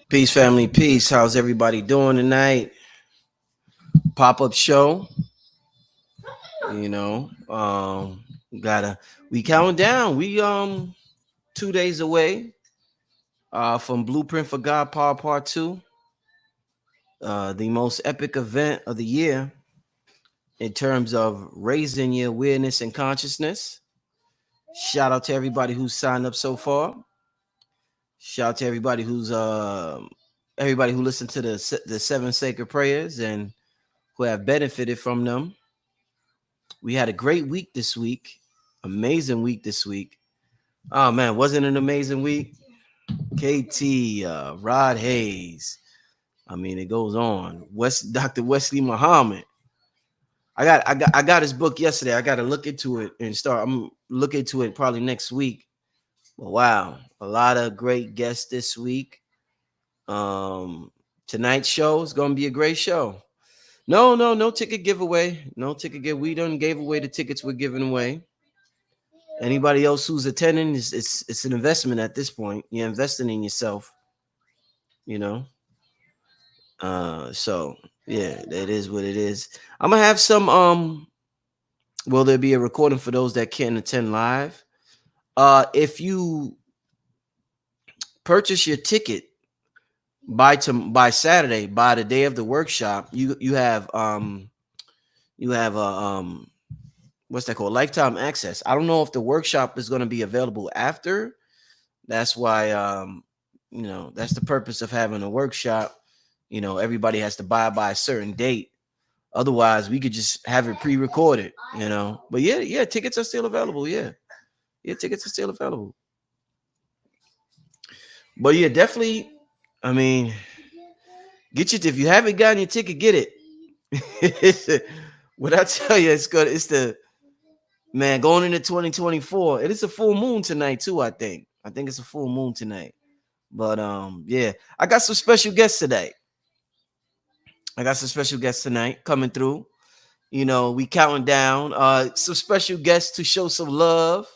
Peace, family, peace. How's everybody doing tonight? Pop-up show. You know, gotta we counting down. We 2 days away from Blueprint for God Power Part 2. The most epic event of the year in terms of raising your awareness and consciousness. Shout out to everybody who's signed up so far. Shout out to everybody who listened to the seven sacred prayers and who have benefited from them. We had a great week this week. Amazing week this week. Oh man, wasn't it an amazing week? KT, Rod Hayes. I mean, it goes on. Dr. Wesley Muhammad. I got his book yesterday. I got to look into it and start. I'm look into it probably next week. But wow, a lot of great guests this week. Um, Tonight's show is gonna be a great show. No ticket giveaway. No ticket give. We done gave away the tickets we're giving away. Anybody else who's attending, it's an investment at this point. You're investing in yourself, you know. So yeah, that is what it is. I'm gonna have some. Will there be a recording for those that can't attend live? If you purchase your ticket by Saturday, by the day of the workshop, you have a what's that called, lifetime access. I don't know if the workshop is going to be available after. That's why that's the purpose of having a workshop. Everybody has to buy by a certain date. Otherwise, we could just have it pre-recorded, But yeah, tickets are still available. Yeah, tickets are still available. But yeah, definitely. I mean, if you haven't gotten your ticket, get it. What I tell you, it's good. It's the man going into 2024. It is a full moon tonight too. I think it's a full moon tonight. But yeah, I got some special guests today. I got some special guests tonight coming through. We counting down. Some special guests to show some love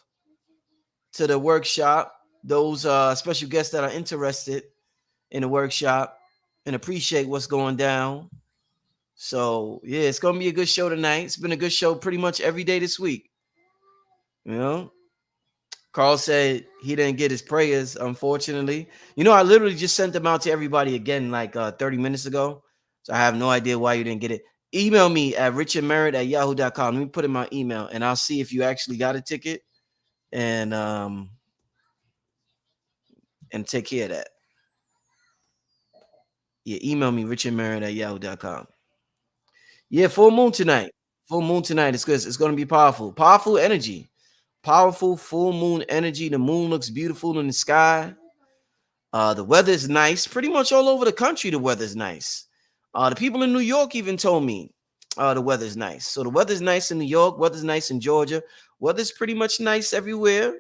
to the workshop. Those special guests that are interested in the workshop and appreciate what's going down. So yeah, it's gonna be a good show tonight. It's been a good show pretty much every day this week. Carl said he didn't get his prayers, unfortunately. I literally just sent them out to everybody again like 30 minutes ago. So I have no idea why you didn't get it. Email me at richardmerritt@yahoo.com. Let me put in my email and I'll see if you actually got a ticket and take care of that. Yeah, email me richardmerritt@yahoo.com. Yeah, full moon tonight. Full moon tonight. It's good. It's going to be powerful. Powerful energy. Powerful full moon energy. The moon looks beautiful in the sky. The weather is nice. Pretty much all over the country, the weather's nice. The people in New York even told me the weather's nice. So the weather's nice in New York. Weather's nice in Georgia. Weather's pretty much nice everywhere,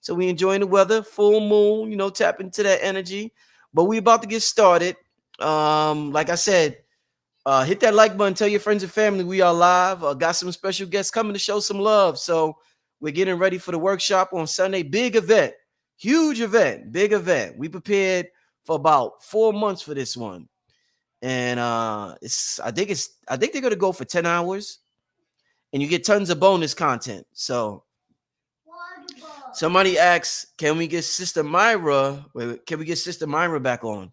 So we enjoying the weather. Full moon, tap into that energy. But we about to get started. Like I said, hit that like button. Tell your friends and family we are live. Got some special guests coming to show some love. So we're getting ready for the workshop on Sunday. Big event. Huge event, big event. We prepared for about 4 months for this one. And I think they're gonna go for 10 hours and you get tons of bonus content. So somebody asks, can we get Sister Myra? Can we get Sister Myra back on?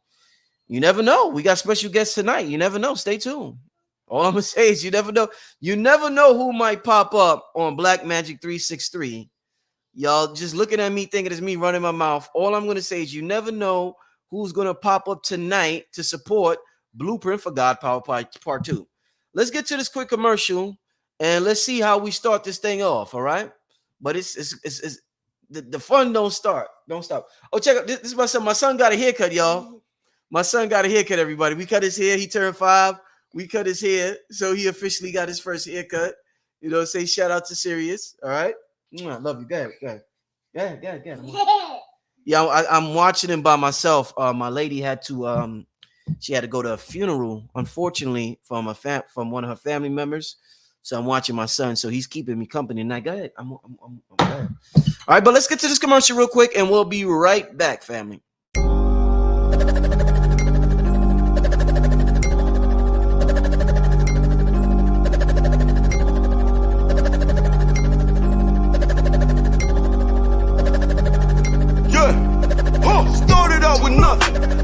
You never know. We got special guests tonight. You never know. Stay tuned. All I'm gonna say is you never know. You never know who might pop up on Black Magic 363. Y'all just looking at me thinking it's me running my mouth. All I'm going to say is you never know who's going to pop up tonight to support Blueprint for God Power Part 2. Let's get to this quick commercial and let's see how we start this thing off, all right? But it's the fun don't start. Don't stop. Oh, check out. This is my son. My son got a haircut, y'all. My son got a haircut, everybody. We cut his hair. He turned 5. We cut his hair. So he officially got his first haircut. Say shout out to Sirius, all right? I love you. Go ahead. Yeah, I'm watching him by myself. My lady had to she had to go to a funeral, unfortunately, from one of her family members. So I'm watching my son. So he's keeping me company. And go ahead. I'm All right, but let's get to this commercial real quick, and we'll be right back, family.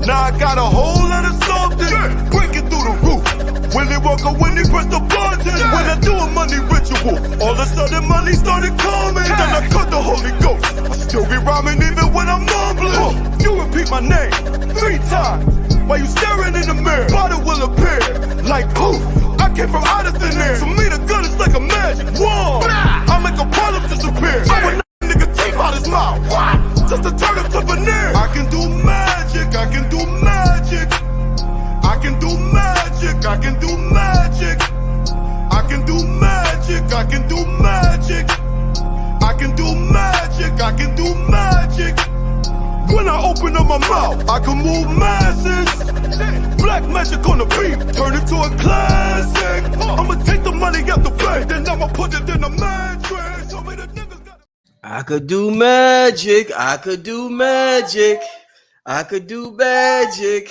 Now I got a whole lot of something breaking through the roof. Willy Wonka when he pressed the button. When I do a money ritual, all of a sudden money started coming. Then I cut the Holy Ghost. I still be rhyming even when I'm mumbling. You repeat my name 3 times while you staring in the mirror. Body will appear like poof. I came from out of thin air. To me the gun is like a magic wand. I make a problem disappear. I would knock a nigga teeth out his mouth. Just to turn him to veneer. I can do magic. I can do magic. I can do magic. I can do magic. I can do magic. I can do magic. I can do magic. I can do magic. When I open up my mouth, I can move masses. Black magic on the beat, turn it to a classic. I'ma take the money out the bank, then I'ma put it in the mattress. Show me the niggas got. I could do magic. I could do magic. I could do magic.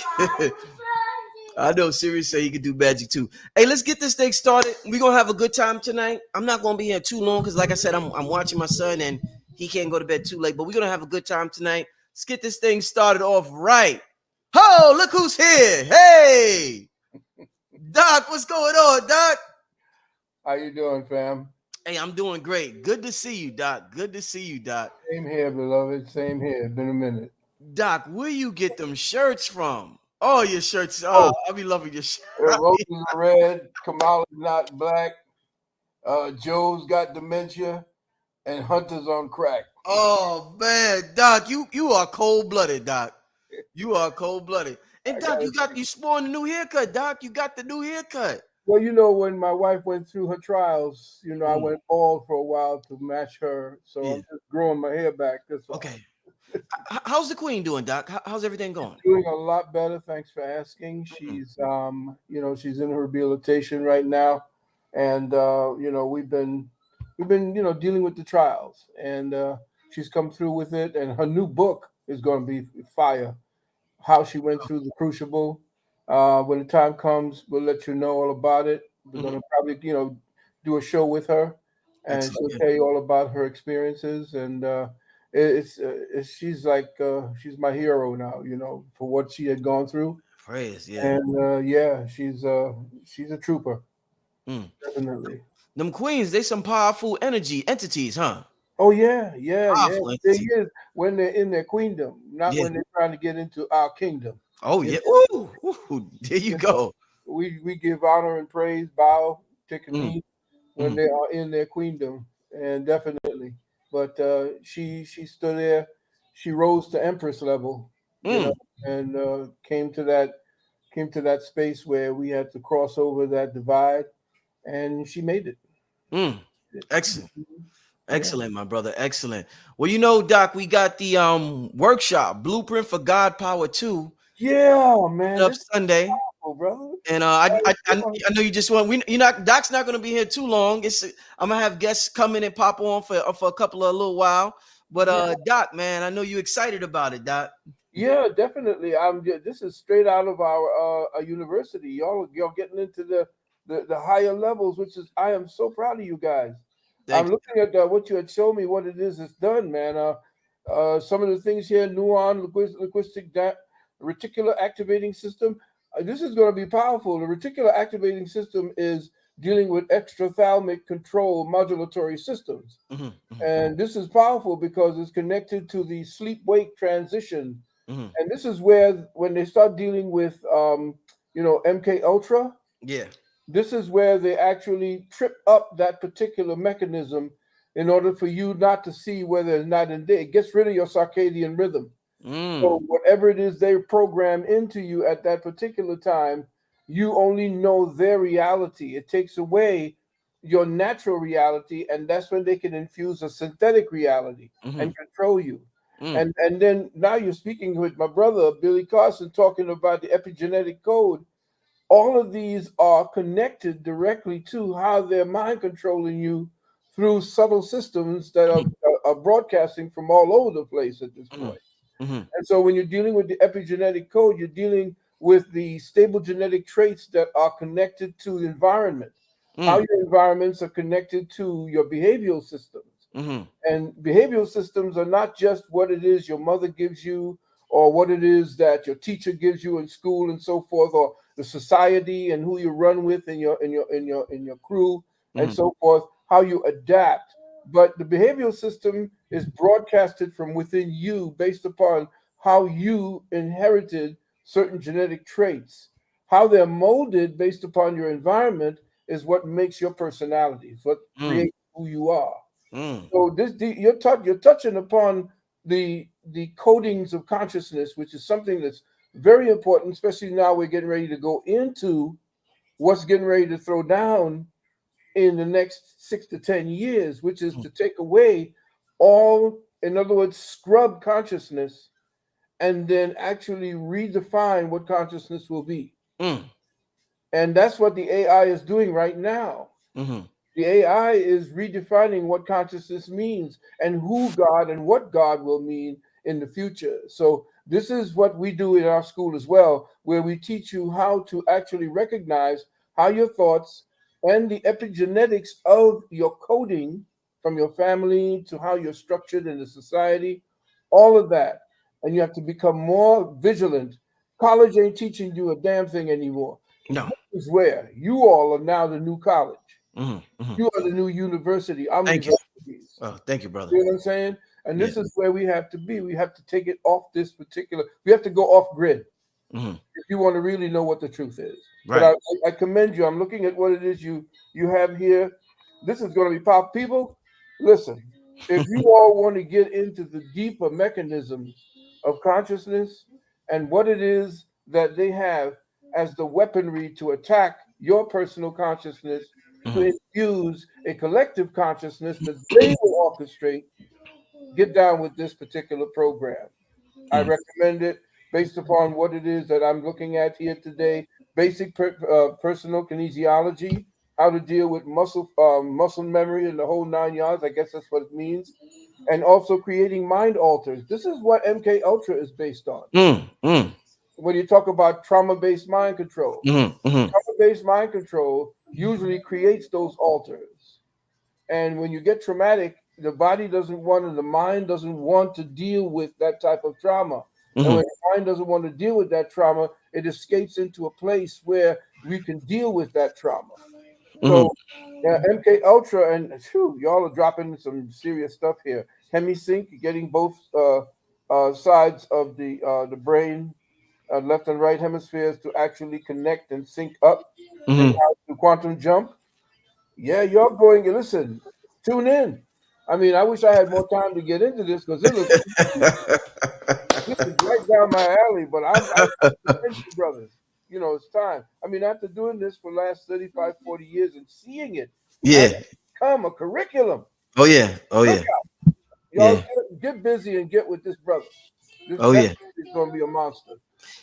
I know Sirius say he could do magic too. Hey, let's get this thing started. We're gonna have a good time tonight. I'm not gonna be here too long because, like I said, I'm watching my son and he can't go to bed too late. But we're gonna have a good time tonight. Let's get this thing started off right. Oh, look who's here. Hey, Doc, what's going on, Doc? How you doing, fam? Hey, I'm doing great. Good to see you, Doc. Good to see you, Doc. Same here, beloved. Same here. It's been a minute. Doc, where you get them shirts from? Oh, your shirts. Oh, I'll be loving your shirt. Roses are red. Kamala's not black. Joe's got dementia, and Hunter's on crack. Oh man, Doc, you are cold-blooded, Doc. You are cold-blooded. And Doc, you spawned a new haircut, Doc. You got the new haircut. Well, you know, when my wife went through her trials, you know, I went bald for a while to match her. So I'm just growing my hair back. Okay. How's the queen doing, Doc? How's everything going? Doing a lot better. Thanks for asking. She's, you know, she's in rehabilitation right now. And, you know, we've been, you know, dealing with the trials, and she's come through with it. And her new book is going to be fire. How she went through the crucible. When the time comes, we'll let you know all about it. We're going to probably, you know, do a show with her, and she'll tell you all about her experiences. And she's like, she's my hero now, you know, for what she had gone through. Praise, yeah. And yeah, she's a trooper. Definitely. Them queens, they some powerful entities, huh? Oh yeah. They is when they're in their queendom, not when they're trying to get into our kingdom. Oh yeah. Ooh, there you go. We give honor and praise, bow, take a knee when they are in their queendom, and definitely. But she stood there, she rose to empress level, you know, and came to that space where we had to cross over that divide, and she made it. Excellent. Excellent, my brother. Excellent. Well, you know, Doc, we got the workshop Blueprint for GodPower 2. Yeah, man. Up Sunday. Powerful, brother. And I know you just want Doc's not gonna be here too long. I'm gonna have guests come in and pop on for a couple of a little while. But Doc, man, I know you're excited about it, Doc. Yeah, definitely. This is straight out of our university. Y'all getting into the higher levels, which is I am so proud of you guys. I'm looking at what you had shown me, what it is it's done, man. Some of the things here, linguistic reticular activating system. This is going to be powerful. The reticular activating system is dealing with extrathalamic control modulatory systems. And this is powerful because it's connected to the sleep-wake transition. And this is where, when they start dealing with, you know, MK Ultra, this is where they actually trip up that particular mechanism in order for you not to see whether it's night and day. It gets rid of your circadian rhythm. So whatever it is they program into you at that particular time, you only know their reality. It takes away your natural reality, and that's when they can infuse a synthetic reality and control you. And then now you're speaking with my brother, Billy Carson, talking about the epigenetic code. All of these are connected directly to how they're mind controlling you through subtle systems that are broadcasting from all over the place at this point. And so when you're dealing with the epigenetic code, you're dealing with the stable genetic traits that are connected to the environment, how your environments are connected to your behavioral systems. And behavioral systems are not just what it is your mother gives you or what it is that your teacher gives you in school and so forth, or the society and who you run with in your crew and so forth, how you adapt. But the behavioral system is broadcasted from within you based upon how you inherited certain genetic traits. How they're molded based upon your environment is what makes your personality. It's what creates who you are. So you're touching upon the codings of consciousness, which is something that's very important, especially now we're getting ready to go into what's getting ready to throw down in the next 6 to 10 years, which is to take away all, in other words, scrub consciousness and then actually redefine what consciousness will be. And that's what the AI is doing right now. The AI is redefining what consciousness means and who God and what God will mean in the future. So this is what we do in our school as well, where we teach you how to actually recognize how your thoughts and the epigenetics of your coding from your family to how you're structured in the society, all of that. And you have to become more vigilant. College ain't teaching you a damn thing anymore. No. This is where you all are now the new college. Mm-hmm. You are the new university. I'm Thank universities. you. Oh, thank you, brother. You know what I'm saying? And this is where we have to be. We have to take it off this particular. We have to go off grid if you want to really know what the truth is. Right. But I commend you. I'm looking at what it is you have here. This is going to be pop. People, listen. If you all want to get into the deeper mechanisms of consciousness and what it is that they have as the weaponry to attack your personal consciousness, to infuse a collective consciousness that they will orchestrate, get down with this particular program. I recommend it based upon what it is that I'm looking at here today. Basic personal kinesiology, how to deal with muscle memory and the whole 9 yards. I guess that's what it means. And also creating mind alters. This is what MK Ultra is based on. When you talk about trauma-based mind control, trauma-based mind control usually creates those alters. And when you get traumatic, the body doesn't want and the mind doesn't want to deal with that type of trauma. And when the mind doesn't want to deal with that trauma, it escapes into a place where we can deal with that trauma. So MK Ultra, and y'all are dropping some serious stuff here. Hemisync, getting both sides of the brain, left and right hemispheres to actually connect and sync up. And the quantum jump. Yeah, you're going. Listen, tune in. I mean, I wish I had more time to get into this because this is right down my alley. But I'm brothers. You know, it's time. I mean, after doing this for the last 35, 40 years and seeing it become a curriculum. Oh yeah. Y'all get busy and get with this brother. This is going to be a monster.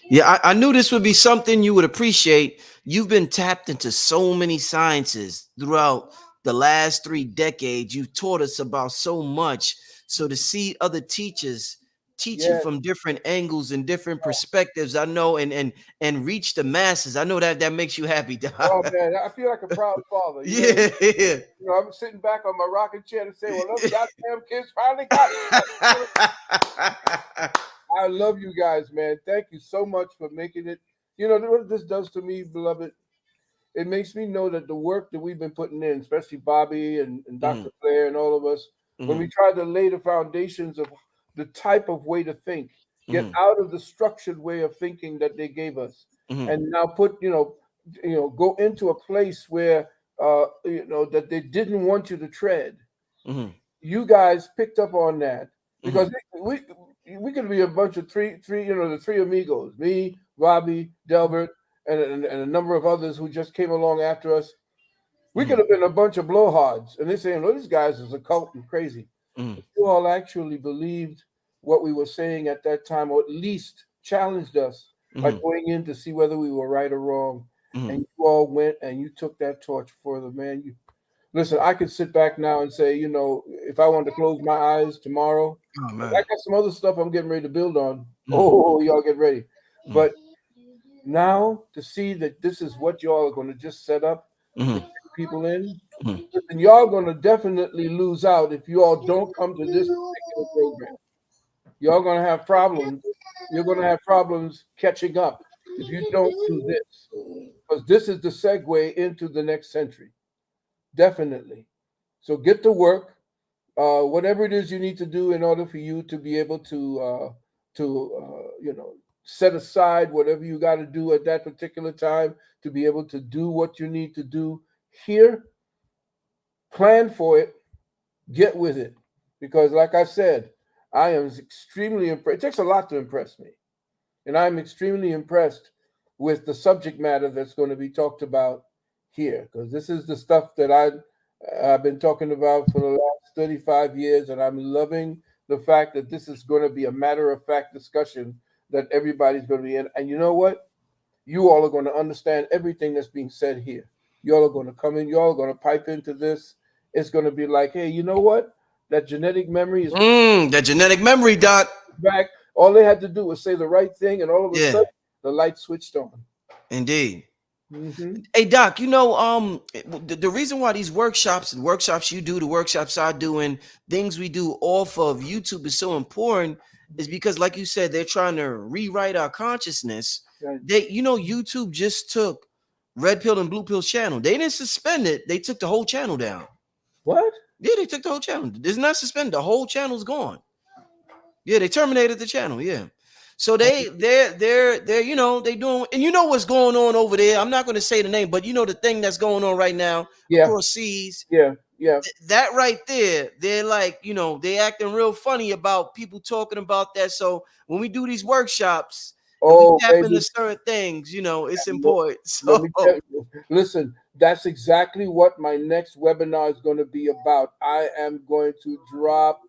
Yeah, I knew this would be something you would appreciate. You've been tapped into so many sciences throughout the last 3 decades. You've taught us about so much. So to see other teachers teaching from different angles and different perspectives, I know, and reach the masses. I know that makes you happy, Doc. Oh man, I feel like a proud father. Yeah. You know, I'm sitting back on my rocking chair and saying, "Well, those goddamn kids finally got it." I love you guys, man. Thank you so much for making it. You know what this does to me, beloved? It makes me know that the work that we've been putting in, especially Bobby and Dr. Claire and all of us, when we try to lay the foundations of the type of way to think, get out of the structured way of thinking that they gave us, and now put, go into a place where, that they didn't want you to tread. You guys picked up on that because we could be a bunch of three, the three amigos, me, Robbie, Delbert, and a number of others who just came along after us. We could have been a bunch of blowhards, and they're saying, "Well, these guys is a cult and crazy." You all actually believed what we were saying at that time, or at least challenged us by going in to see whether we were right or wrong. And you all went and you took that torch further, man. Listen, I could sit back now and say, if I wanted to close my eyes tomorrow, I got some other stuff I'm getting ready to build on. Oh, y'all get ready. But now to see that this is what y'all are going to just set up to get people in, and y'all going to definitely lose out if you all don't come to this particular program. You're going to have problems. You're going to have problems catching up if you don't do this, because this is the segue into the next century. Definitely. So get to work. Whatever it is you need to do in order for you to be able to set aside whatever you got to do at that particular time to be able to do what you need to do here. Plan for it. Get with it, because like I said, I am extremely impressed. It takes a lot to impress me, and I'm extremely impressed with the subject matter that's going to be talked about here, because this is the stuff that I've been talking about for the last 35 years, and I'm loving the fact that this is going to be a matter of fact discussion that everybody's going to be in. And you know what? You all are going to understand everything that's being said here. You all are going to come in. You all are going to pipe into this. It's going to be like, hey, you know what? That genetic memory is that genetic memory, Doc. back. All they had to do was say the right thing, and all of a Yeah, sudden, the light switched on. indeed. Mm-hmm. Hey Doc, the reason why these workshops you do, the workshops I do, and things we do off of YouTube is so important is because, like you said, they're trying to rewrite our consciousness. Right. YouTube just took Red Pill and Blue Pill channel. They didn't suspend it. They took the whole channel down. What? Yeah, they took the whole channel. It's not suspended. The whole channel's gone. Yeah, they terminated the channel. Yeah. So they're they doing, and you know what's going on over there. I'm not going to say the name, but you know the thing that's going on right now Yeah. across seas. Yeah. Yeah. That right there, they're like, they acting real funny about people talking about that. So when we do these workshops, and we Oh, tap baby. into certain things, it's Let important. let So me tell you. Listen, that's exactly what my next webinar is going to be about. I am going to drop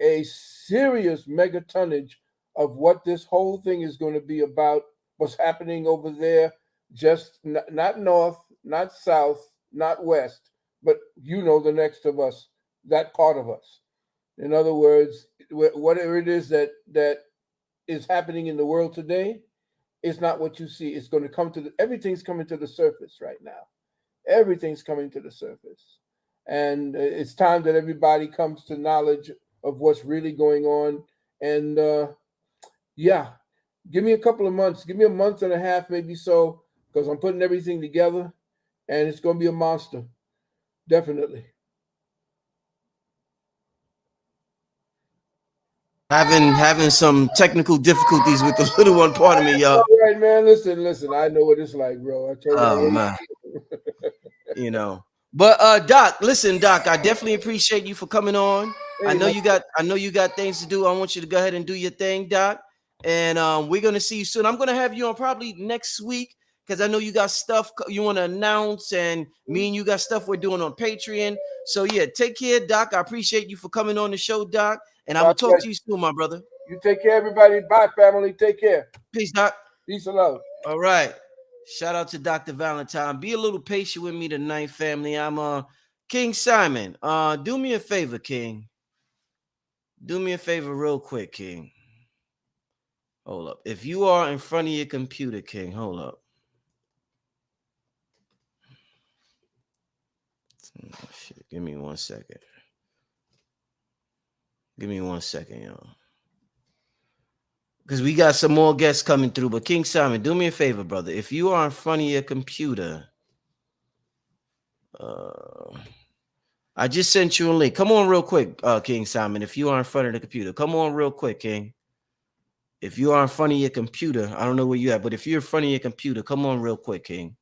a serious megatonnage of what this whole thing is going to be about, what's happening over there, just not north, not south, not west, but the next of us, that part of us. In other words, whatever it is that is happening in the world today, it's not what you see. It's going to come to everything's coming to the surface right now. Everything's coming to the surface. And it's time that everybody comes to knowledge of what's really going on. And yeah, give me a couple of months. Give me a month and a half, maybe so, because I'm putting everything together, and it's going to be a monster. Definitely. having some technical difficulties with the little one part of me, y'all. All right, man. Listen. I know what it's like, bro. I told you. Oh man. you know. But Doc, listen, Doc, I definitely appreciate you for coming on. Hey, I know you got things to do. I want you to go ahead and do your thing, Doc. And we're gonna see you soon. I'm gonna have you on probably next week because I know you got stuff you want to announce, and me and you got stuff we're doing on Patreon. So yeah, take care, Doc. I appreciate you for coming on the show, Doc. And I will talk to you soon, my brother. You take care, everybody. Bye, family. Take care. Peace, Doc. Peace and love. All right. Shout out to Dr. Valentine. Be a little patient with me tonight, family. I'm King Simon. Do me a favor, King. Do me a favor real quick, King. Hold up. If you are in front of your computer, King, hold up. Oh, shit. Give me 1 second. Give me 1 second, y'all. Because we got some more guests coming through. But King Simon, do me a favor, brother. If you are in front of your computer, I just sent you a link. Come on real quick, King Simon. If you are in front of the computer, come on real quick, King. If you are in front of your computer, I don't know where you at, but if you're in front of your computer, come on real quick, King.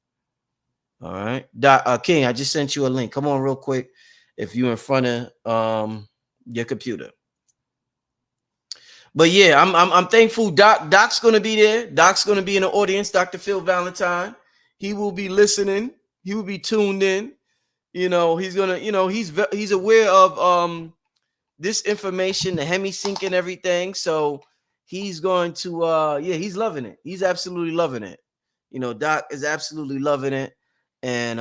All right. King, I just sent you a link. Come on real quick if you're in front of your computer. But yeah, I'm thankful. Doc's gonna be there. Doc's gonna be in the audience. Dr. Phil Valentine. He will be listening. He will be tuned in. He's gonna. He's aware of this information, the hemisync and everything. So he's going to. He's loving it. He's absolutely loving it. Doc is absolutely loving it, and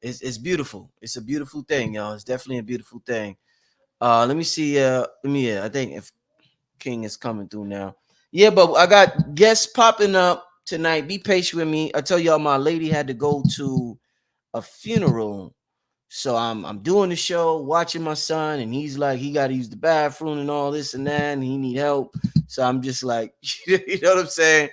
it's beautiful. It's a beautiful thing, y'all. It's definitely a beautiful thing. Let me see. I think if King is coming through now. Yeah, but I got guests popping up tonight. Be patient with me. I tell y'all, my lady had to go to a funeral. So I'm doing the show, watching my son, and he's like, he got to use the bathroom and all this and that, and he need help. So I'm just like, you know what I'm saying?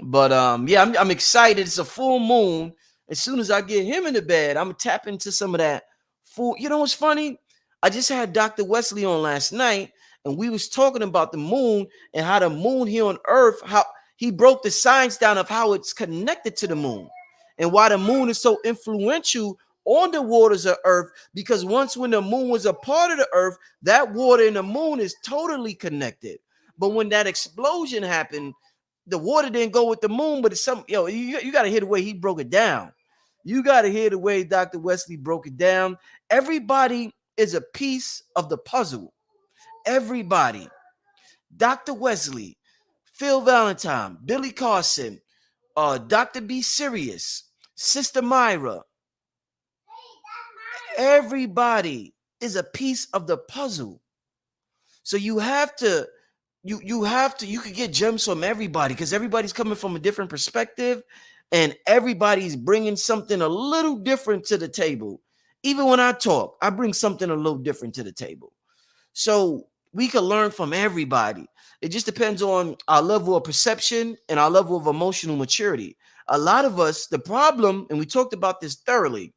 But yeah, I'm excited. It's a full moon. As soon as I get him in the bed, I'm gonna tap into some of that full. You know what's funny? I just had Dr. Wesley on last night, and we was talking about the moon and how the moon here on Earth, how he broke the science down of how it's connected to the moon, and why the moon is so influential on the waters of Earth. Because once when the moon was a part of the Earth, that water and the moon is totally connected. But when that explosion happened, the water didn't go with the moon, but it's some, you got to hear the way he broke it down. You got to hear the way Dr. Wesley broke it down. Everybody is a piece of the puzzle. Everybody. Dr. Wesley, Phil Valentine, Billy Carson, Dr. B. Sirius, Sister Myra. Everybody is a piece of the puzzle. So you have to you could get gems from everybody, because everybody's coming from a different perspective, and everybody's bringing something a little different to the table. Even when I talk, I bring something a little different to the table. So we can learn from everybody. It just depends on our level of perception and our level of emotional maturity. A lot of us, the problem, and we talked about this thoroughly,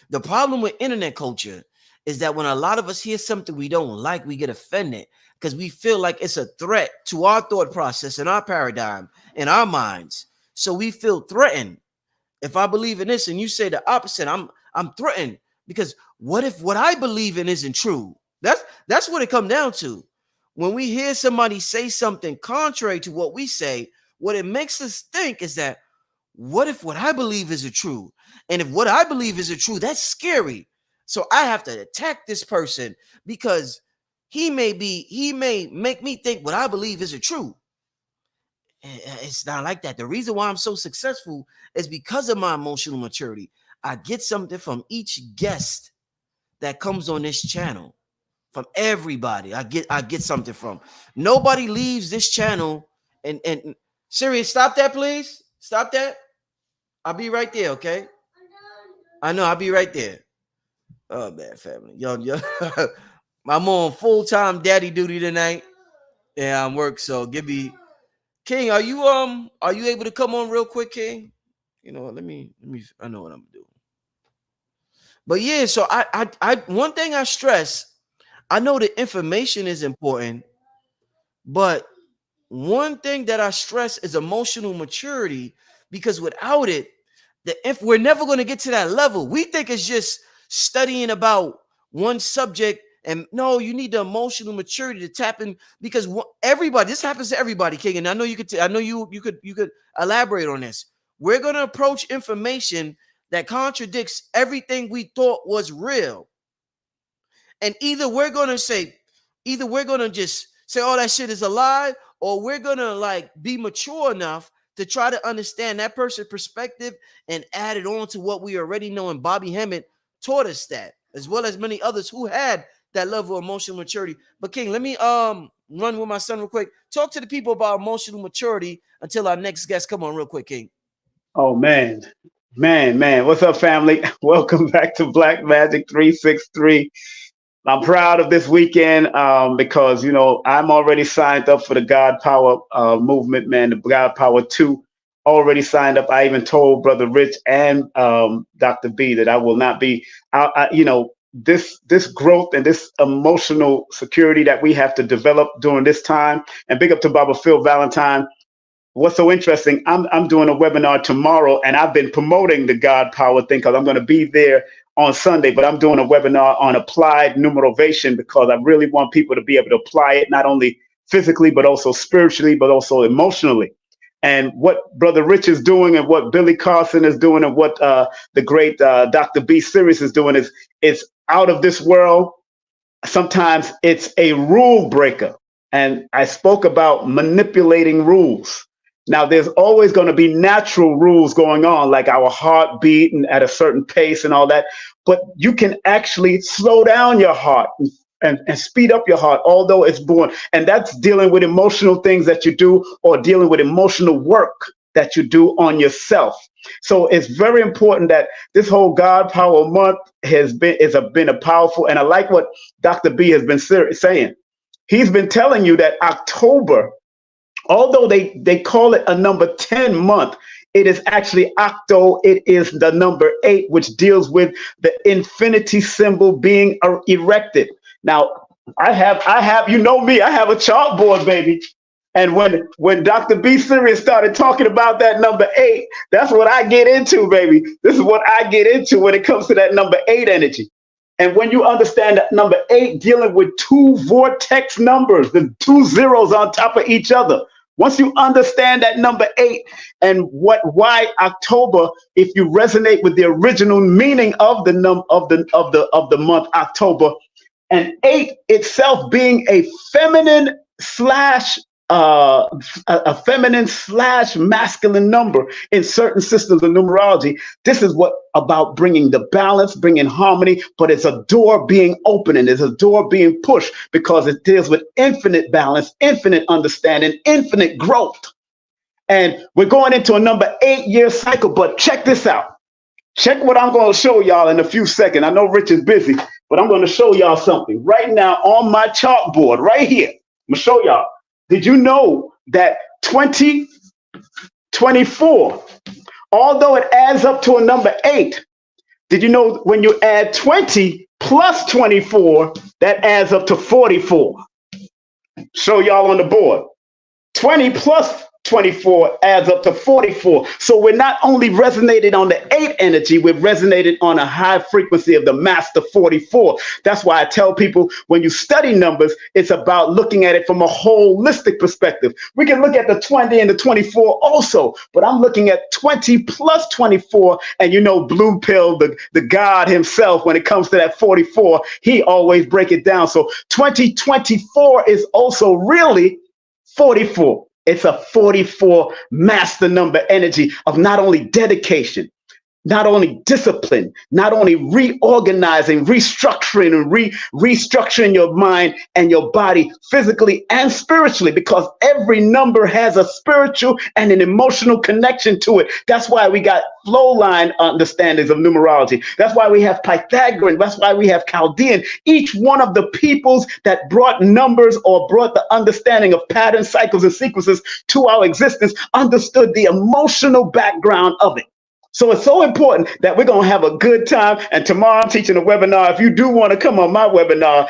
the problem with internet culture is that when a lot of us hear something we don't like, we get offended because we feel like it's a threat to our thought process and our paradigm and our minds. So we feel threatened. If I believe in this and you say the opposite, I'm threatened, because what if what I believe in isn't true? That's what it comes down to. When we hear somebody say something contrary to what we say, what it makes us think is that, what if what I believe isn't true? And if what I believe isn't true, that's scary. So I have to attack this person because he may make me think what I believe isn't true. It's not like that. The reason why I'm so successful is because of my emotional maturity. I get something from each guest that comes on this channel. From everybody, I get something from. Nobody leaves this channel and Sirius, stop that, please. Stop that. I'll be right there, okay? I know, I'll be right there. Oh man, family. Yo, I'm on full-time daddy duty tonight. Yeah, I'm work, so give me King, are you able to come on real quick, King? You know what, let me I know what I'm doing. But yeah, so I one thing I stress, I know the information is important, but one thing that I stress is emotional maturity, because without it, if we're never going to get to that level. We think it's just studying about one subject, and no, you need the emotional maturity to tap in, because everybody, this happens to everybody, King. And I know you could, you could elaborate on this. We're going to approach information that contradicts everything we thought was real. And either we're going to just say, oh, that shit is a lie, or we're going to like be mature enough to try to understand that person's perspective and add it on to what we already know. And Bobby Hemmett taught us that, as well as many others who had that level of emotional maturity. But King, let me run with my son real quick. Talk to the people about emotional maturity until our next guest come on real quick, King. Oh man. What's up, family? Welcome back to Black Magic 363. I'm proud of this weekend because, I'm already signed up for the GodPower movement, man. The GodPower 2 already signed up. I even told Brother Rich and Dr. B that I will not be, this growth and this emotional security that we have to develop during this time. And big up to Baba Phil Valentine. What's so interesting, I'm doing a webinar tomorrow, and I've been promoting the God Power thing because I'm going to be there on Sunday, but I'm doing a webinar on applied numerovation because I really want people to be able to apply it, not only physically, but also spiritually, but also emotionally. And what Brother Rich is doing and what Billy Carson is doing and what the great Dr. B. Sirius is doing is out of this world. Sometimes it's a rule breaker. And I spoke about manipulating rules. Now, there's always going to be natural rules going on, like our heartbeat and at a certain pace and all that. But you can actually slow down your heart and speed up your heart, although it's born. And that's dealing with emotional things that you do or dealing with emotional work that you do on yourself. So it's very important that this whole God Power Month been a powerful, and I like what Dr. B has been saying. He's been telling you that October, although they call it a number 10 month, it is actually octo. It is the number 8, which deals with the infinity symbol being erected. Now, I have, you know me, I have a chalkboard, baby. And when Dr. B Sirius started talking about that number 8, that's what I get into, baby. This is what I get into when it comes to that number 8 energy. And when you understand that number 8 dealing with 2 vortex numbers, the 2 zeros on top of each other. Once you understand that number 8 and why October, if you resonate with the original meaning of the month October, and 8 itself being a feminine slash masculine number in certain systems of numerology. This is what about bringing the balance, bringing harmony, but it's a door being opened and it's a door being pushed because it deals with infinite balance, infinite understanding, infinite growth. And we're going into a number 8-year cycle, but check this out. Check what I'm going to show y'all in a few seconds. I know Rich is busy, but I'm going to show y'all something right now on my chalkboard right here. I'm going to show y'all. Did you know that 2024, although it adds up to a number 8, did you know when you add 20 plus 24, that adds up to 44? Show y'all on the board. 20 plus 24 adds up to 44. So we're not only resonated on the 8 energy, we've resonated on a high frequency of the master 44. That's why I tell people when you study numbers, it's about looking at it from a holistic perspective. We can look at the 20 and the 24 also, but I'm looking at 20 plus 24. And you know, Blue Pill, the God himself, when it comes to that 44, he always break it down. So 2024 is also really 44. It's a 44 master number energy of not only dedication, not only discipline, not only reorganizing, restructuring, and restructuring your mind and your body physically and spiritually, because every number has a spiritual and an emotional connection to it. That's why we got flow line understandings of numerology. That's why we have Pythagorean. That's why we have Chaldean. Each one of the peoples that brought numbers or brought the understanding of patterns, cycles, and sequences to our existence understood the emotional background of it. So it's so important that we're going to have a good time. And tomorrow I'm teaching a webinar. If you do want to come on my webinar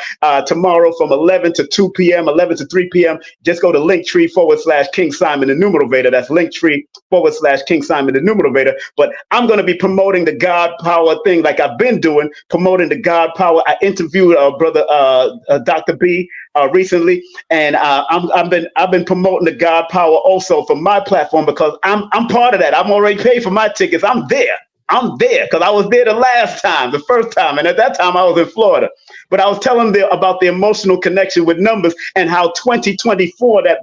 tomorrow from 11 to 2 p.m., 11 to 3 p.m., just go to Linktree/King Simon the Numerator. That's Linktree/King Simon the Numerator. But I'm going to be promoting the God Power thing like I've been doing, promoting the God Power. I interviewed brother Dr. B recently, and I've been promoting the God Power also for my platform because I'm part of that. I'm already paid for my tickets. I'm there because I was there the first time, and at that time I was in Florida. But I was telling them about the emotional connection with numbers and how 2024 that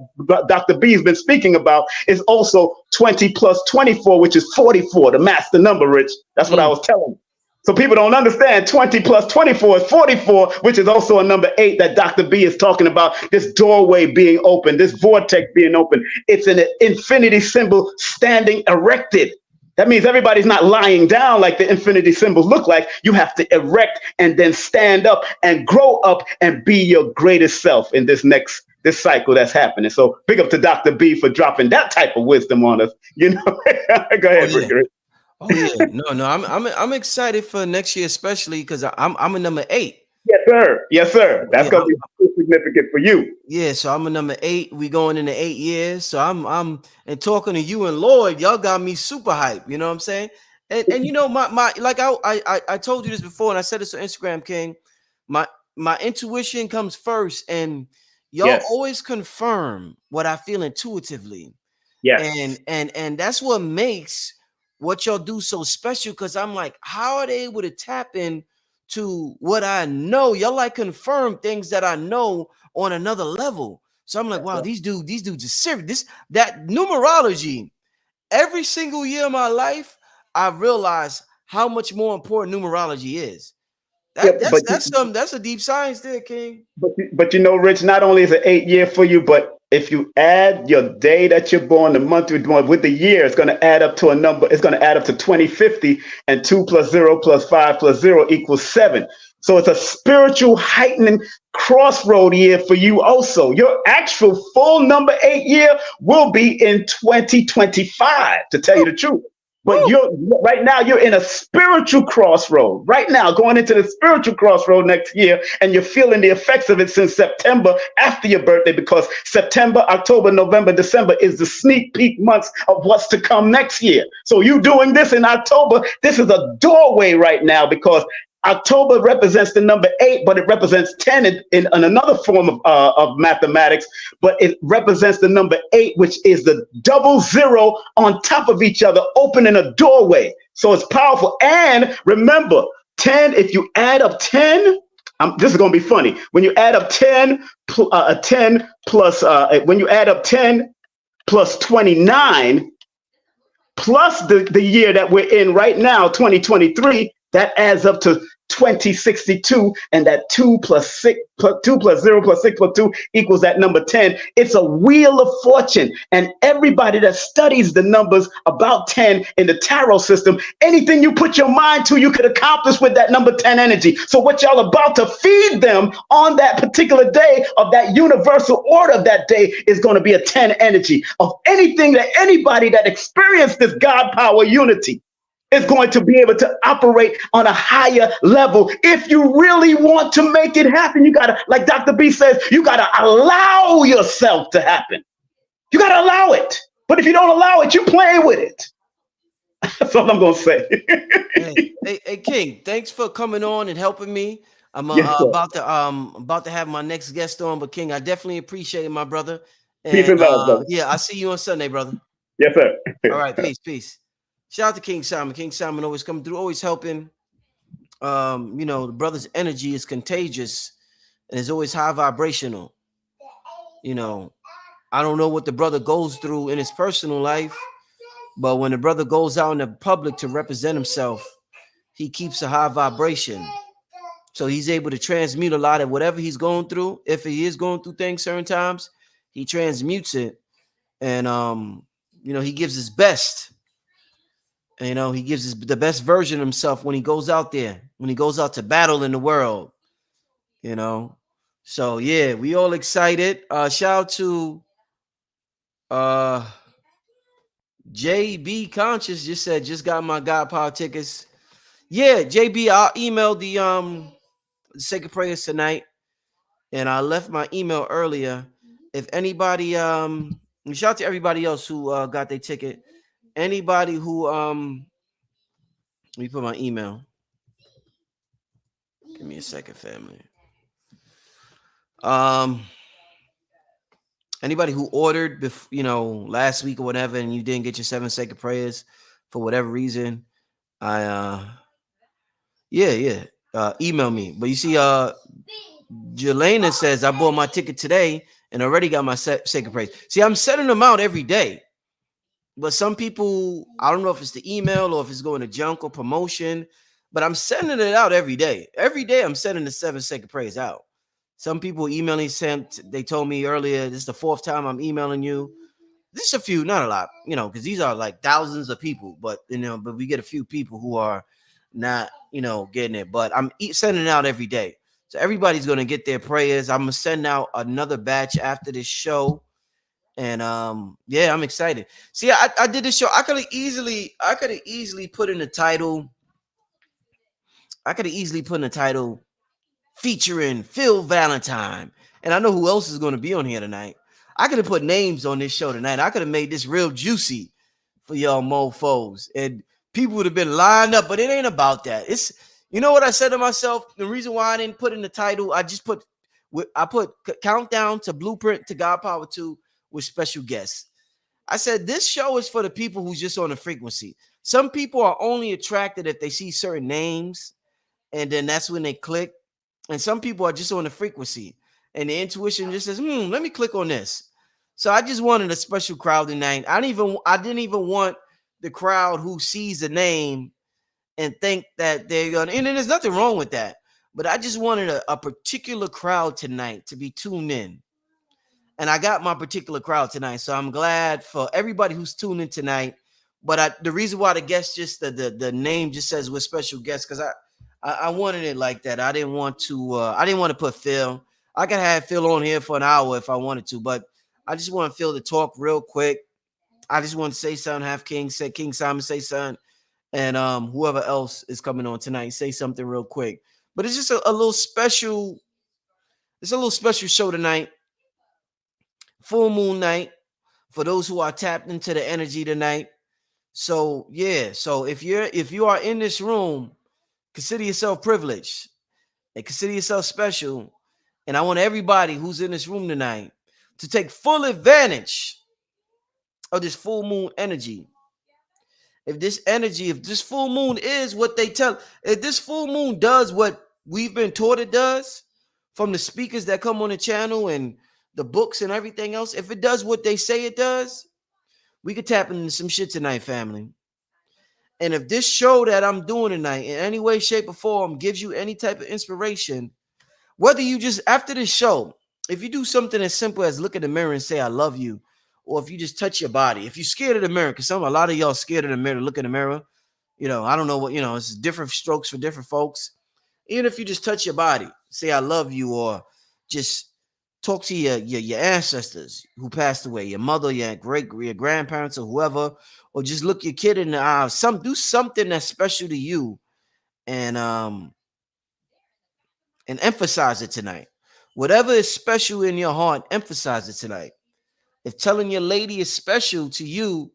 Dr. B has been speaking about is also 20 plus 24, which is 44, the master number, Rich. That's what I was telling them. So people don't understand 20 plus 24 is 44, which is also a number 8 that Dr. B is talking about, this doorway being open, this vortex being open. It's an infinity symbol standing erected. That means everybody's not lying down like the infinity symbols look like. You have to erect and then stand up and grow up and be your greatest self in this cycle that's happening. So big up to Dr. B for dropping that type of wisdom on us. You know, go ahead, oh, yeah. Rick. Oh yeah, no, I'm excited for next year, especially because I'm a number 8. Yes, sir. Yes, sir. That's gonna be significant for you. Yeah, so I'm a number 8. We going into 8 years. So I'm and talking to you and Lloyd, y'all got me super hype. You know what I'm saying? And you know, my like I told you this before, and I said this on Instagram, King. My intuition comes first, and y'all always confirm what I feel intuitively. Yes. And that's what makes what y'all do so special, because I'm like, how are they able to tap in to what I know? Y'all like confirm things that I know on another level. So I'm like, wow, these dudes are serious. That numerology, every single year of my life, I realize how much more important numerology is. That's a deep science there, King. But you know, Rich, not only is it 8 year for you, but if you add your day that you're born, the month you're born with the year, it's going to add up to a number. It's going to add up to 2050, and 2 plus 0 plus 5 plus 0 equals 7. So it's a spiritual heightening crossroad year for you also. Your actual full number 8 year will be in 2025, to tell you the truth. But you're right now, you're in a spiritual crossroad right now, going into the spiritual crossroad next year, and you're feeling the effects of it since September after your birthday, because September, October, November, December is the sneak peek months of what's to come next year. So you doing this in October, this is a doorway right now, because October represents the number 8, but it represents 10 in another form of mathematics, but it represents the number 8, which is the double zero on top of each other, opening a doorway. So it's powerful. And remember, 10, if you add up 10, this is going to be funny. When you add up 10 plus, when you add up 10 plus 29, plus the year that we're in right now, 2023, that adds up to 2062, and that 2 plus 6 plus 2 plus 0 plus 6 plus 2 equals that number 10. It's a wheel of fortune, and everybody that studies the numbers about 10 in the tarot system, anything you put your mind to, you could accomplish with that number 10 energy. So what y'all about to feed them on that particular day of that universal order of that day is going to be a 10 energy of anything that anybody that experienced this God power unity is going to be able to operate on a higher level. If you really want to make it happen, you got to, like Dr. B says, you got to allow yourself to happen. You got to allow it. But if you don't allow it, you're playing with it. That's all I'm going to say. Hey, King, thanks for coming on and helping me. I'm about to have my next guest on, but King, I definitely appreciate it, my brother. And, peace and love, brother. Yeah, I'll see you on Sunday, brother. Yes, sir. All right, peace. Shout out to King Simon. King Simon always coming through, always helping. The brother's energy is contagious and is always high vibrational. I don't know what the brother goes through in his personal life, but when the brother goes out in the public to represent himself, he keeps a high vibration. So he's able to transmute a lot of whatever he's going through. If he is going through things certain times, he transmutes it. And, he gives his best. And, he gives the best version of himself when he goes out there, when he goes out to battle in the world, So, yeah, we all excited. Shout out to JB Conscious just said, just got my GodPower tickets. Yeah, JB, I'll email the sacred prayers tonight. And I left my email earlier. If anybody, shout out to everybody else who got their ticket. Anybody who let me put my email. Give me a second, family. Anybody who ordered last week or whatever, and you didn't get your 7 sacred prayers for whatever reason, email me. But you see, Jelena says I bought my ticket today and already got my sacred prayers. See, I'm sending them out every day. But some people, I don't know if it's the email or if it's going to junk or promotion, but I'm sending it out every day. Every day I'm sending the 7 sacred prayers out. Some people emailing they told me earlier, this is the 4th time I'm emailing you. This is a few, not a lot, because these are like thousands of people, but we get a few people who are not, getting it. But I'm sending it out every day. So everybody's going to get their prayers. I'm going to send out another batch after this show. And I'm excited. See, I did this show. I could have easily put in the title. Featuring Phil Valentine. And I know who else is going to be on here tonight. I could have put names on this show tonight. I could have made this real juicy for y'all mofos. And people would have been lined up, but it ain't about that. It's, what I said to myself? The reason why I didn't put in the title, I put Countdown to Blueprint to GodPower 2 with special guests. I said, this show is for the people who's just on the frequency. Some people are only attracted if they see certain names, and then that's when they click. And some people are just on the frequency, and the intuition just says, let me click on this. So I just wanted a special crowd tonight. I didn't even want the crowd who sees the name and think that they're going to, and there's nothing wrong with that. But I just wanted a particular crowd tonight to be tuned in. And I got my particular crowd tonight. So I'm glad for everybody who's tuning tonight. But the reason why the guest just the name just says we're special guests, because I wanted it like that. I didn't want to put Phil. I could have Phil on here for an hour if I wanted to, but I just want Phil to talk real quick. I just want to say something, have King Simon say something, and whoever else is coming on tonight, say something real quick. But it's just a little special, it's a little special show tonight. Full moon night for those who are tapped into the energy tonight. So yeah, so if you are in this room, consider yourself privileged and consider yourself special. And I want everybody who's in this room tonight to take full advantage of this full moon energy. If this full moon is what they tell, if this full moon does what we've been taught it does from the speakers that come on the channel and the books and everything else, if it does what they say it does, we could tap into some shit tonight, family. And if this show that I'm doing tonight in any way, shape, or form gives you any type of inspiration, whether you just, after this show, if you do something as simple as look in the mirror and say, I love you, or if you just touch your body, if you're scared of the mirror, because a lot of y'all scared of the mirror, look in the mirror, I don't know what, it's different strokes for different folks. Even if you just touch your body, say, I love you, or just talk to your ancestors who passed away, your mother, your grandparents, or whoever, or just look your kid in the eye. Do something that's special to you, and emphasize it tonight. Whatever is special in your heart, emphasize it tonight. If telling your lady is special to you,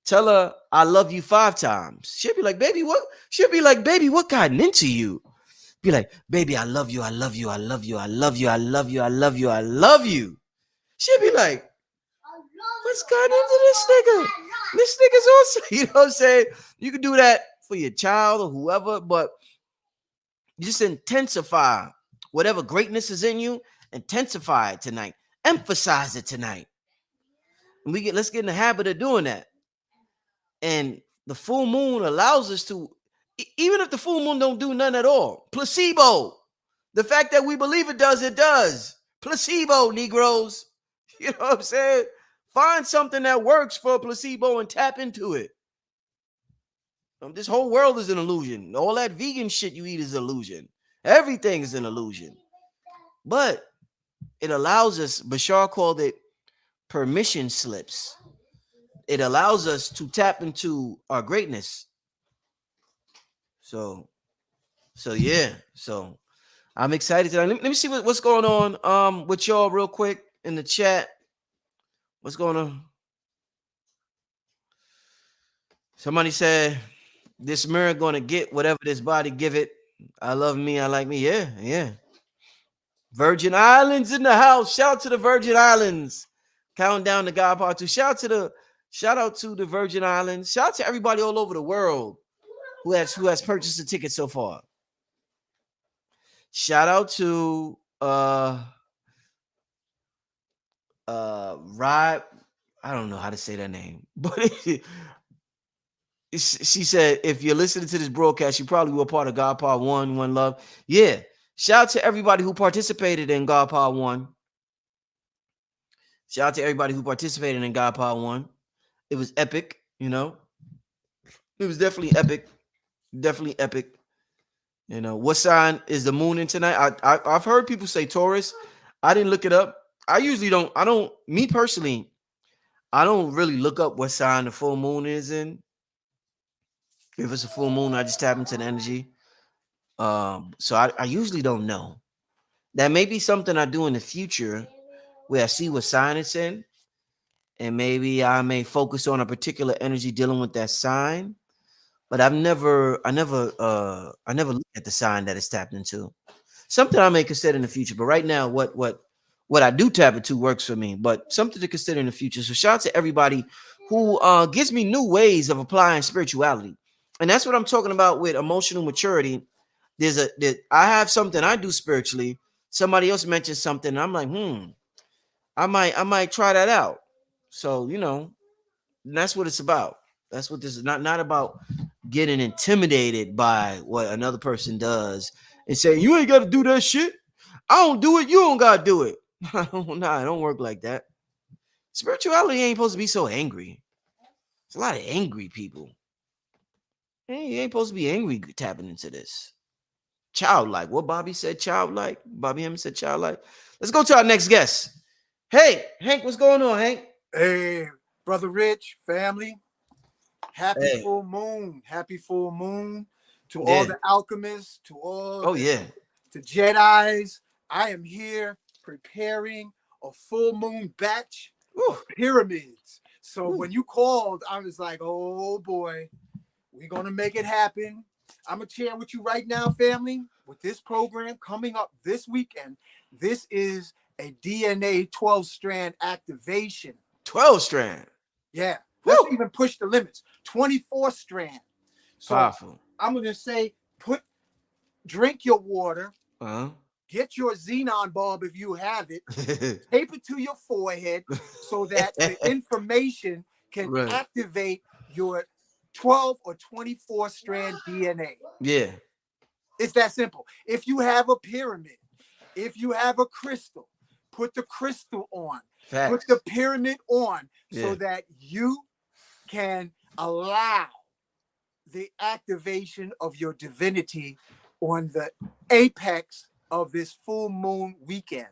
tell her I love you 5 times. She'll be like, baby, what? She'll be like, baby, what got into you? Be like, baby, I love you, I love you, I love you, I love you, I love you, I love you, I love you. She'll be like, what's got into this nigga? This nigga's awesome. You know what I'm saying? You can do that for your child or whoever, but just intensify whatever greatness is in you. Intensify it tonight. Emphasize it tonight. And let's get in the habit of doing that. And the full moon allows us to, even if the full moon don't do nothing at all, placebo. The fact that we believe it does, it does. Placebo, Negroes. You know what I'm saying? Find something that works for a placebo and tap into it. This whole world is an illusion. All that vegan shit you eat is an illusion. Everything is an illusion. But it allows us, Bashar called it permission slips. It allows us to tap into our greatness. So yeah. So I'm excited today. Let me see what's going on with y'all real quick in the chat. What's going on? Somebody said this mirror gonna get whatever this body give it. I love me, I like me. Yeah. Virgin Islands in the house. Shout out to the Virgin Islands. Counting down to God Part 2. Shout out to the Virgin Islands. Shout out to everybody all over the world who has purchased a ticket so far. Shout out to Rod. I don't know how to say that name, but she said, if you're listening to this broadcast, you probably were part of God Power 1, One Love. Yeah. Shout out to everybody who participated in God Power 1. Shout out to everybody who participated in God Power 1. It was epic, It was definitely epic. Definitely epic. What sign is the moon in tonight? I've heard people say Taurus. I didn't look it up. Me personally, I don't really look up what sign the full moon is in. If it's a full moon, I just tap into the energy. So I usually don't know. That may be something I do in the future where I see what sign it's in, and maybe I may focus on a particular energy dealing with that sign. But I never look at the sign that it's tapped into. Something I may consider in the future. But right now, what I do tap into works for me. But something to consider in the future. So shout out to everybody who gives me new ways of applying spirituality. And that's what I'm talking about with emotional maturity. I have something I do spiritually. Somebody else mentioned something, and I'm like, I might try that out. So, that's what it's about. That's what this is not about, getting intimidated by what another person does and saying, you ain't got to do that shit. I don't do it. You don't got to do it. Nah, it don't work like that. Spirituality ain't supposed to be so angry. It's a lot of angry people. Hey, you ain't supposed to be angry tapping into this. Childlike. What Bobby said, childlike. Bobby Hemming said childlike. Let's go to our next guest. Hey, Hank, what's going on, Hank? Hey, Brother Rich, family. Happy Hey, full moon. Happy full moon to all yeah. the alchemists, to all Oh, yeah. the Jedis. I am here preparing a full moon batch Woo, of pyramids. So woo. when you called, I was like, oh boy, we're going to make it happen. I'm going to share with you right now, family, with this program coming up this weekend. This is a DNA 12 strand activation. 12 strand. Yeah, Woo. let's even push the limits. 24 strand. So Powerful. I'm going to say, drink your water, Uh-huh. get your xenon bulb if you have it, tape it to your forehead so that the information can Right. activate your 12 or 24 strand DNA. Yeah. It's that simple. If you have a pyramid, if you have a crystal, put the crystal on, Facts. put the pyramid on so Yeah. that you can allow the activation of your divinity on the apex of this full moon weekend.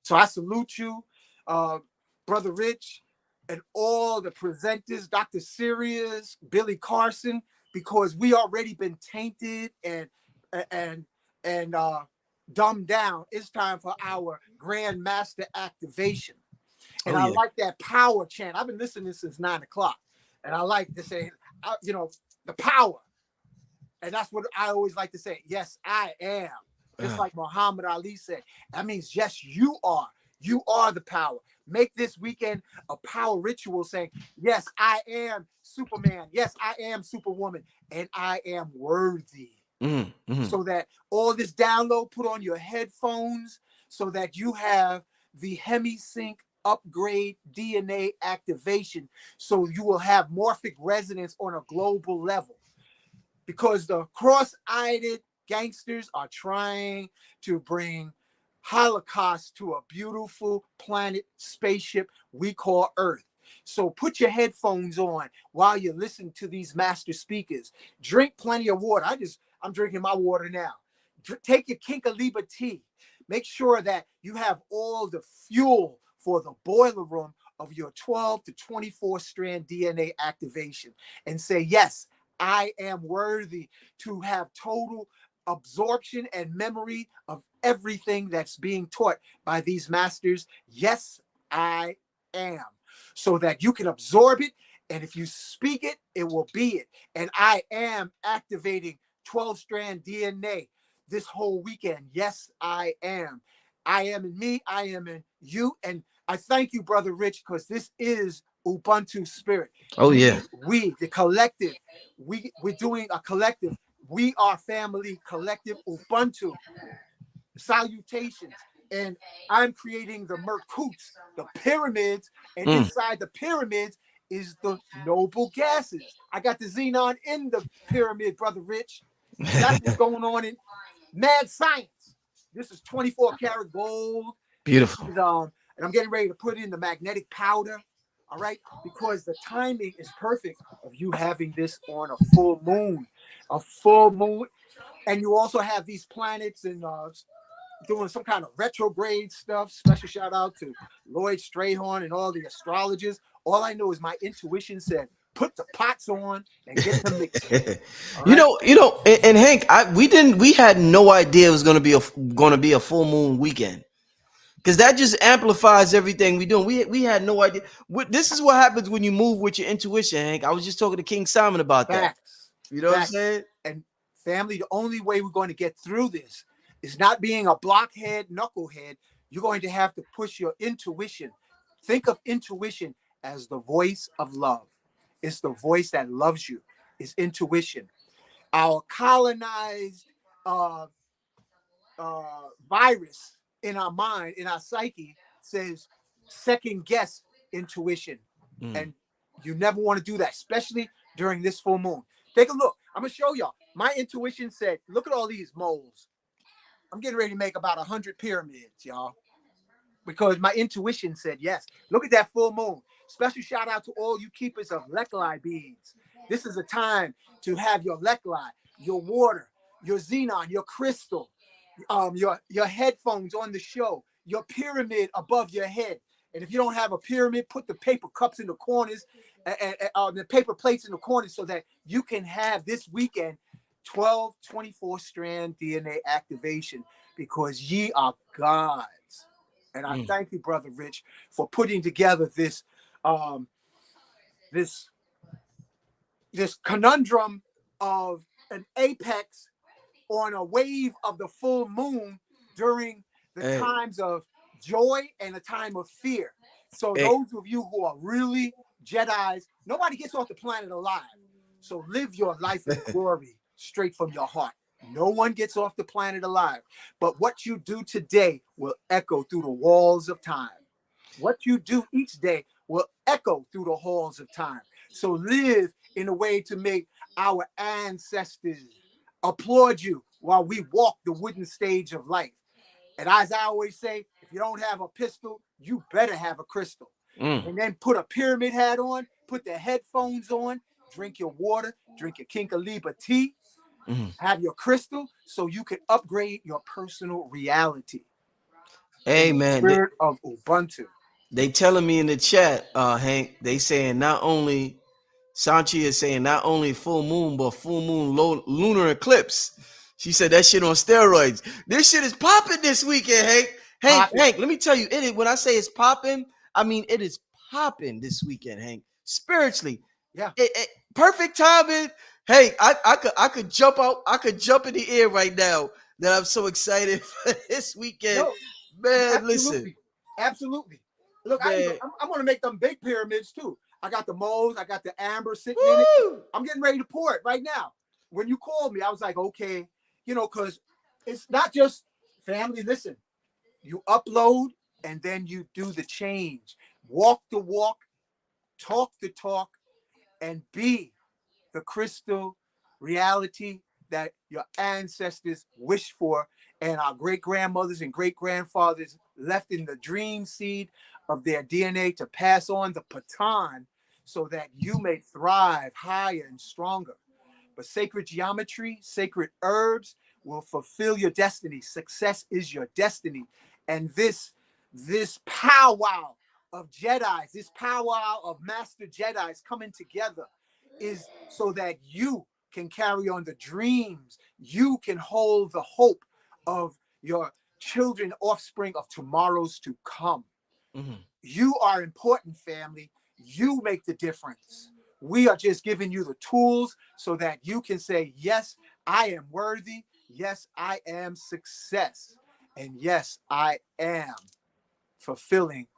So I salute you, Brother Rich, and all the presenters, Dr. Sirius, Billy Carson, because we already been tainted and dumbed down. It's time for our Grand Master activation. And Oh, I yeah. like that power chant. I've been listening since 9 o'clock. And I like to say, the power. And that's what I always like to say. Yes, I am. Just like Muhammad Ali said. That means, yes, you are. You are the power. Make this weekend a power ritual saying, yes, I am Superman. Yes, I am Superwoman. And I am worthy. So that all this download, put on your headphones so that you have the HemiSync upgrade DNA activation. So you will have morphic resonance on a global level. Because the cross-eyed gangsters are trying to bring Holocaust to a beautiful planet spaceship we call Earth. So put your headphones on while you listen to these master speakers. Drink plenty of water. I'm drinking my water now. Take your Kinkaliba tea. Make sure that you have all the fuel for the boiler room of your 12 to 24 strand DNA activation and say, yes, I am worthy to have total absorption and memory of everything that's being taught by these masters. Yes, I am. So that you can absorb it. And if you speak it, it will be it. And I am activating 12 strand DNA this whole weekend. Yes, I am. I am in me. I am in you. And I thank you, Brother Rich, because this is Ubuntu spirit. Oh, yeah. We, the collective, we're doing a collective. We are family, collective Ubuntu. Salutations. And I'm creating the Merkuts, the pyramids, and inside the pyramids is the noble gases. I got the xenon in the pyramid, Brother Rich. That's what's going on in mad science. This is 24 karat gold. Beautiful. And I'm getting ready to put in the magnetic powder. All right, because the timing is perfect of you having this on a full moon, and you also have these planets and doing some kind of retrograde stuff. Special shout out to Lloyd Strayhorn and all the astrologers. All I know is my intuition said, put the pots on and get them mixed. Right? You know, and Hank, we had no idea it was going to be a full moon weekend. Because that just amplifies everything we doing. We had no idea. This is what happens when you move with your intuition, Hank. I was just talking to King Simon about that. You know what I'm saying? And family, the only way we're going to get through this is not being a blockhead, knucklehead. You're going to have to push your intuition. Think of intuition as the voice of love. It's the voice that loves you. It's intuition. Our colonized virus in our mind, in our psyche, says second guess intuition. And you never want to do that, especially during this full moon. Take a look. I'm going to show y'all. My intuition said, look at all these moles. I'm getting ready to make about 100 pyramids, y'all. because my intuition said yes. Look at that full moon. Special shout out to all you keepers of Lekli beads. This is a time to have your Lekli, your water, your xenon, your crystal, your headphones on the show, your pyramid above your head. And if you don't have a pyramid, put the paper cups in the corners and the paper plates in the corners so that you can have this weekend 12 24 strand DNA activation, because ye are gods. And I thank you, Brother Rich, for putting together this this conundrum of an apex on a wave of the full moon during the times of joy and a time of fear. So those of you who are really Jedis, nobody gets off the planet alive. So live your life in glory straight from your heart. No one gets off the planet alive. But what you do today will echo through the walls of time. What you do each day will echo through the halls of time. So live in a way to make our ancestors applaud you while we walk the wooden stage of life. And as I always say, if you don't have a pistol, you better have a crystal. And then put a pyramid hat on, put the headphones on, drink your water, drink your Kinkaliba tea, have your crystal so you can upgrade your personal reality. Hey, in the man. spirit of Ubuntu. They telling me in the chat, Hank, they saying not only, Sanchi is saying not only full moon, but full moon lunar eclipse. She said that shit on steroids. This shit is popping this weekend, Hank. Hank, let me tell you, when I say it's popping, I mean it is popping this weekend, Hank. Spiritually. Yeah. Perfect timing. Hey, I could jump out, I could jump in the air right now that I'm so excited for this weekend. No, man, absolutely. Listen. Absolutely. Look, I'm going to make them big pyramids too. I got the moles, I got the amber sitting in it. I'm getting ready to pour it right now. When you called me, I was like, okay, because it's not just family. Listen, you upload and then you do the change. Walk the walk, talk the talk, and be the crystal reality that your ancestors wished for and our great-grandmothers and great-grandfathers left in the dream seed of their DNA to pass on the baton so that you may thrive higher and stronger. But sacred geometry, sacred herbs will fulfill your destiny. Success is your destiny. And this powwow of Jedis, this powwow of master Jedis coming together is so that you can carry on the dreams. You can hold the hope of your children, offspring of tomorrows to come. You are important, family. You make the difference. We are just giving you the tools so that you can say, yes, I am worthy. Yes, I am success. And yes, I am fulfilling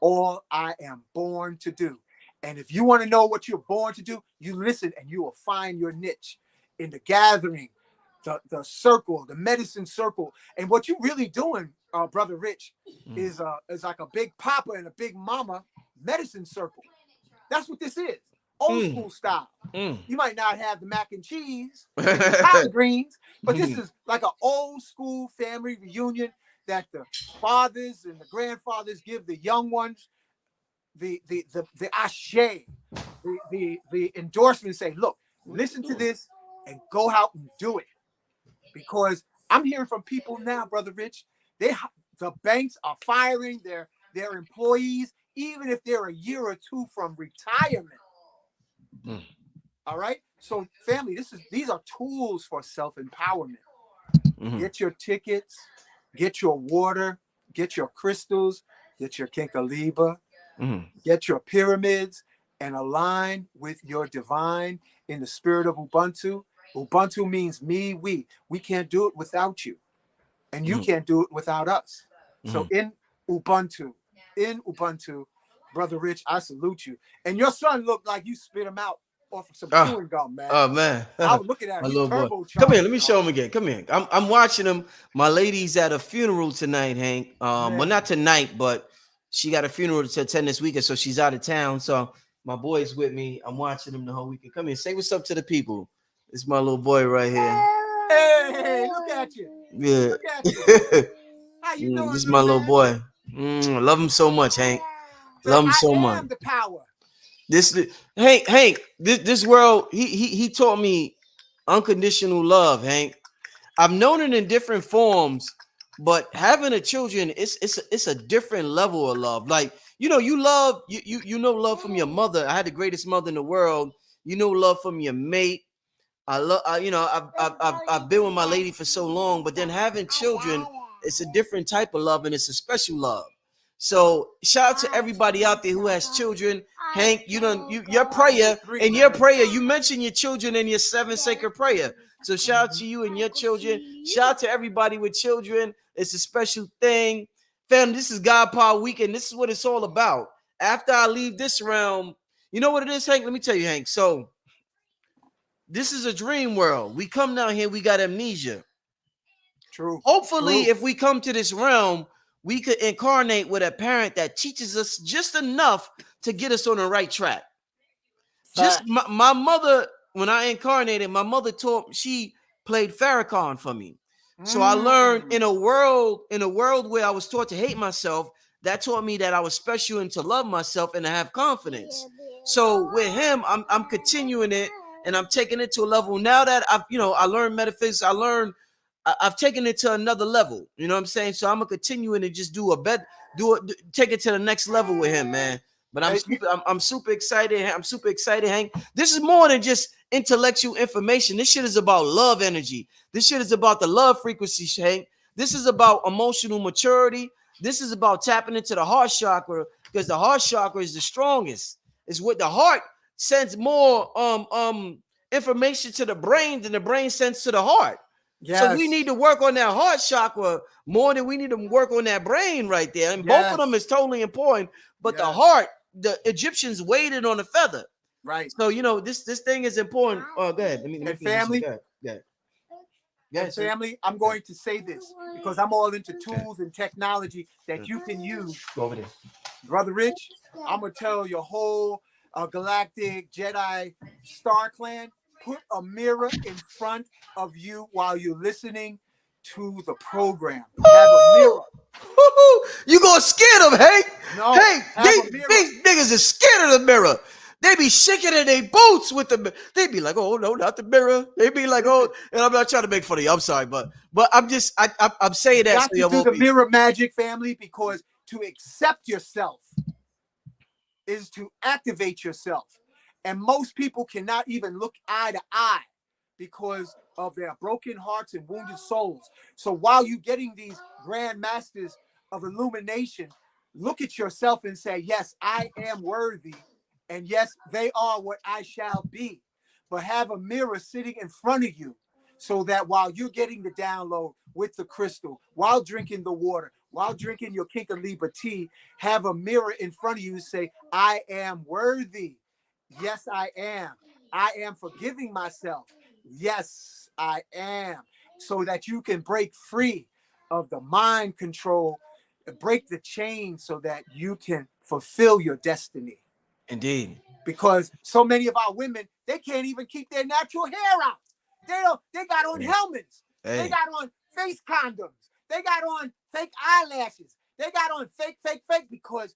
all I am born to do. And if you want to know what you're born to do, you listen and you will find your niche in the gathering, the circle, the medicine circle. And what you're really doing, Brother Rich, is like a big papa and a big mama medicine circle. That's what this is. Old school style. You might not have the mac and cheese, collard greens, but this is like an old school family reunion that the fathers and the grandfathers give the young ones the ashe, the endorsement. Say, look, listen to this and go out and do it. Because I'm hearing from people now, Brother Rich, the banks are firing their employees, even if they're a year or two from retirement. All right. So, family, these are tools for self-empowerment. Get your tickets, get your water, get your crystals, get your Kinkaliba, get your pyramids, and align with your divine in the spirit of Ubuntu. Ubuntu means me, we. We can't do it without you. And you can't do it without us. So in Ubuntu, Brother Rich, I salute you. And your son looked like you spit him out off of some chewing gum, man. Oh, man. I was looking at him. My little boy. Come here, let me show him again. Come here. I'm watching him. My lady's at a funeral tonight, Hank. Well, not tonight, but she got a funeral to attend this weekend, so she's out of town. So my boy's with me. I'm watching him the whole weekend. Come here, say what's up to the people. It's my little boy right here. Hey, look at you. Yeah. Look at you. How you doing? This is my little boy. I love him so much, Hank. Say, Love him I so much. am the power. Hank, this world, he taught me unconditional love, Hank. I've known it in different forms, but having a children, it's a different level of love. Like, you love you know love from your mother. I had the greatest mother in the world. You know love from your mate. I've been with my lady for so long, but then having children, it's a different type of love, and it's a special love. So shout out to everybody out there who has children. Hank, your prayer, you mentioned your children in your 7 sacred prayer. So shout out to you and your children. Shout out to everybody with children. It's a special thing. Fam, this is GodPower Weekend. This is what it's all about. After I leave this realm, you know what it is, Hank? Let me tell you, Hank. So this is a dream world. We come down here, we got amnesia. True. Hopefully, if we come to this realm, we could incarnate with a parent that teaches us just enough to get us on the right track. Just my mother, when I incarnated, my mother she played Farrakhan for me. So I learned in a world where I was taught to hate myself, that taught me that I was special and to love myself and to have confidence. So with him, I'm continuing it, and I'm taking it to a level now that I learned metaphysics. I've taken it to another level. You know what I'm saying? So I'm gonna continue and just take it to the next level with him, man. But I'm super excited. I'm super excited, Hank. This is more than just intellectual information. This shit is about love energy. This shit is about the love frequency, Hank. This is about emotional maturity. This is about tapping into the heart chakra, because the heart chakra is the strongest. It's what the heart sends more information to the brain than the brain sends to the heart. Yes. So we need to work on that heart chakra more than we need to work on that brain right there. And both of them is totally important. But the heart, the Egyptians waited on a feather. Right. So, this thing is important. Oh, go ahead. Let me family. Go ahead. Yes, family, I'm going to say this because I'm all into tools and technology that you can use. Go over there. Brother Rich, I'm going to tell your whole galactic Jedi Star Clan, put a mirror in front of you while you're listening to the program. Have a mirror. You gonna scare them, Hank? No. Hey, these niggas is scared of the mirror. They be shaking in their boots with the. They be like, "Oh no, not the mirror." They be like, "Oh," and I'm not trying to make fun of you. I'm sorry, but I'm just I'm saying that. You got to do the mirror magic, family, because to accept yourself is to activate yourself, and most people cannot even look eye to eye because of their broken hearts and wounded souls. So while you're getting these grand masters of illumination, look at yourself and say, "Yes, I am worthy." And yes, they are what I shall be. But have a mirror sitting in front of you so that while you're getting the download with the crystal, while drinking the water, while drinking your Kinkaliba tea, have a mirror in front of you and say, "I am worthy. Yes, I am. I am forgiving myself. Yes, I am." So that you can break free of the mind control, break the chain so that you can fulfill your destiny. Indeed. Because so many of our women, they can't even keep their natural hair out. They got on helmets. They got on face condoms. They got on fake eyelashes. They got on fake, because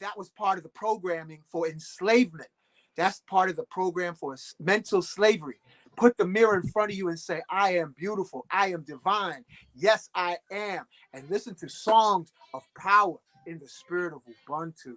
that was part of the programming for enslavement. That's part of the program for mental slavery. Put the mirror in front of you and say, "I am beautiful. I am divine. Yes, I am." And listen to songs of power in the spirit of Ubuntu.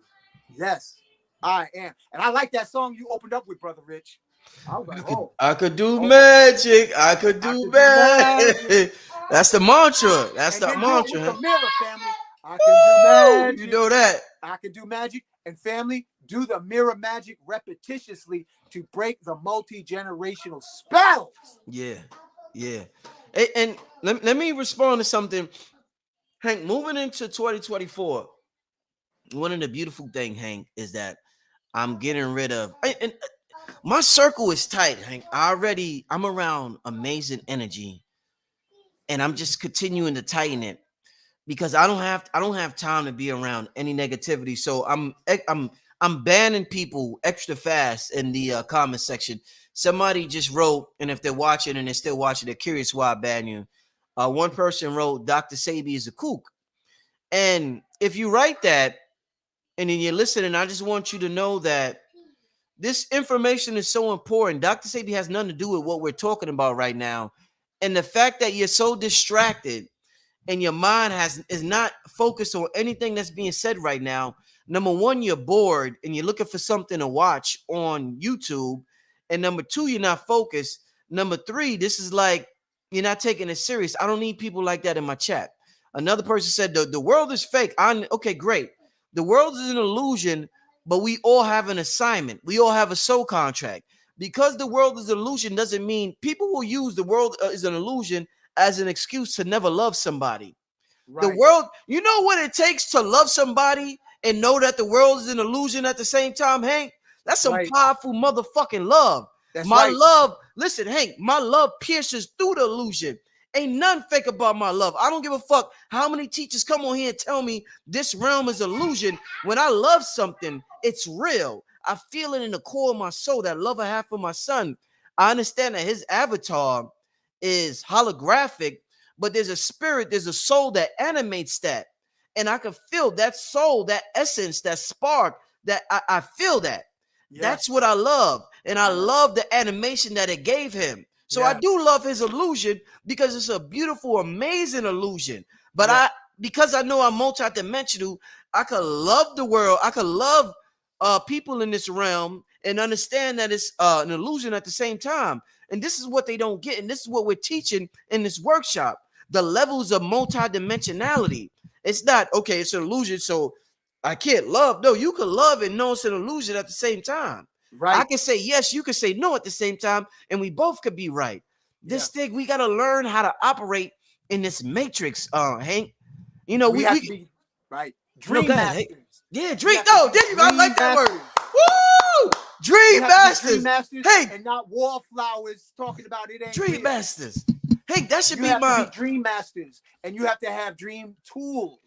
Yes, I am. And I like that song you opened up with, Brother Rich. I was like, I could do magic. I could do magic. That's the mantra. That's the mantra. The mirror, family. I can do magic. You know that. I can do magic. And family, do the mirror magic repetitiously to break the multi-generational spells. Yeah. And let me respond to something. Hank, moving into 2024, one of the beautiful things, Hank, is that I'm getting rid of, and my circle is tight, Hank. I'm around amazing energy, and I'm just continuing to tighten it because I don't have time to be around any negativity. So I'm banning people extra fast in the comment section. Somebody just wrote, and if they're watching and they're still watching, they're curious why I ban you. One person wrote, "Dr. Sabi is a kook." And if you write that and then you're listening, I just want you to know that this information is so important. Dr. Sadie has nothing to do with what we're talking about right now. And the fact that you're so distracted and your mind is not focused on anything that's being said right now. Number one, you're bored and you're looking for something to watch on YouTube. And number two, you're not focused. Number three, this is like you're not taking it serious. I don't need people like that in my chat. Another person said the world is fake. Okay, great. The world is an illusion, but we all have an assignment. We all have a soul contract. Because the world is an illusion doesn't mean people will use the world is an illusion as an excuse to never love somebody. Right. The world, you know what it takes to love somebody and know that the world is an illusion at the same time, Hank? That's some powerful motherfucking love. That's my love. Listen, Hank, my love pierces through the illusion. Ain't nothing fake about my love. I don't give a fuck how many teachers come on here and tell me this realm is illusion. When I love something, it's real. I feel it in the core of my soul, that love I have for my son. I understand that his avatar is holographic, but there's a spirit, there's a soul that animates that. And I can feel that soul, that essence, that spark, that I feel that. Yeah. That's what I love. And I love the animation that it gave him. So I do love his illusion because it's a beautiful, amazing illusion. But because I know I'm multidimensional, I could love the world. I could love people in this realm and understand that it's an illusion at the same time. And this is what they don't get. And this is what we're teaching in this workshop. The levels of multidimensionality. It's not, okay, it's an illusion, so I can't love. No, you can love and know it's an illusion at the same time. Right. I can say yes, you can say no at the same time, and we both could be right. This thing, we got to learn how to operate in this matrix, Hank. You know, we have to be right. Dream masters. Yeah, dream. No, I like that word. Woo! Dream masters. Dream masters. Hey, and not wallflowers talking about it ain't dream real. Masters. Hey, that should be my dream masters, and you have to have dream tools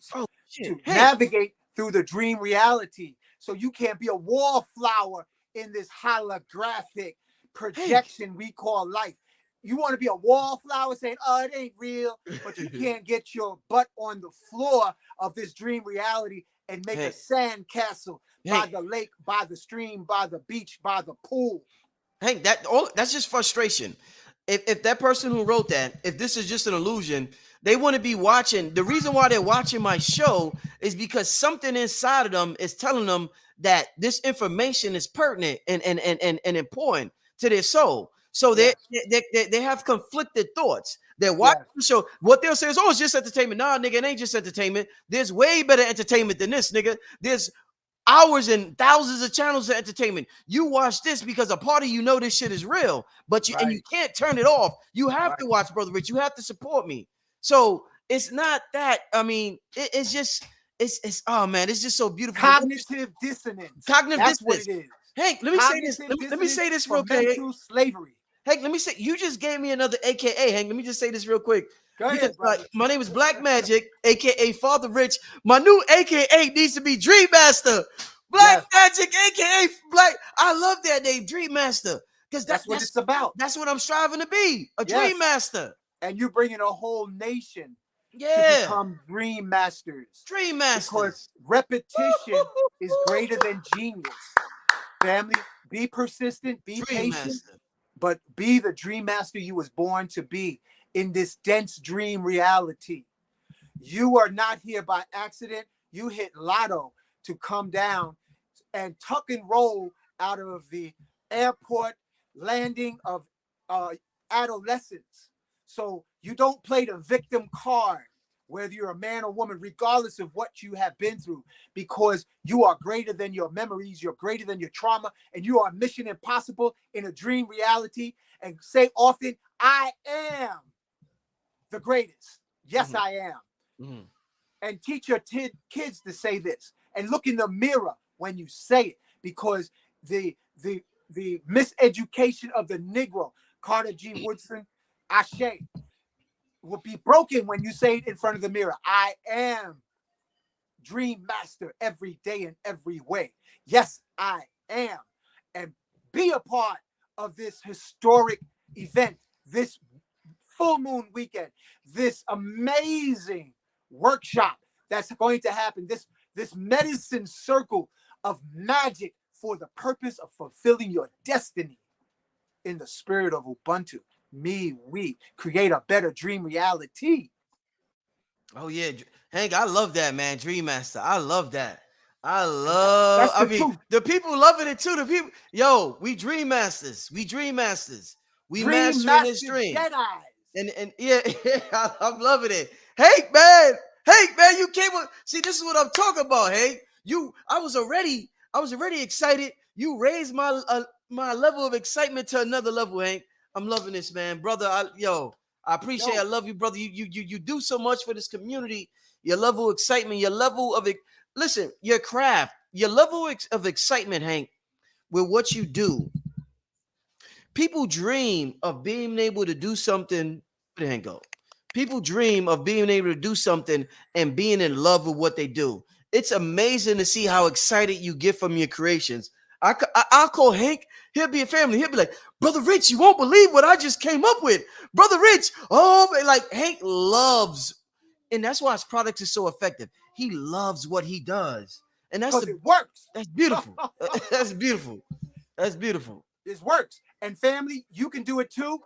to navigate through the dream reality. So you can't be a wallflower in this holographic projection we call life. You want to be a wallflower saying, oh, it ain't real, but you can't get your butt on the floor of this dream reality and make a sand castle by the lake, by the stream, by the beach, by the pool. Hank, that's just frustration. If that person who wrote that, if this is just an illusion, they want to be watching. The reason why they're watching my show is because something inside of them is telling them that this information is pertinent and important to their soul. So they have conflicted thoughts. They're watching the show. What they'll say is, oh, it's just entertainment. Nah, nigga, it ain't just entertainment. There's way better entertainment than this, nigga. There's hours and thousands of channels of entertainment. You watch this because a part of you know this shit is real, but and you can't turn it off. You have to watch Brother Rich. You have to support me. So it's not that. I mean, it's just oh man, it's just so beautiful. Cognitive dissonance. That's what it is. Hank, let me say this. Let me say this real quick. Mental slavery. Hank, let me say. You just gave me another AKA. Hank, let me just say this real quick. Go ahead, my name is Black Magic, aka Father Rich. My new AKA needs to be Dream Master. Black Magic, aka Black. I love that name, Dream Master, because that's what it's about. That's what I'm striving to be, a Dream Master. And you're bringing a whole nation to become Dream Masters. Dream Masters. Because repetition is greater than genius. Family, be persistent, be patient, but be the Dream Master you was born to be in this dense dream reality. You are not here by accident. You hit lotto to come down and tuck and roll out of the airport landing of adolescence. So you don't play the victim card, whether you're a man or woman, regardless of what you have been through, because you are greater than your memories, you're greater than your trauma, and you are mission impossible in a dream reality. And say often, I am the greatest. Yes, I am. And teach your kids to say this. And look in the mirror when you say it, because the miseducation of the Negro, Carter G. Woodson, Ashe, will be broken when you say it in front of the mirror. I am Dream Master every day in every way. Yes, I am. And be a part of this historic event, this full moon weekend, this amazing workshop that's going to happen. This medicine circle of magic for the purpose of fulfilling your destiny in the spirit of Ubuntu. We create a better dream reality. Oh yeah, Hank, I love that, man. Dream Master, I love that. And that's I the mean, truth. the people loving it too. The people, yo, we dream masters. We dream masters. We Dream mastering this Master dream. Jedi. And yeah, I'm loving it. Hank, man, you came with. See, this is what I'm talking about, Hank. I was already excited. You raised my level of excitement to another level, Hank. I'm loving this, man, brother. I appreciate. I Yo, love you, brother. You do so much for this community. Your level of excitement, your level of listen, your craft, your level of excitement, Hank, with what you do. People dream of being able to do something. Where did Hank go? People dream of being able to do something and being in love with what they do. It's amazing to see how excited you get from your creations. I'll call Hank. He'll be a family. He'll be like, Brother Rich, you won't believe what I just came up with. Brother Rich, oh, like Hank loves, and that's why his product is so effective. He loves what he does. And because it works. that's beautiful. That's beautiful. That's beautiful. This works. And family, you can do it too.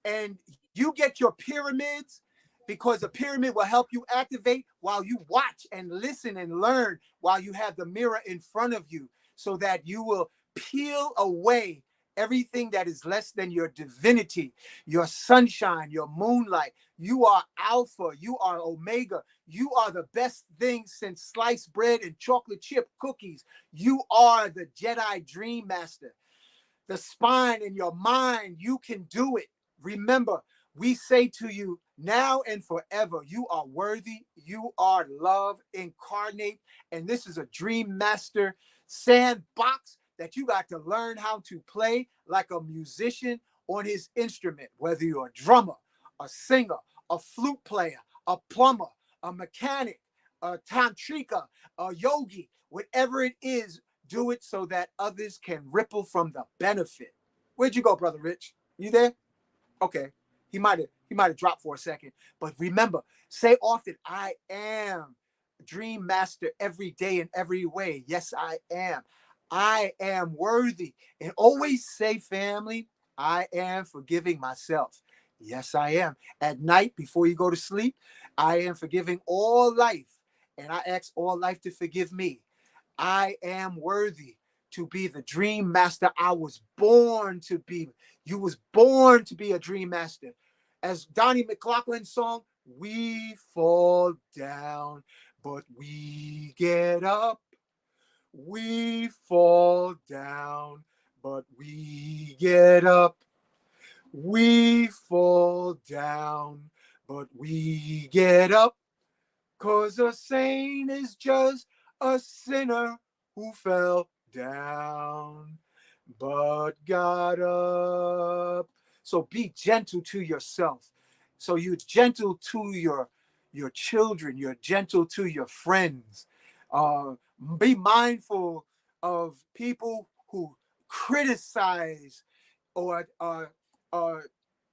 And you get your pyramids because the pyramid will help you activate while you watch and listen and learn while you have the mirror in front of you so that you will peel away everything that is less than your divinity, your sunshine, your moonlight. You are alpha, you are omega, you are the best thing since sliced bread and chocolate chip cookies. You are the Jedi Dream Master. The spine in your mind, you can do it. Remember, we say to you now and forever, you are worthy, you are love incarnate, and this is a Dream Master sandbox that you got to learn how to play like a musician on his instrument, whether you're a drummer, a singer, a flute player, a plumber, a mechanic, a tantrika, a yogi, whatever it is. Do it so that others can ripple from the benefit. Where'd you go, Brother Rich? You there? Okay. He might have dropped for a second. But remember, say often, I am Dream Master every day in every way. Yes, I am. I am worthy. And always say, family, I am forgiving myself. Yes, I am. At night, before you go to sleep, I am forgiving all life. And I ask all life to forgive me. I am worthy to be the Dream Master I was born to be. You was born to be a Dream Master. As Donnie McLaughlin's song, we fall down, but we get up. We fall down, but we get up. We fall down, but we get up. 'Cause a saint is just a sinner who fell down but got up. So be gentle to yourself. So you're gentle to your children, you're gentle to your friends. Be mindful of people who criticize or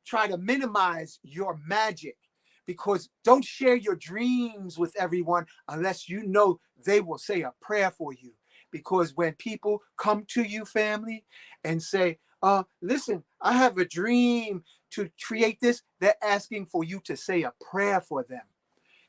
try to minimize your magic, because don't share your dreams with everyone unless you know they will say a prayer for you. Because when people come to you, family, and say, listen, I have a dream to create this, they're asking for you to say a prayer for them.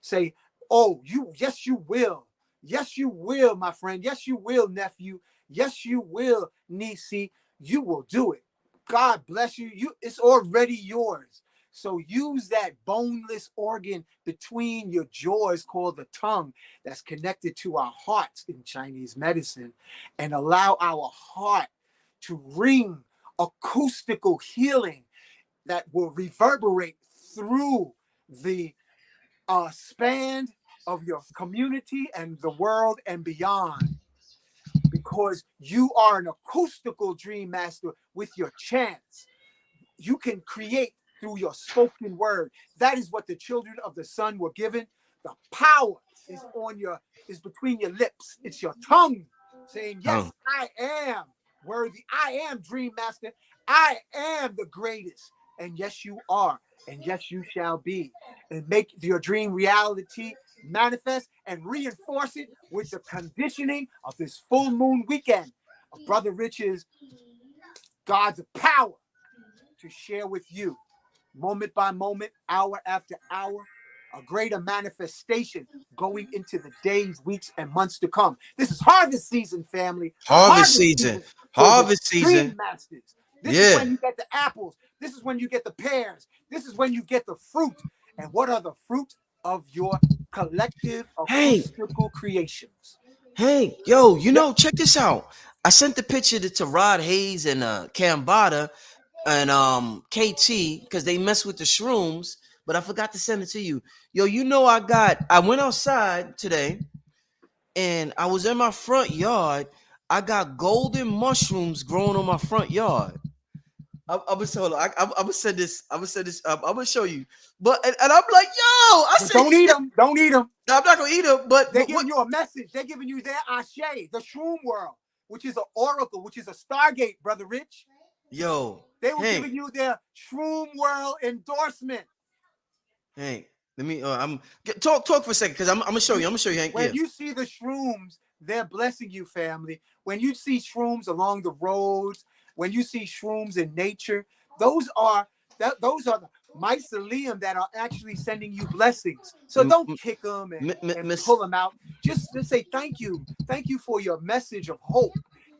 Say, oh, yes, you will. Yes, you will, my friend. Yes, you will, nephew. Yes, you will, niecey. You will do it. God bless you. It's already yours. So use that boneless organ between your jaws called the tongue that's connected to our hearts in Chinese medicine, and allow our heart to ring acoustical healing that will reverberate through the span of your community and the world and beyond. Because you are an acoustical dream master with your chants. You can create through your spoken word. That is what the children of the sun were given. The power is between your lips. It's your tongue saying, yes, I am worthy. I am dream master. I am the greatest. And yes, you are. And yes, you shall be. And make your dream reality manifest and reinforce it with the conditioning of this full moon weekend of Brother Rich's God's power to share with you, moment by moment, hour after hour, a greater manifestation going into the days, weeks, and months to come. This is harvest season, family. Harvest season. Harvest season. Dream masters. This is when you get the apples. This is when you get the pears. This is when you get the fruit. And what are the fruit of your collective acoustical creations? Hey, yo, you know, check this out. I sent the picture to Rod Hayes and Cambada and KT because they mess with the shrooms, but I forgot to send it to you. Yo, you know, I went outside today and I was in my front yard. I got golden mushrooms growing on my front yard. I'm gonna hold on. I'm gonna send this. I'm gonna show you. But and I'm like, yo, I said, don't eat them. Don't eat them. No, I'm not gonna eat them. But they're giving you a message. They're giving you their ashe, the shroom world, which is an oracle, which is a stargate, Brother Rich. Yo, they were giving you their shroom world endorsement. Hey, let me. Talk for a second because I'm gonna show you. I'm gonna show you. When you see the shrooms, they're blessing you, family. When you see shrooms along the roads, when you see shrooms in nature, those are the mycelium that are actually sending you blessings. So don't kick them and pull them out. Just say thank you. Thank you for your message of hope.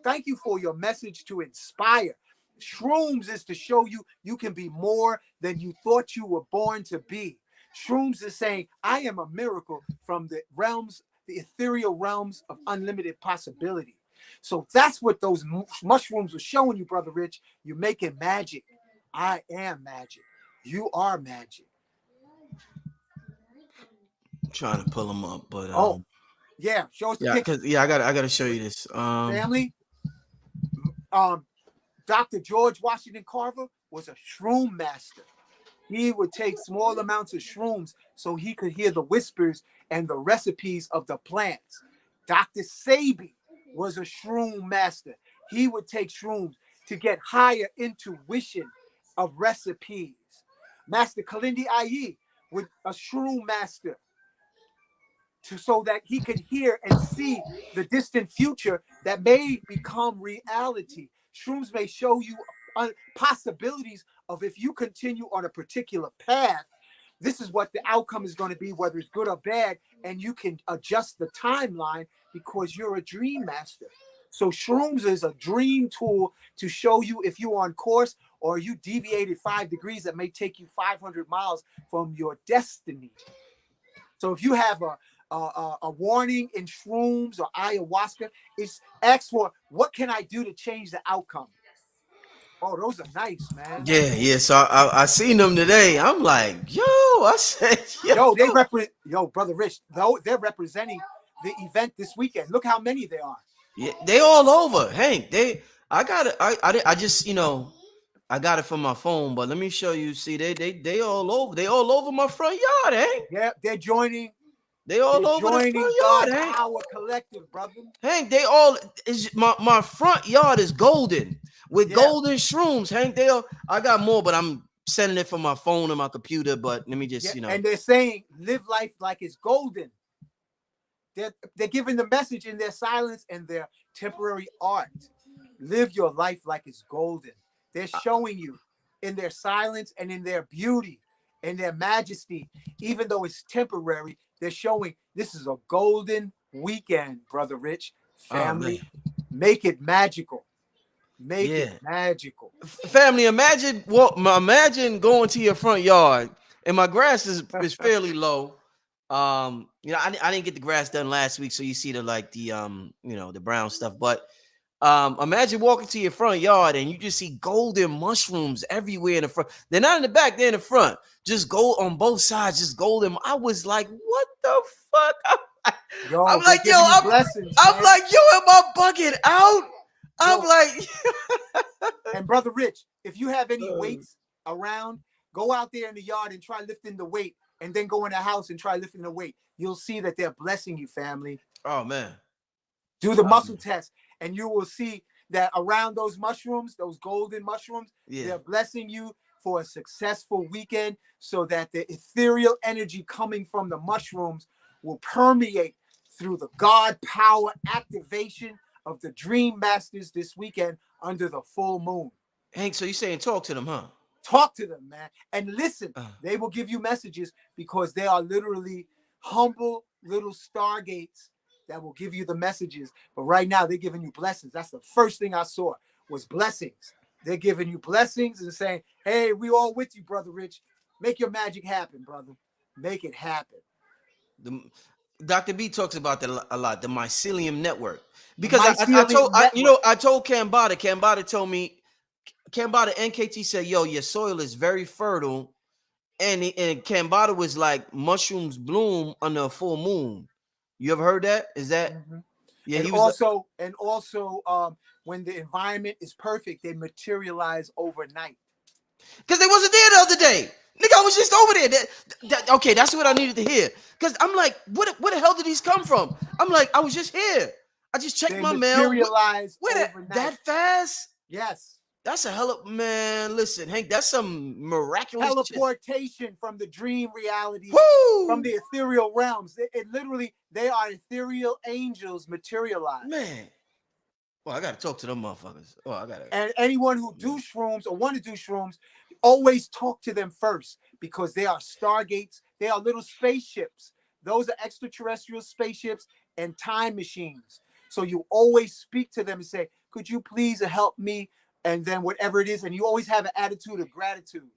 Thank you for your message to inspire. Shrooms is to show you you can be more than you thought you were born to be. Shrooms is saying, I am a miracle from the realms, the ethereal realms of unlimited possibility. So that's what those mushrooms were showing you, Brother Rich. You're making magic. I am magic. You are magic. I'm trying to pull them up, but yeah, show us the picture. I gotta show you this. Family. Dr. George Washington Carver was a shroom master. He would take small amounts of shrooms so he could hear the whispers and the recipes of the plants. Dr. Sabi was a shroom master. He would take shrooms to get higher intuition of recipes. Master Kalindi Ayi was a shroom master so that he could hear and see the distant future that may become reality. Shrooms may show you possibilities of if you continue on a particular path, this is what the outcome is going to be, whether it's good or bad, and you can adjust the timeline because you're a dream master. So shrooms is a dream tool to show you if you're on course or you deviated 5 degrees that may take you 500 miles from your destiny. So if you have a warning in shrooms or ayahuasca, it's ask for what can I do to change the outcome. Oh, those are nice, man. Yeah. So I seen them today. I'm like, yo, I said, yo, Brother Rich, though they're representing the event this weekend. Look how many there are. Yeah, they all over. Hank, I got it. I just, I got it from my phone, but let me show you. See, they all over. They all over my front yard, Hank. Yeah, they're joining. They all over the front yard, Hank. Our collective, brother. Hank, they all is my front yard is golden with golden shrooms. Hank, I got more, but I'm sending it from my phone and my computer. But let me just, And they're saying live life like it's golden. They're giving the message in their silence and their temporary art. Live your life like it's golden. They're showing you in their silence and in their beauty and their majesty, even though it's temporary, they're showing this is a golden weekend, Brother Rich. Family, make it magical. Make it magical. Family, imagine going to your front yard, and my grass is fairly low. I didn't get the grass done last week, so you see the brown stuff. But imagine walking to your front yard and you just see golden mushrooms everywhere in the front. They're not in the back, they're in the front. Just gold on both sides, just golden. I was like, what the fuck? I'm like, yo, am I bugging out? I'm like, and Brother Rich, if you have any weights around, go out there in the yard and try lifting the weight, and then go in the house and try lifting the weight. You'll see that they're blessing you, family. Oh man. Do the muscle test, and you will see that around those mushrooms, those golden mushrooms, they're blessing you for a successful weekend so that the ethereal energy coming from the mushrooms will permeate through the God power activation of the Dream Masters this weekend under the full moon. Hank, so you're saying talk to them, huh? Talk to them, man, and listen. They will give you messages because they are literally humble little stargates that will give you the messages. But right now, they're giving you blessings. That's the first thing I saw was blessings. They're giving you blessings and saying, hey, we all with you, Brother Rich. Make your magic happen, brother. Make it happen. Dr. B talks about that a lot, the mycelium network. Because I told Kambada told me, Kambada NKT said, yo, your soil is very fertile. And Kambada was like, mushrooms bloom under a full moon. You ever heard that? Is that? Mm-hmm. Yeah. And he was also, when the environment is perfect, they materialize overnight. Because they wasn't there the other day. Nigga, I was just over there. Okay, that's what I needed to hear. Because I'm like, where the hell did these come from? I'm like, I was just here. I just checked my mail. Where that fast? Yes. That's a hell of, man, listen, Hank, that's some miraculous teleportation shit. From the dream reality, from the ethereal realms. It literally, they are ethereal angels materialized. Man. Well, I got to talk to them motherfuckers. Oh, I got to. And anyone who do shrooms or want to do shrooms, always talk to them first because they are stargates. They are little spaceships. Those are extraterrestrial spaceships and time machines. So you always speak to them and say, could you please help me? And then whatever it is, and you always have an attitude of gratitude.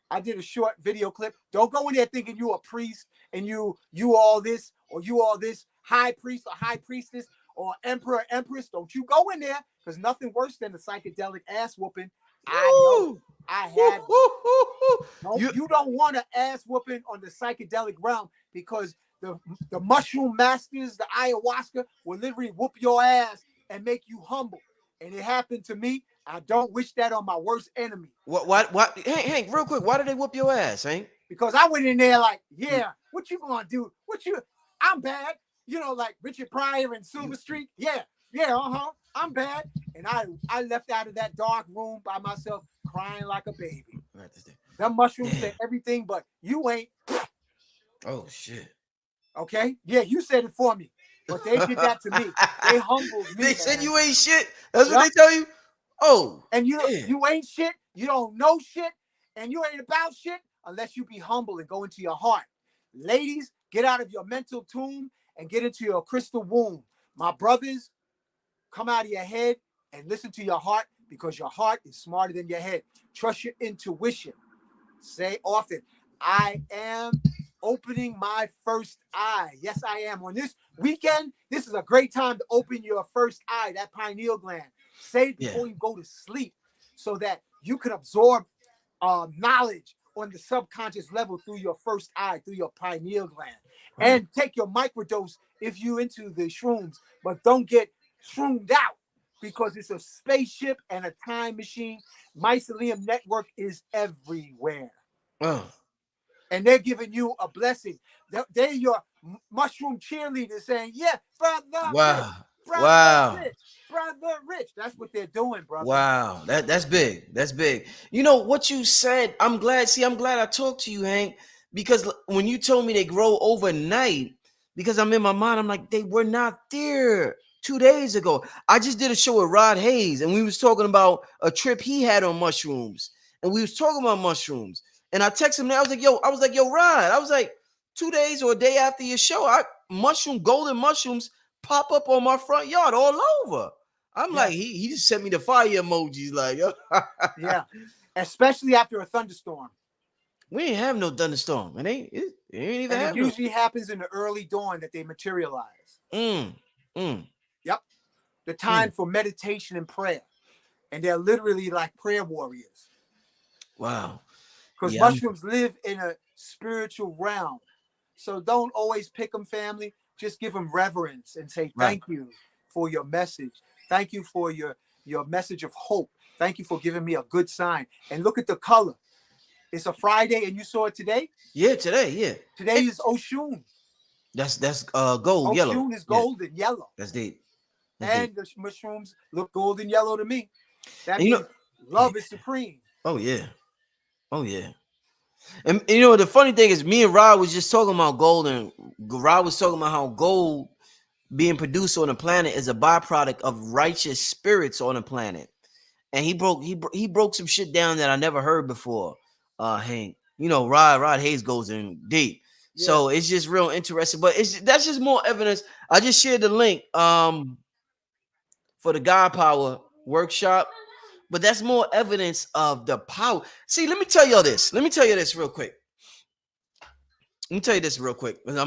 I did a short video clip. Don't go in there thinking you a priest and you all this or you all this, high priest or high priestess or emperor, empress. Don't you go in there, because nothing worse than the psychedelic ass whooping. I know. I had. You don't want an ass whooping on the psychedelic realm, because the mushroom masters, the ayahuasca, will literally whoop your ass and make you humble. And it happened to me. I don't wish that on my worst enemy. What? Hank, real quick, why did they whoop your ass, Hank? Because I went in there like, yeah, what you gonna do? I'm bad. You know, like Richard Pryor and Silver Street. Yeah, I'm bad. And I left out of that dark room by myself, crying like a baby. Them mushrooms said everything, but you ain't. Oh, shit. Okay? Yeah, you said it for me. But they did that to me. They humbled me. They said you ain't shit. That's what they tell you? Oh. And you ain't shit. You don't know shit. And you ain't about shit unless you be humble and go into your heart. Ladies, get out of your mental tomb and get into your crystal womb. My brothers, come out of your head and listen to your heart, because your heart is smarter than your head. Trust your intuition. Say often, I am opening my first eye. Yes, I am. On this weekend, this is a great time to open your first eye, that pineal gland. Say it before you go to sleep, so that you can absorb knowledge on the subconscious level through your first eye, through your pineal gland. Right. And take your microdose if you into the shrooms, but don't get shroomed out, because it's a spaceship and a time machine. Mycelium network is everywhere. And they're giving you a blessing. They're your mushroom cheerleaders saying, yeah, brother. Wow. Rich, brother Rich. That's what they're doing, brother. Wow. That's big. That's big. You know what you said? I'm glad I talked to you, Hank, because when you told me they grow overnight, because I'm in my mind, I'm like, they were not there 2 days ago. I just did a show with Rod Hayes, and we was talking about a trip he had on mushrooms. And we was talking about mushrooms. And I texted him, and I was like, yo, Rod, I was like, 2 days or a day after your show, golden mushrooms pop up on my front yard all over. I'm like, he just sent me the fire emojis, like, yeah, especially after a thunderstorm. We ain't have no thunderstorm. It ain't even. And it usually happens in the early dawn that they materialize. Yep, the time for meditation and prayer, and they're literally like prayer warriors. Wow. Because mushrooms live in a spiritual realm. So don't always pick them, family. Just give them reverence and say, thank you for your message. Thank you for your message of hope. Thank you for giving me a good sign. And look at the color. It's a Friday, and you saw it today? Yeah, today, yeah. Today is Oshun. That's gold, yellow. Oshun is gold and yellow. That's deep. And the mushrooms look gold and yellow to me. That means love is supreme. Oh, yeah. Oh, yeah. And you know, the funny thing is, me and Rod was just talking about gold, and Rod was talking about how gold being produced on the planet is a byproduct of righteous spirits on the planet. And he broke some shit down that I never heard before. Hank, you know, Rod Hayes goes in deep. Yeah. So it's just real interesting. But that's just more evidence. I just shared the link for the GodPower workshop. But that's more evidence of the power. See, let me tell y'all this. Let me tell you this real quick. I'm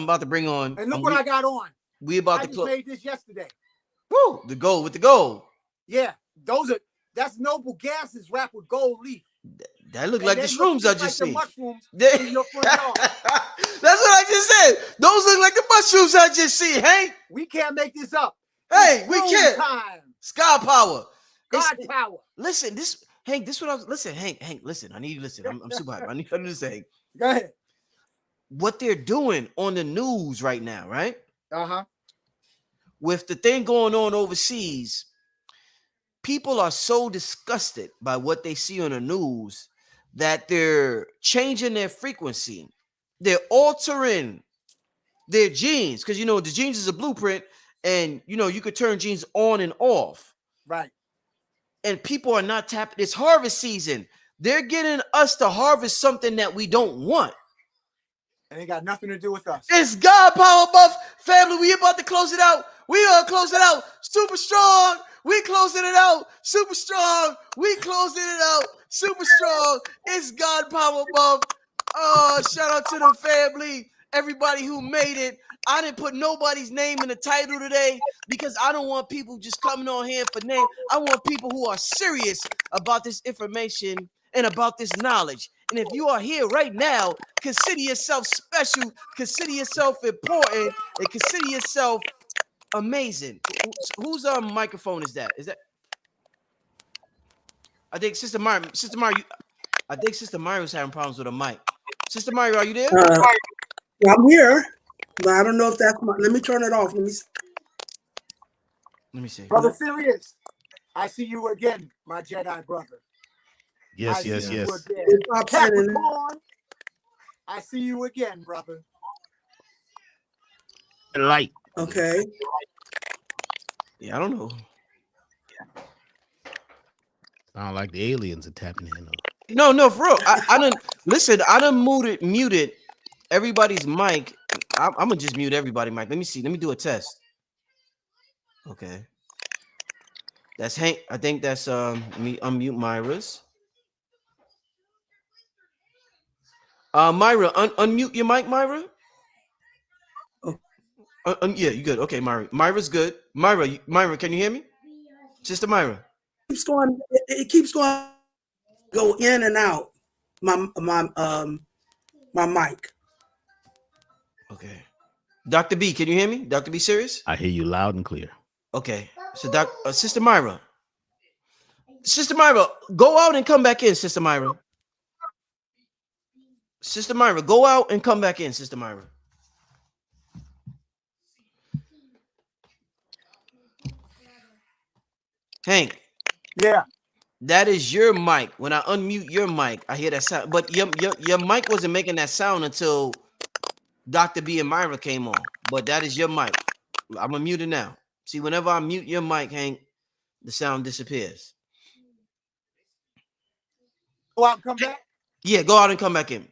about to bring on. And look what I got on. We about I to just made this yesterday. Woo! The gold with the gold. Yeah, that's noble gases wrapped with gold leaf. That look like the shrooms I just seen. The mushrooms in your front yard. That's what I just said. Those look like the mushrooms I just see. Hank, we can't make this up. Hey, we can't. GodPower. GodPower. Listen, Hank. This is what I was. Listen, Hank. Listen, I need you to listen. I'm super hyped. I need you to listen, Hank. Go ahead. What they're doing on the news right now, right? Uh-huh. With the thing going on overseas, people are so disgusted by what they see on the news that they're changing their frequency. They're altering their genes because, you know, the genes is a blueprint and, you know, you could turn genes on and off. Right. And people are not tapping. It's harvest season. They're getting us to harvest something that we don't want. And it got nothing to do with us. It's GodPower Buff family. We about to close it out. We are closing it out super strong. We closing it out super strong. We closing it out super strong. It's GodPower Buff. Oh, shout out to the family. Everybody who made it. I didn't put nobody's name in the title today because I don't want people just coming on here for name. I want people who are serious about this information and about this knowledge. And if you are here right now, consider yourself special, consider yourself important, and consider yourself amazing. Whose microphone is that? Is that? I think Sister Myra. I think Sister Myra's having problems with a mic. Sister Myra, are you there? I'm here, but I don't know if that's my. Let me turn it off. Let me see. Brother Sirius, I see you again, my Jedi brother. Yes. Capricorn, I see you again, brother. Light. Okay. Yeah, I don't know. Sound like the aliens are tapping in. No, for real. I didn't listen. I done muted everybody's mic. I'm gonna just mute everybody's mic. Let me see. Let me do a test. Okay. That's Hank. I think that's let me unmute Myra's. Myra, unmute your mic, Myra. Oh. Yeah, you good. Okay, Myra. Myra's good. Myra, can you hear me? Sister Myra. It keeps going, go in and out. My mic. Okay. Dr. B, can you hear me? Dr. B, Sirius? I hear you loud and clear. Okay. So, Sister Myra. Sister Myra, go out and come back in, Sister Myra. Sister Myra, go out and come back in, Sister Myra. Hank. Yeah. That is your mic. When I unmute your mic, I hear that sound. But your mic wasn't making that sound until Dr. B and Myra came on. But that is your mic. I'm gonna mute it now. See, whenever I mute your mic, Hank, the sound disappears. Go out and come back? Yeah, go out and come back in.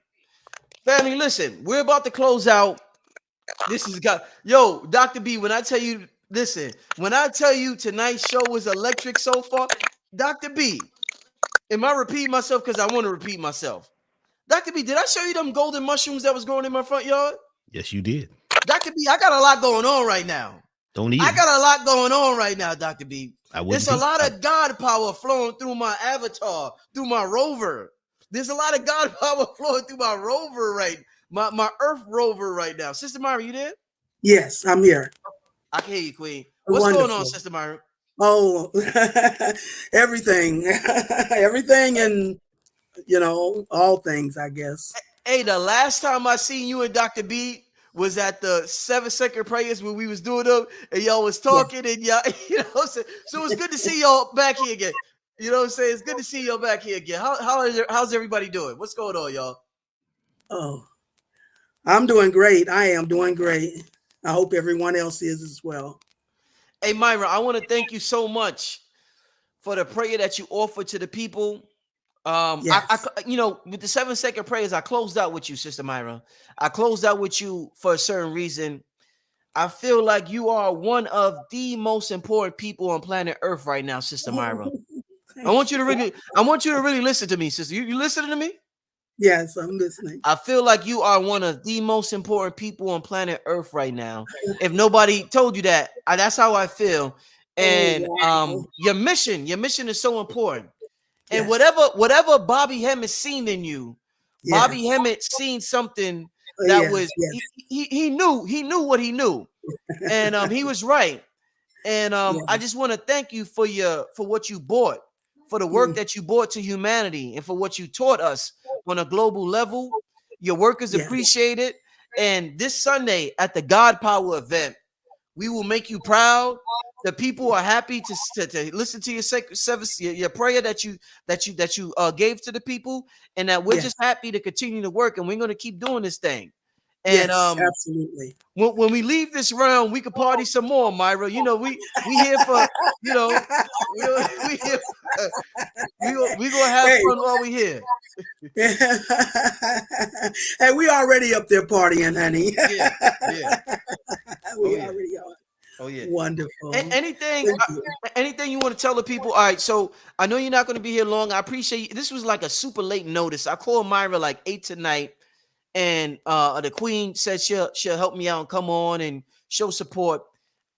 Family, listen, we're about to close out. This is God. Yo, Dr. B, when I tell you, listen, when I tell you tonight's show was electric so far, Dr. B, am I repeating myself? Because I want to repeat myself. Dr. B, did I show you them golden mushrooms that was growing in my front yard? Yes, you did. Dr. B, I got a lot going on right now. I got a lot going on right now, Dr. B. There's a lot of God power flowing through my avatar, through my rover. There's a lot of God power flowing through my rover my Earth rover right now. Sister Myra, you there? Yes, I'm here. I can hear you, Queen. What's going on, Sister Myra? Oh, everything, and all things, I guess. Hey, the last time I seen you and Dr. B was at the 7-second prayers when we was doing them, and y'all was talking, and y'all, so it's good to see y'all back here again. You know what I'm saying? It's good to see y'all back here again. How's everybody doing? What's going on, y'all? Oh, I'm doing great. I am doing great. I hope everyone else is as well. Hey, Myra, I want to thank you so much for the prayer that you offered to the people. Yes. With the 7 second prayers, I closed out with you, Sister Myra. I closed out with you for a certain reason. I feel like you are one of the most important people on planet Earth right now, Sister Myra. I Thank want you to you. really, I want you to really listen to me, sister. You listening to me? Yes, I'm listening. I feel like you are one of the most important people on planet Earth right now. If nobody told you that, that's how I feel. Oh, And wow. your mission is so important. And Yes. whatever Bobby Hemmett seen in you, Bobby Yes. Hemmett seen something that Yes. was Yes. he knew what he knew, and he was right. And I Yes. just want to thank you for what you brought, for the work Mm, that you brought to humanity, and for what you taught us on a global level. Your work is yes. appreciated. And this Sunday at the GodPower event, we will make you proud. The people are happy to listen to your sacred service, your prayer that you gave to the people, and that we're Yes. just happy to continue to work, and we're going to keep doing this thing. And Yes. Absolutely. when we leave this round, we could party some more, Myra. We here for we we here, we gonna have Hey. fun while we here. Hey, we already up there partying, honey. Yeah, yeah. Oh We yeah, already are. oh yeah. Wonderful. Anything, Thank you. anything you want to tell the people? All right, so I know you're not going to be here long. I appreciate you. This was like a super late notice. I called Myra like 8 tonight, and the Queen said she'll help me out and come on and show support.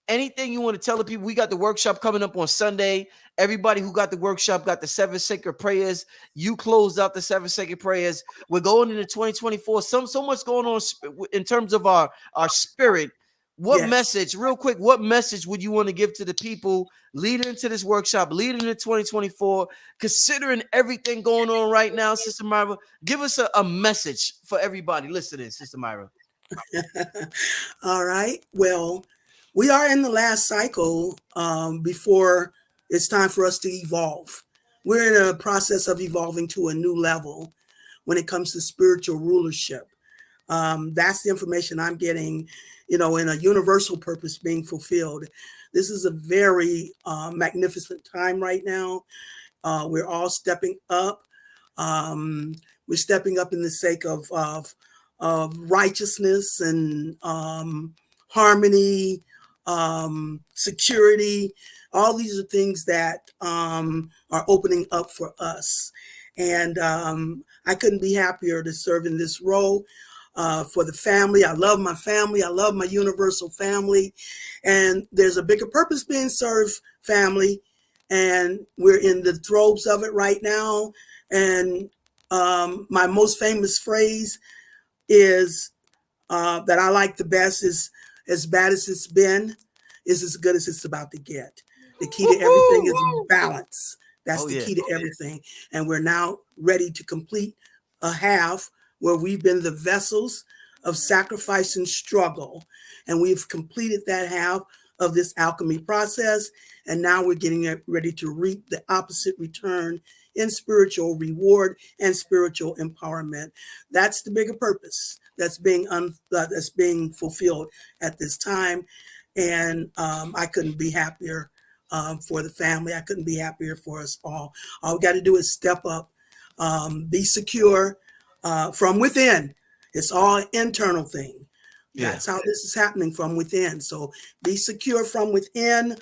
Anything you want to tell the people? We got the workshop coming up on Sunday. Everybody who got the workshop got the 7 sacred prayers. You closed out the 7 sacred prayers. We're going into 2024. So much going on in terms of our spirit. What Yes. message, real quick, what message would you want to give to the people leading into this workshop, leading into 2024, considering everything going on right now, Sister Myra? Give us a message for everybody listening, Sister Myra. All right. Well, we are in the last cycle before it's time for us to evolve. We're in a process of evolving to a new level when it comes to spiritual rulership. That's the information I'm getting, in a universal purpose being fulfilled. This is a very magnificent time right now. We're all stepping up. Um, we're stepping up in the sake of righteousness and harmony, security. All these are things that are opening up for us. And I couldn't be happier to serve in this role. For the family. I love my family. I love my universal family. And there's a bigger purpose being served, family. And we're in the throes of it right now. And my most famous phrase is that I like the best is, as bad as it's been, is as good as it's about to get. The key to everything is balance. That's Oh the yeah. key to everything. And we're now ready to complete a half where we've been the vessels of sacrifice and struggle. And we've completed that half of this alchemy process. And now we're getting ready to reap the opposite return in spiritual reward and spiritual empowerment. That's the bigger purpose that's being fulfilled at this time. And I couldn't be happier for the family. I couldn't be happier for us all. All we got to do is step up, be secure from within. It's all an internal thing. Yeah. That's how this is happening, from within. So be secure from within.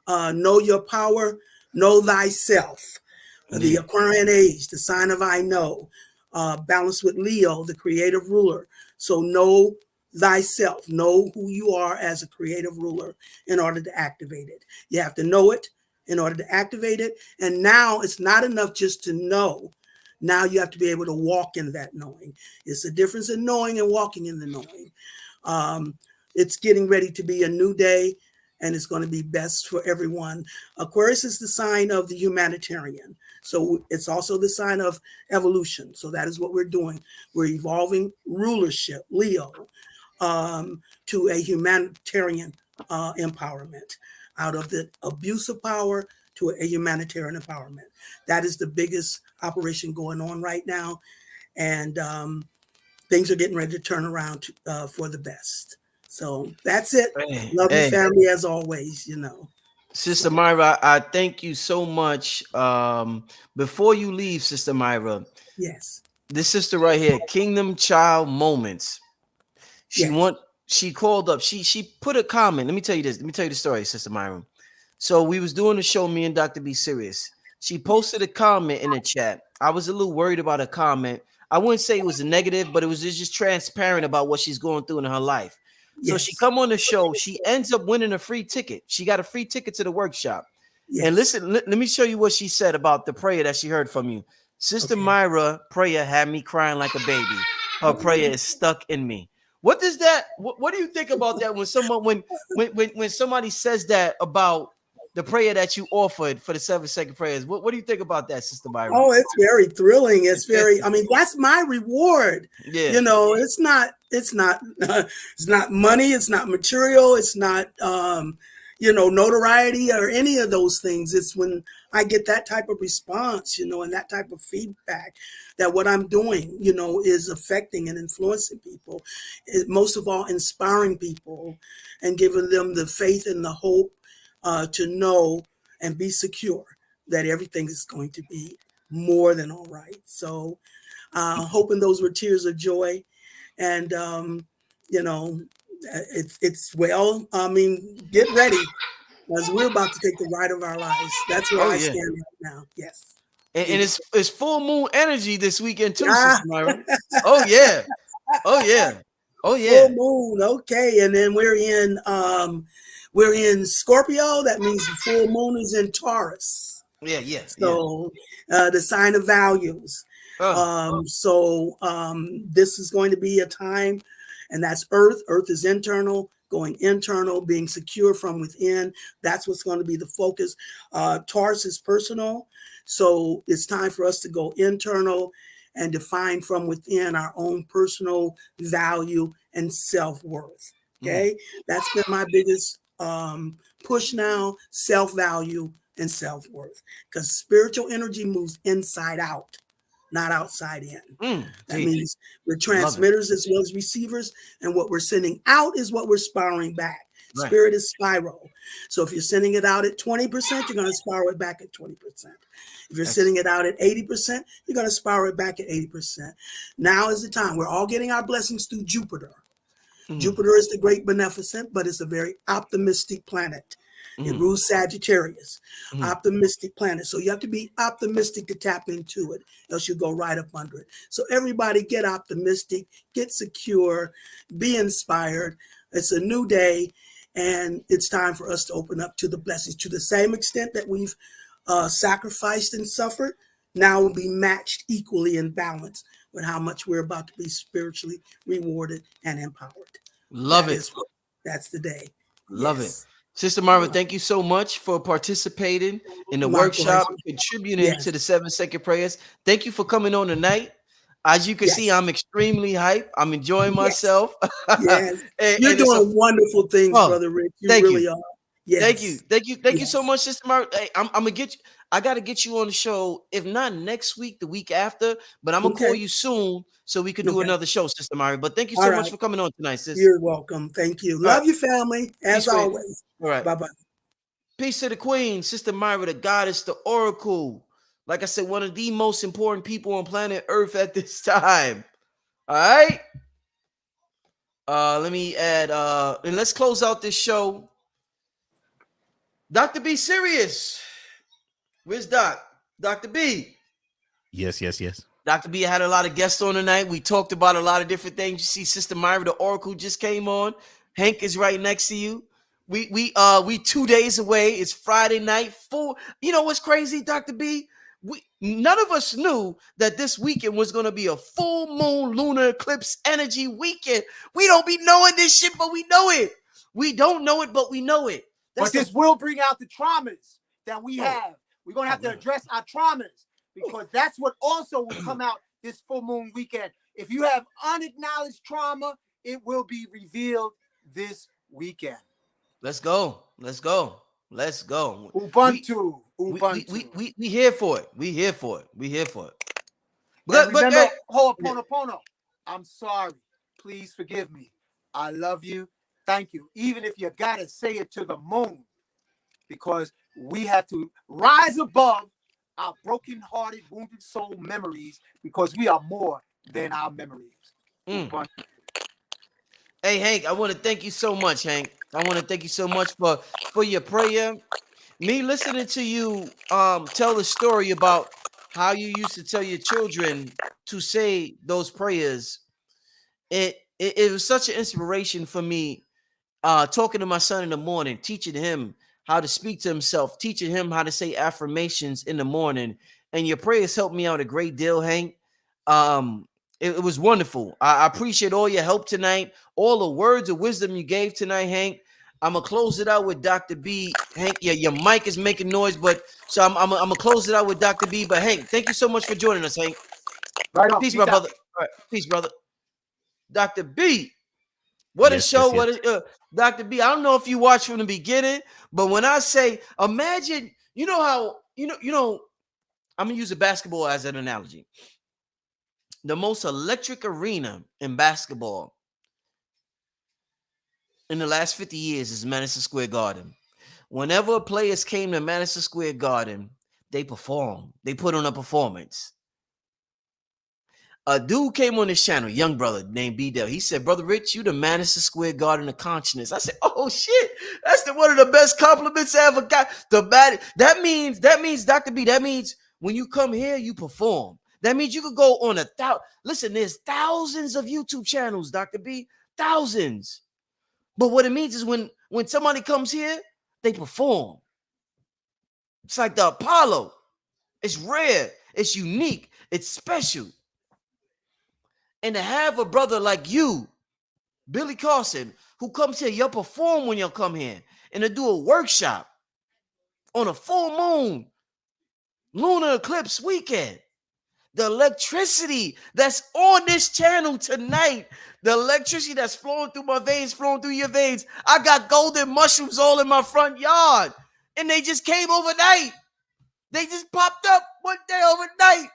Know your power. Know thyself. The Indeed. Aquarian age, the sign of I know, balanced with Leo, the creative ruler. So know thyself. Know who you are as a creative ruler in order to activate it. You have to know it in order to activate it. And now it's not enough just to know. Now you have to be able to walk in that knowing. It's the difference in knowing and walking in the knowing. It's getting ready to be a new day, and it's going to be best for everyone. Aquarius is the sign of the humanitarian. So it's also the sign of evolution. So that is what we're doing. We're evolving rulership, Leo, to a humanitarian empowerment, out of the abuse of power to a humanitarian empowerment. That is the biggest operation going on right now. And things are getting ready to turn around for the best. So that's it. Hey, Love you, hey. family, as always. Sister Myra, I thank you so much. Before you leave, Sister Myra, Yes. this sister right here, Kingdom Child Moments. She Yes. want she called up. She put a comment. Let me tell you this. Let me tell you the story, Sister Myra. So we was doing the show, me and Dr. B Sirius. She posted a comment in the chat. I was a little worried about a comment. I wouldn't say it was a negative, but it was just transparent about what she's going through in her life. So she Yes. come on the show. She ends up winning a free ticket. She got a free ticket to the workshop. And Yes. listen, let me show you what she said about the prayer that she heard from you. Sister Okay. Myra prayer had me crying like a baby. Her prayer is stuck in me. What does that? What do you think about that when someone when somebody says that about the prayer that you offered for the 7-second prayers? What do you think about that, Sister Myra? Oh, it's very thrilling. It's very, I mean, that's my reward. Yeah. It's not it's not money, it's not material, it's not notoriety or any of those things. It's when I get that type of response, and that type of feedback that what I'm doing, is affecting and influencing people. Most of all, inspiring people and giving them the faith and the hope to know and be secure that everything is going to be more than all right. So hoping those were tears of joy. And, it's well, I mean, get ready because we're about to take the ride of our lives. That's where I stand right now. Yes. And it's full moon energy this weekend too, Ah. Sister Myra. Oh yeah. Oh yeah. Oh yeah. Full moon. Okay. And then we're in Scorpio. That means the full moon is in Taurus. Yeah. So the sign of values. This is going to be a time, and that's Earth. Earth is internal, going internal, being secure from within. That's what's going to be the focus. Taurus is personal. So it's time for us to go internal and define from within our own personal value and self-worth. Okay. That's been my biggest push now, self-value and self-worth, because spiritual energy moves inside out, not outside in. That means we're transmitters as well as receivers, and what we're sending out is what we're spiraling back. Right. Spirit is spiral. So if you're sending it out at 20%, you're going to spiral it back at 20%. If you're sending it out at 80%, you're going to spiral it back at 80%. Now is the time. We're all getting our blessings through Jupiter. Jupiter is the great beneficent, but it's a very optimistic planet. It rules Sagittarius, optimistic planet. So you have to be optimistic to tap into it, else you go right up under it. So everybody get optimistic, get secure, be inspired. It's a new day, and it's time for us to open up to the blessings. To the same extent that we've sacrificed and suffered, now will be matched equally in balance with how much we're about to be spiritually rewarded and empowered. Love it. That's the day. Love it. Sister Myra, thank you so much for participating in the workshop, contributing to the 7-second prayers. Thank you for coming on tonight. As you can see, I'm extremely hyped. I'm enjoying myself. Yes. You're doing wonderful things, Brother Rick. You really are. Yes. Thank you so much, Sister Myra. Hey, I'm gonna get you. I gotta get you on the show, if not next week, the week after. But I'm gonna call you soon so we can do another show, Sister Myra. But thank you so much for coming on tonight, sis. You're welcome. Thank you. Love you, family, as always. All right. Bye-bye. Peace to the Queen, Sister Myra, the goddess, the oracle. Like I said, one of the most important people on planet Earth at this time. All right. Let me add and let's close out this show. Dr. B Sirius. Where's Doc? Dr. B. Yes. Dr. B had a lot of guests on tonight. We talked about a lot of different things. You see, Sister Myra, the Oracle, just came on. Hankh is right next to you. We 2 days away. It's Friday night. You know what's crazy, Dr. B? None of us knew that this weekend was going to be a full moon lunar eclipse energy weekend. We don't be knowing this shit, but we know it. We don't know it, but we know it. But this will bring out the traumas that we have. We're going to have to address our traumas, because that's what also will come out this full moon weekend. If you have unacknowledged trauma, it will be revealed this weekend. Let's go. Ubuntu. We here for it. We here for it. But remember, Ho'oponopono. I'm sorry. Please forgive me. I love you. Thank you. Even if you got to say it to the moon, because we have to rise above our broken-hearted, wounded soul memories, because we are more than our memories. Mm. Hey, Hank, I want to thank you so much, Hank. I want to thank you so much for your prayer. Me listening to you tell the story about how you used to tell your children to say those prayers. It was such an inspiration for me, talking to my son in the morning, teaching him how to speak to himself, teaching him how to say affirmations in the morning. And your prayers helped me out a great deal, Hank. Um, it was wonderful. I appreciate all your help tonight, all the words of wisdom you gave tonight, Hank. I'm gonna close it out with Dr. B. Hank, yeah, your mic is making noise, but so I'm gonna close it out with Dr. B. But Hank, thank you so much for joining us, Hank. Right on. Peace, Peace my out. brother. All right, peace, brother. Dr. B. What a Yes, show! yes, What yes. a Dr. B. I don't know if you watched from the beginning, but when I say, imagine, you know how I'm gonna use a basketball as an analogy. The most electric arena in basketball in the last 50 years is Madison Square Garden. Whenever players came to Madison Square Garden, they performed. They put on a performance. A dude came on this channel, young brother named B Dell. He said, "Brother Rich, you the Madison Square Garden of consciousness." I said, "Oh shit, that's one of the best compliments I ever got." That means Dr. B. That means when you come here, you perform. That means you could go on a thousand. Listen, there's thousands of YouTube channels, Dr. B, thousands. But what it means is when somebody comes here, they perform. It's like the Apollo. It's rare. It's unique. It's special. And to have a brother like you, Billy Carson, who comes here, you'll perform when you'll come here, and to do a workshop on a full moon, lunar eclipse weekend. The electricity that's on this channel tonight, the electricity that's flowing through my veins, flowing through your veins. I got golden mushrooms all in my front yard, and they just came overnight. They just popped up one day overnight.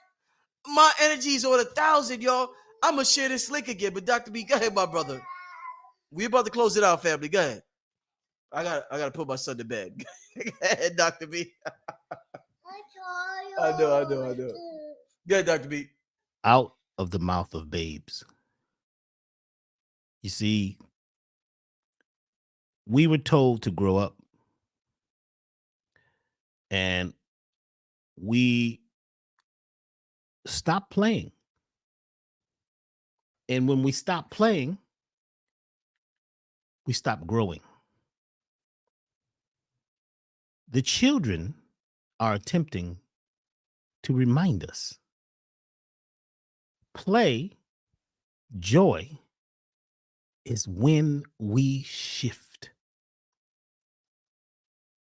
My energy's on 1,000, y'all. I'm gonna share this link again, but Dr. B, go ahead, my brother. We about to close it out, family. Go ahead. I gotta put my son to bed. Go ahead, Dr. B. I know. Go ahead, Dr. B. Out of the mouth of babes. You see, we were told to grow up, and we stopped playing. And when we stopped playing, we stopped growing. The children are attempting to remind us. Play, joy, is when we shift.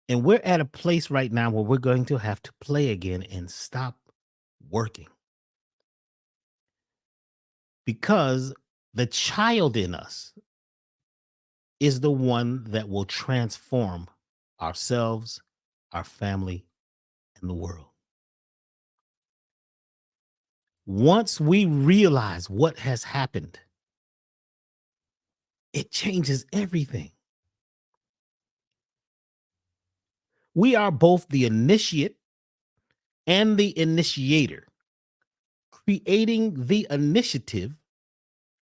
And we're at a place right now where we're going to have to play again and stop working. Because the child in us is the one that will transform ourselves, our family, and the world. Once we realize what has happened, it changes everything. We are both the initiate and the initiator, creating the initiative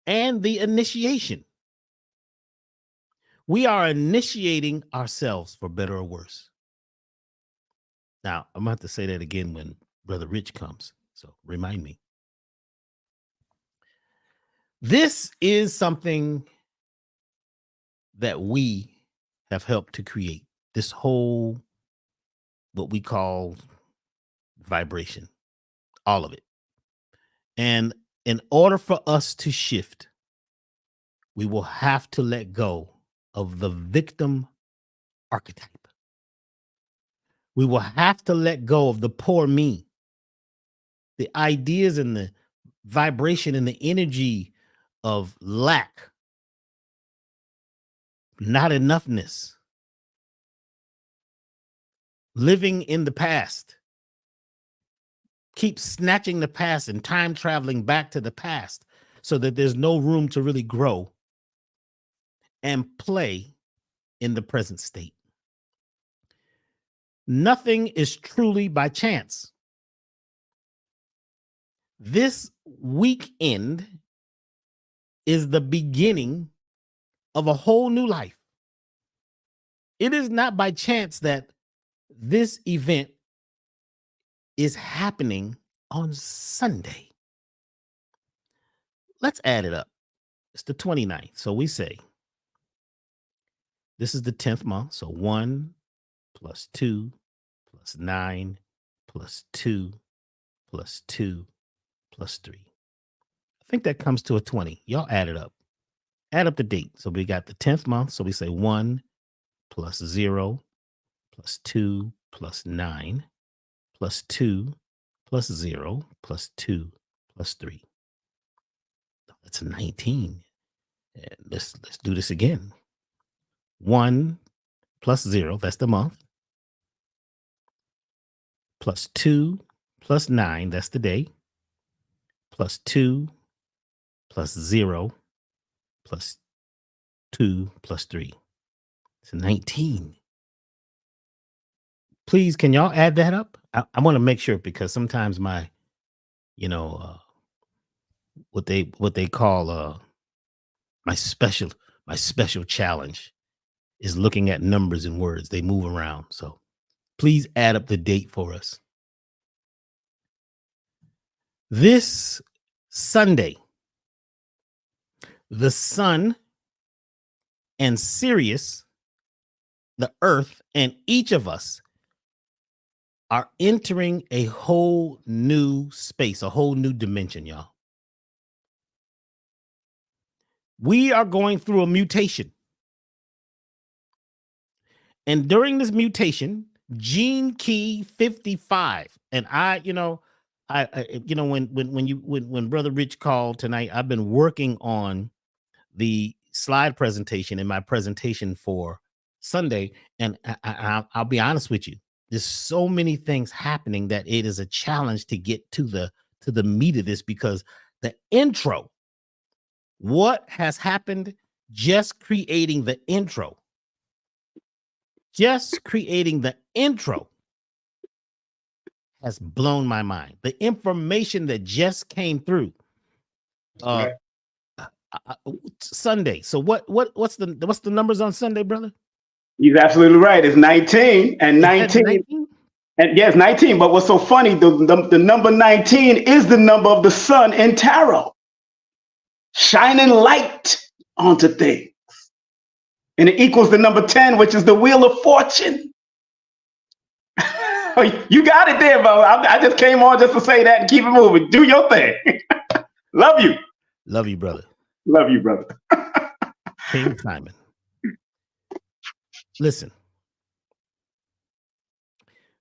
and the initiation. We are initiating ourselves for better or worse. Now, I'm going to have to say that again when Brother Rich comes. So remind me. This is something that we have helped to create. This whole, what we call vibration, all of it. And in order for us to shift, we will have to let go of the victim archetype. We will have to let go of the poor me, the ideas and the vibration and the energy of lack, not enoughness, living in the past. Keep snatching the past and time traveling back to the past so that there's no room to really grow and play in the present state. Nothing is truly by chance. This weekend is the beginning of a whole new life. It is not by chance that this event is happening on Sunday. Let's add it up. It's the 29th. So we say this is the 10th month. So 1 plus 2 plus 9 plus 2 plus 2 plus 3. I think that comes to a 20. Y'all add it up. Add up the date. So we got the 10th month. So we say 1 plus 0 plus 2 plus 9 plus 2 plus 0 plus 2 plus 3. That's 19. And let's do this again. 1 plus 0, that's the month. Plus 2 plus 9, that's the day. Plus 2 plus 0 plus 2 plus 3. It's 19. Please, can y'all add that up? I want to make sure, because sometimes my, what they call my special challenge is looking at numbers and words. They move around. So please add up the date for us. This Sunday, the sun and Sirius, the earth, and each of us are entering a whole new space, a whole new dimension, y'all. We are going through a mutation. And during this mutation, gene key 55, and when Brother Rich called tonight, I've been working on the slide presentation in my presentation for Sunday, and I'll be honest with you, there's so many things happening that it is a challenge to get to the meat of this, because the intro, what has happened, just creating the intro has blown my mind. The information that just came through Sunday. So what's the numbers on Sunday, brother? He's absolutely right. It's 19 and 19. And yes, 19. But what's so funny, the number 19 is the number of the sun in tarot, shining light onto things. And it equals the number 10, which is the wheel of fortune. You got it there, bro. I just came on just to say that and keep it moving. Do your thing. Love you. Love you, brother. Love you, brother. King Simon. Listen,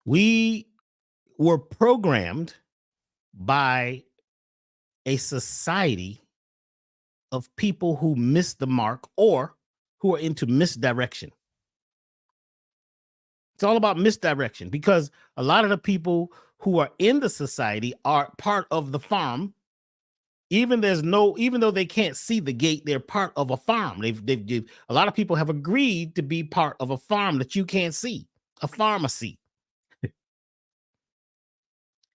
we were programmed by a society of people who missed the mark or who are into misdirection. It's all about misdirection, because a lot of the people who are in the society are part of the farm. Even though they can't see the gate, they're part of a farm. A lot of people have agreed to be part of a farm that you can't see, a pharmacy.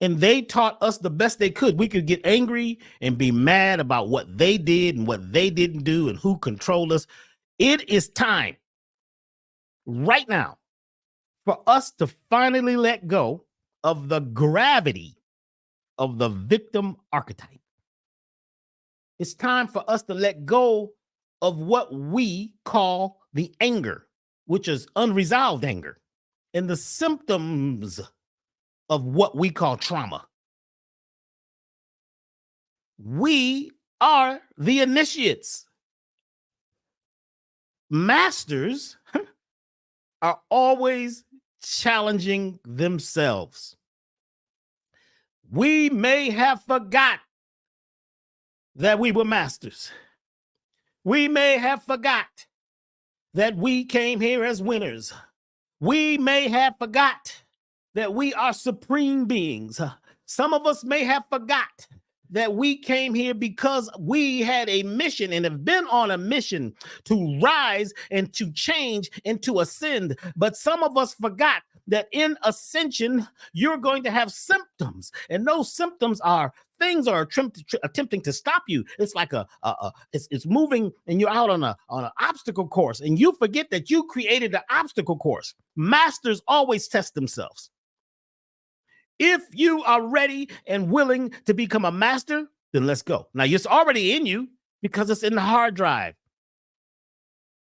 And they taught us the best they could. We could get angry and be mad about what they did and what they didn't do and who controlled us. It is time right now for us to finally let go of the gravity of the victim archetype. It's time for us to let go of what we call the anger, which is unresolved anger, and the symptoms of what we call trauma. We are the initiates. Masters are always challenging themselves. We may have forgot that we were masters. We may have forgot that we came here as winners. We may have forgot that we are supreme beings. Some of us may have forgot that we came here because we had a mission and have been on a mission to rise and to change and to ascend. But some of us forgot that in ascension, you're going to have symptoms, and those symptoms are things are attempting to stop you. It's like it's moving, and you're out on an obstacle course, and you forget that you created the obstacle course. Masters always test themselves. If you are ready and willing to become a master, then let's go. Now, it's already in you because it's in the hard drive.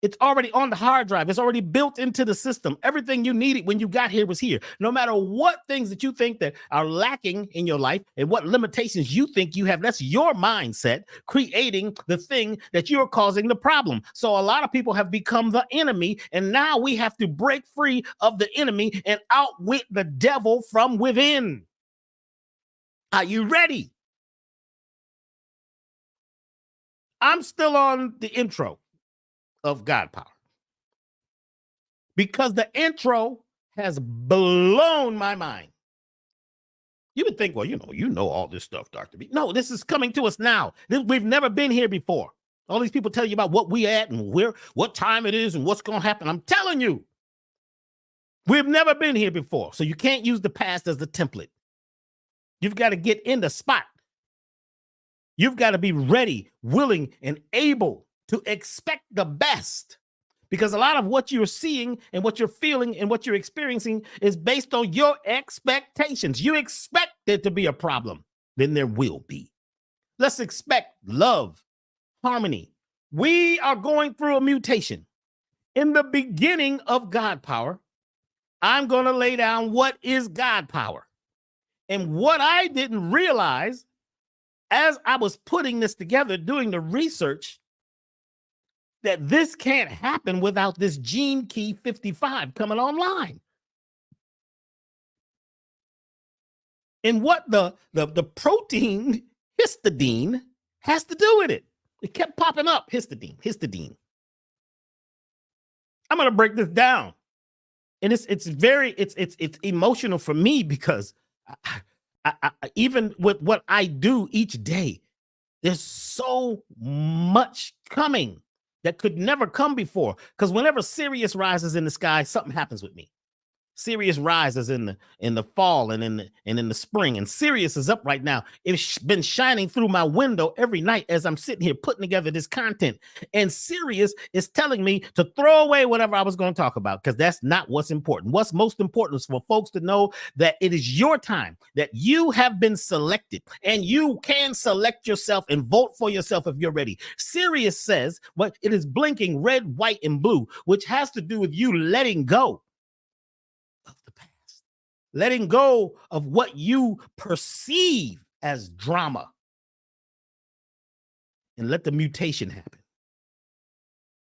It's already on the hard drive. It's already built into the system. Everything you needed when you got here was here. No matter what things that you think that are lacking in your life and what limitations you think you have, that's your mindset creating the thing that you're causing the problem. So a lot of people have become the enemy, and now we have to break free of the enemy and outwit the devil from within. Are you ready? I'm still on the intro of GodPower because the intro has blown my mind. You would think, well, you know all this stuff, Dr. B. No, this is coming to us now. We've never been here before. All these people tell you about what we at and what time it is and what's going to happen. I'm telling you, we've never been here before. So you can't use the past as the template. You've got to get in the spot. You've got to be ready, willing, and able to expect the best, because a lot of what you're seeing and what you're feeling and what you're experiencing is based on your expectations. You expect there to be a problem, then there will be. Let's expect love, harmony. We are going through a mutation. In the beginning of GodPower, I'm going to lay down what is GodPower. And what I didn't realize as I was putting this together, doing the research, that this can't happen without this gene key 55 coming online. And what the protein histidine has to do with it. It kept popping up, histidine. I'm going to break this down. And it's emotional for me because I even with what I do each day, there's so much coming that could never come before. Because whenever Sirius rises in the sky, something happens with me. Sirius rises in the fall and in the spring, and Sirius is up right now. It's been shining through my window every night as I'm sitting here putting together this content. And Sirius is telling me to throw away whatever I was going to talk about, because that's not what's important. What's most important is for folks to know that it is your time, that you have been selected, and you can select yourself and vote for yourself if you're ready. Sirius says, well, it is blinking red, white, and blue, which has to do with you letting go of the past, letting go of what you perceive as drama, and let the mutation happen.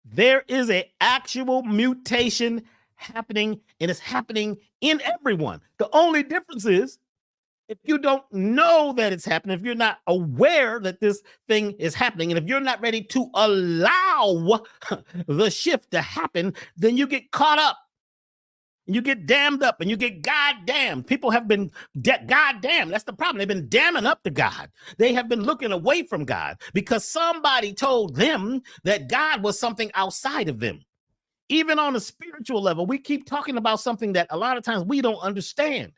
There is an actual mutation happening, and it's happening in everyone. The only difference is if you don't know that it's happening, if you're not aware that this thing is happening, and if you're not ready to allow the shift to happen, then you get caught up. And you get damned up and you get goddamned. People have been goddamned. That's the problem. They've been damming up to God. They have been looking away from God because somebody told them that God was something outside of them. Even on a spiritual level, we keep talking about something that a lot of times we don't understand.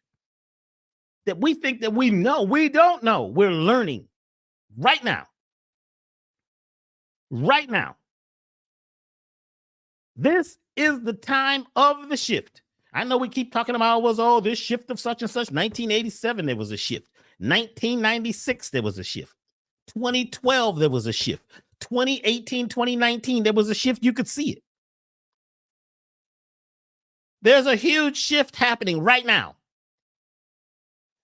That we think that we know. We don't know. We're learning right now. Right now. This is the time of the shift. I know we keep talking about this shift of such and such. 1987, there was a shift. 1996, there was a shift. 2012, there was a shift. 2018, 2019, there was a shift. You could see it. There's a huge shift happening right now.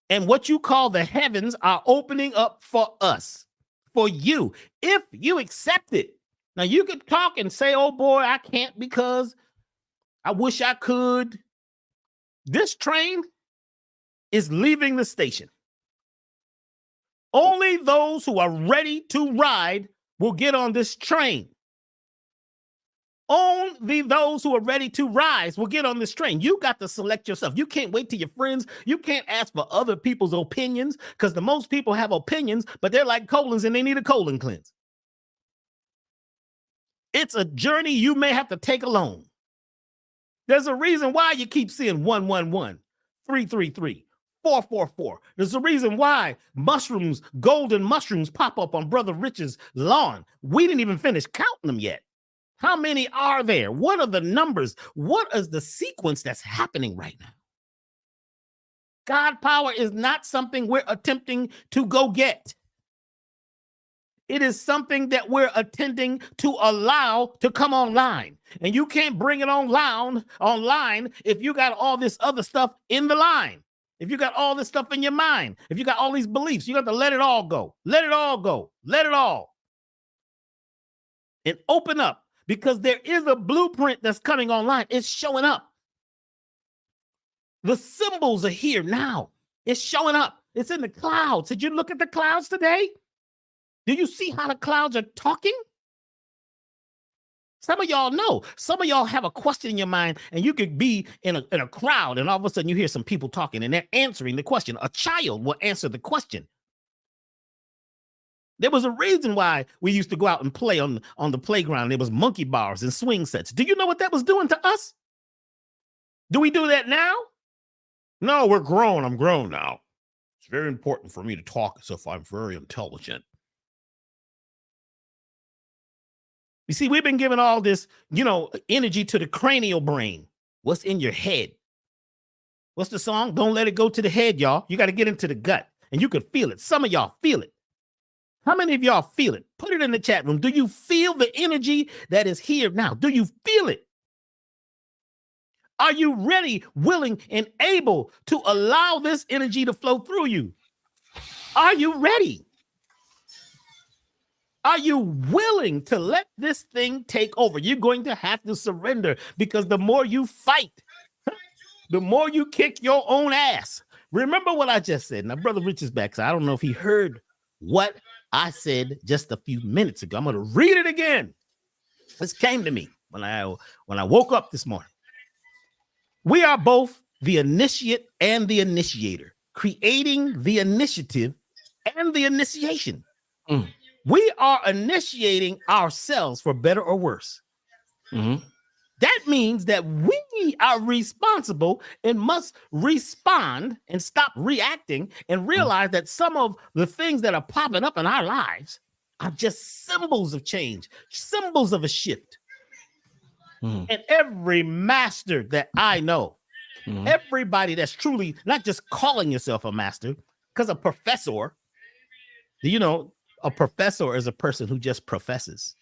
And what you call the heavens are opening up for us, for you, if you accept it. Now, you could talk and say, oh, boy, I can't because I wish I could. This train is leaving the station. Only those who are ready to ride will get on this train. Only those who are ready to rise will get on this train. You got to select yourself. You can't wait till your friends. You can't ask for other people's opinions because the most people have opinions, but they're like colons and they need a colon cleanse. It's a journey you may have to take alone. There's a reason why you keep seeing 111, 333, 444. There's a reason why mushrooms, golden mushrooms, pop up on Brother Rich's lawn. We didn't even finish counting them yet. How many are there? What are the numbers? What is the sequence that's happening right now? God power is not something we're attempting to go get. It is something that we're attempting to allow to come online. And you can't bring it online if you got all this other stuff in the line. If you got all this stuff in your mind, if you got all these beliefs, you got to let it all go. Let it all go. Let it all. And open up, because there is a blueprint that's coming online. It's showing up. The symbols are here now. It's showing up. It's in the clouds. Did you look at the clouds today? Do you see how the clouds are talking? Some of y'all know. Some of y'all have a question in your mind, and you could be in a crowd, and all of a sudden you hear some people talking, and they're answering the question. A child will answer the question. There was a reason why we used to go out and play on the playground. There was monkey bars and swing sets. Do you know what that was doing to us? Do we do that now? No, we're grown. I'm grown now. It's very important for me to talk as if I'm very intelligent. You see, we've been giving all this, energy to the cranial brain. What's in your head? What's the song? Don't let it go to the head, y'all. You got to get into the gut, and you can feel it. Some of y'all feel it. How many of y'all feel it? Put it in the chat room. Do you feel the energy that is here now? Do you feel it? Are you ready, willing, and able to allow this energy to flow through you? Are you ready? Are you willing to let this thing take over? You're going to have to surrender, because the more you fight, the more you kick your own ass. Remember what I just said. Now, Brother Rich is back, so I don't know if he heard what I said just a few minutes ago. I'm going to read it again. This came to me when I woke up this morning. We are both the initiate and the initiator, creating the initiative and the initiation. We are initiating ourselves for better or worse. Mm-hmm. That means that we are responsible and must respond and stop reacting and realize that some of the things that are popping up in our lives are just symbols of change, symbols of a shift. And every master that I know, everybody that's truly not just calling yourself a master, because a professor, a professor is a person who just professes.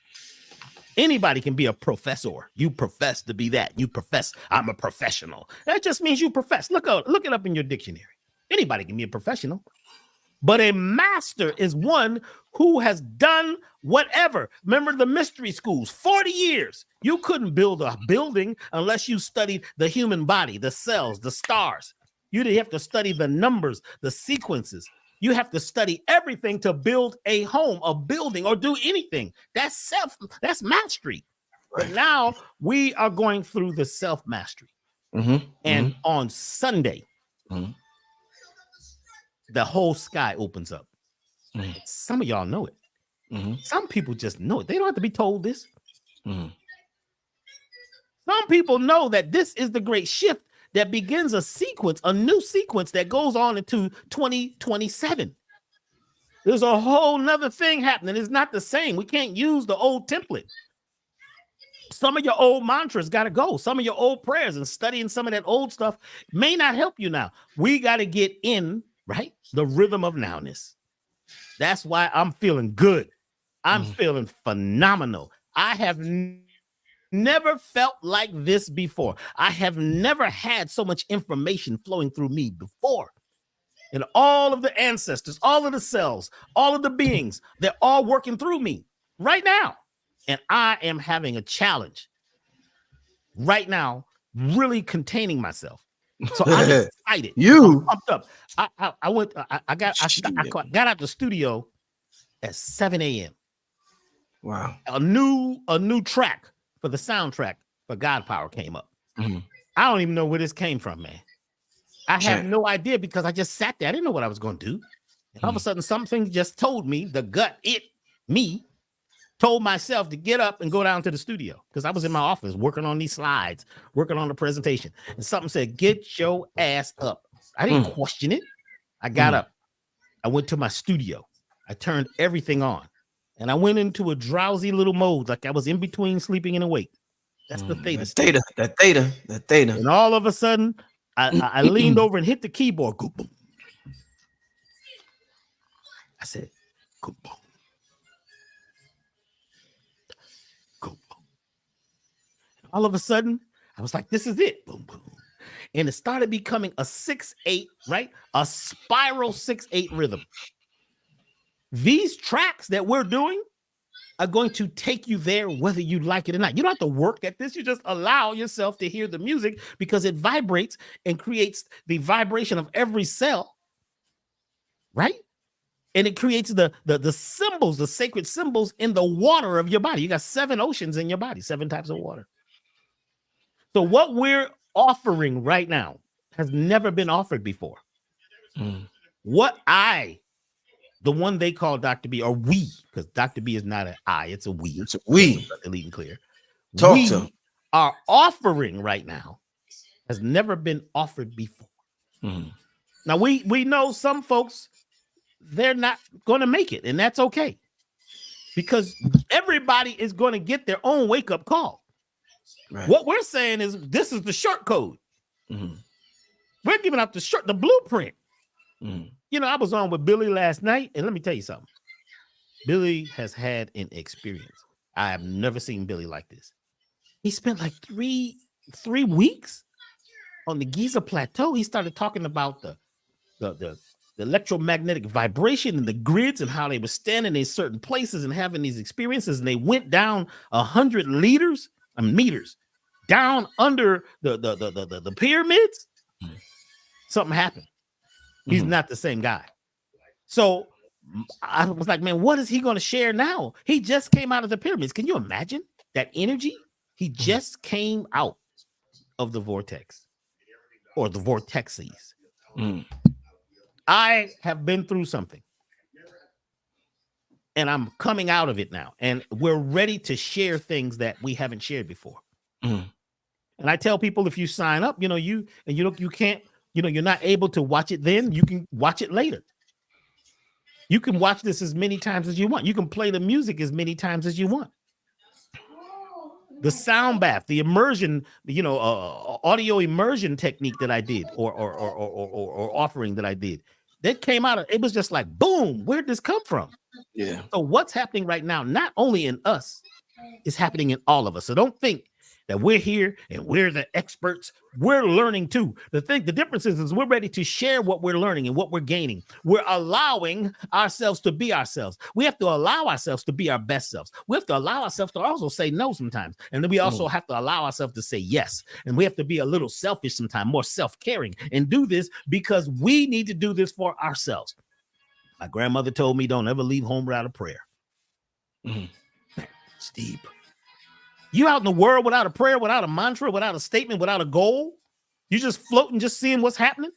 Anybody can be a professor. You profess to be that. You profess, I'm a professional. That just means you profess. Look it up in your dictionary. Anybody can be a professional. But a master is one who has done whatever. Remember the mystery schools, 40 years. You couldn't build a building unless you studied the human body, the cells, the stars. You'd have to study the numbers, the sequences. You have to study everything to build a home, a building, or do anything. That's mastery. Right. But now we are going through the self-mastery. And on Sunday, the whole sky opens up. Some of y'all know it. Some people just know it. They don't have to be told this. Some people know that this is the great shift that begins a sequence, a new sequence that goes on into 2027. There's a whole nother thing happening. It's not the same. We can't use the old template. Some of your old mantras got to go. Some of your old prayers and studying some of that old stuff may not help you now. We got to get in, right? The rhythm of nowness. That's why I'm feeling good. I'm feeling phenomenal. I have never felt like this before. I have never had so much information flowing through me before. And all of the ancestors, all of the cells, all of the beings, they're all working through me right now. And I am having a challenge right now, really containing myself. So I'm excited. I'm pumped up. I got out the studio at 7 a.m. Wow. A new track for for the soundtrack for GodPower came up. Mhm. I don't even know where this came from, man. I have no idea because I just sat there. I didn't know what I was going to do. And all of a sudden, something just told me, the gut, me, told myself to get up and go down to the studio because I was in my office working on these slides, working on the presentation. And something said, get your ass up. I didn't question it. I got up. I went to my studio. I turned everything on. And I went into a drowsy little mode, like I was in between sleeping and awake. That's the theta. That theta. And all of a sudden, I leaned over and hit the keyboard. Go boom. I said, go boom. Go boom. All of a sudden, I was like, this is it. Boom, boom. And it started becoming a 6/8, right? A spiral 6/8 rhythm. These tracks that we're doing are going to take you there whether you like it or not. You don't have to work at this. You just allow yourself to hear the music because it vibrates and creates the vibration of every cell, right? And it creates the symbols, the sacred symbols in the water of your body. You got 7 oceans in your body, 7 types of water. So what we're offering right now has never been offered before. What the one they call Dr. B, or we, because Dr. B is not an I, it's a we. It's a we. Elite and clear. Talk to them. Are offering right now has never been offered before. Now, we know some folks, they're not going to make it, and that's okay. Because everybody is going to get their own wake-up call. Right. What we're saying is this is the short code. We're giving out the blueprint. You know, I was on with Billy last night, and let me tell you something. Billy has had an experience. I have never seen Billy like this. He spent like three weeks on the Giza Plateau. He started talking about the electromagnetic vibration and the grids and how they were standing in certain places and having these experiences. And they went down 100 meters down under the pyramids. Something happened. He's not the same guy. So I was like, man, what is he going to share now? He just came out of the pyramids. Can you imagine that energy? He just came out of the vortex or the vortexes. I have been through something and I'm coming out of it now. And we're ready to share things that we haven't shared before. And I tell people, if you sign up, you can't, you're not able to watch it then, you can watch it later. You can watch this as many times as you want. You can play the music as many times as you want. The sound bath, the immersion, audio immersion technique that I did or offering that I did, that came out of, it was just like, boom, where'd this come from? Yeah. So what's happening right now, not only in us, it's happening in all of us. So don't think that we're here and we're the experts. We're learning too. The difference is we're ready to share what we're learning and what we're gaining. We're allowing ourselves to be ourselves. We have to allow ourselves to be our best selves. We have to allow ourselves to also say no sometimes. And then we also have to allow ourselves to say yes. And we have to be a little selfish sometimes, more self-caring, and do this because we need to do this for ourselves. My grandmother told me, don't ever leave home without a prayer. It's deep. You out in the world without a prayer, without a mantra, without a statement, without a goal. You just floating, just seeing what's happening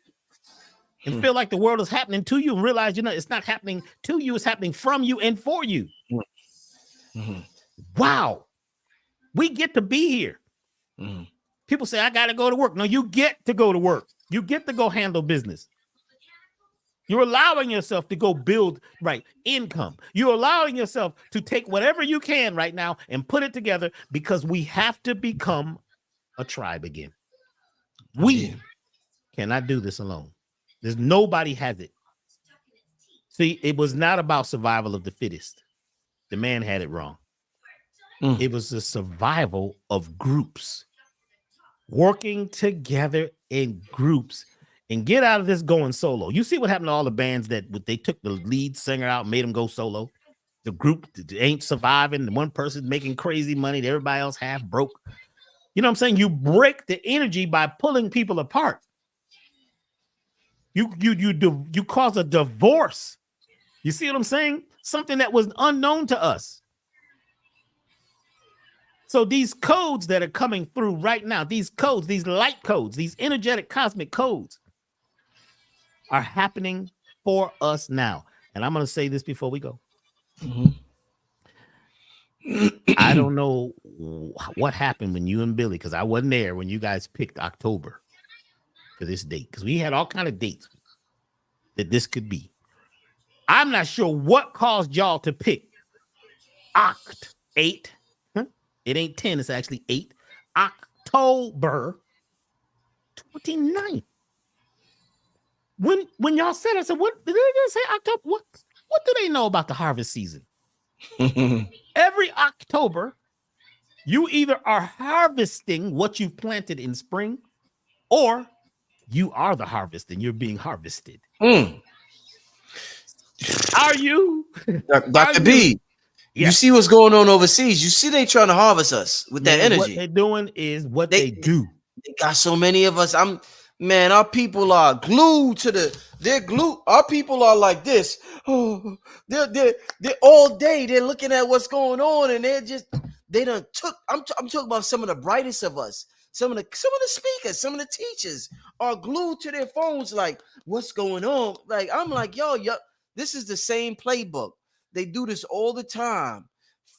and feel like the world is happening to you and realize, it's not happening to you. It's happening from you and for you. Wow. We get to be here. People say, I got to go to work. No, you get to go to work. You get to go handle business. You're allowing yourself to go build income. You're allowing yourself to take whatever you can right now and put it together because we have to become a tribe again. We cannot do this alone. There's nobody has it. See, it was not about survival of the fittest. The man had it wrong. It was the survival of groups, working together in groups. And get out of this going solo. You see what happened to all the bands that they took the lead singer out, made him go solo. The group ain't surviving. The one person making crazy money. Everybody else half broke. You know what I'm saying? You break the energy by pulling people apart. You cause a divorce. You see what I'm saying? Something that was unknown to us. So these codes that are coming through right now, these codes, these light codes, these energetic cosmic codes are happening for us now. And I'm going to say this before we go. I don't know what happened when you and Billy, because I wasn't there when you guys picked October for this date, because we had all kind of dates that this could be. I'm not sure what caused y'all to pick Oct 8. It ain't 10, it's actually 8. October 29th. When y'all said, I said, what did they say? October? What do they know about the harvest season? Every October, you either are harvesting what you've planted in spring, or you are the harvest and you're being harvested. Are you? Dr. B, you see what's going on overseas. You see they trying to harvest us with that energy. What they're doing is what they do. They got so many of us. Our people are glued to they're glued. Our people are like this. Oh, they're all day. They're looking at what's going on, and they done took. I'm talking about some of the brightest of us. Some of the speakers, some of the teachers are glued to their phones. Like, what's going on? Like, I'm like, yo, this is the same playbook. They do this all the time.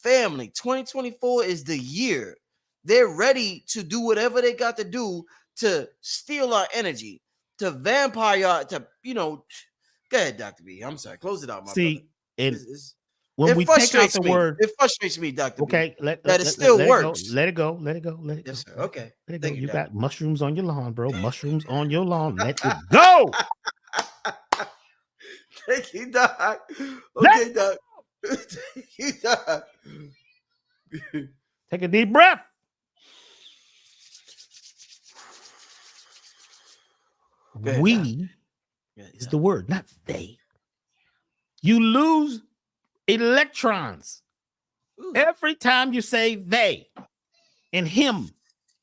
Family, 2024 is the year. They're ready to do whatever they got to do to steal our energy, to vampire, to, go ahead, Dr. B. I'm sorry. Close it out, my brother. When we take out the word, it frustrates me, Dr. Okay, B. It still works. Let it go. Yes, sir. Okay. Let it go. You got mushrooms on your lawn, bro. Mushrooms on your lawn. Let it go. Thank you, Doc. Okay, Doc. Thank you, Doc. Take a deep breath. We is the word, not they. You lose electrons every time you say they and him.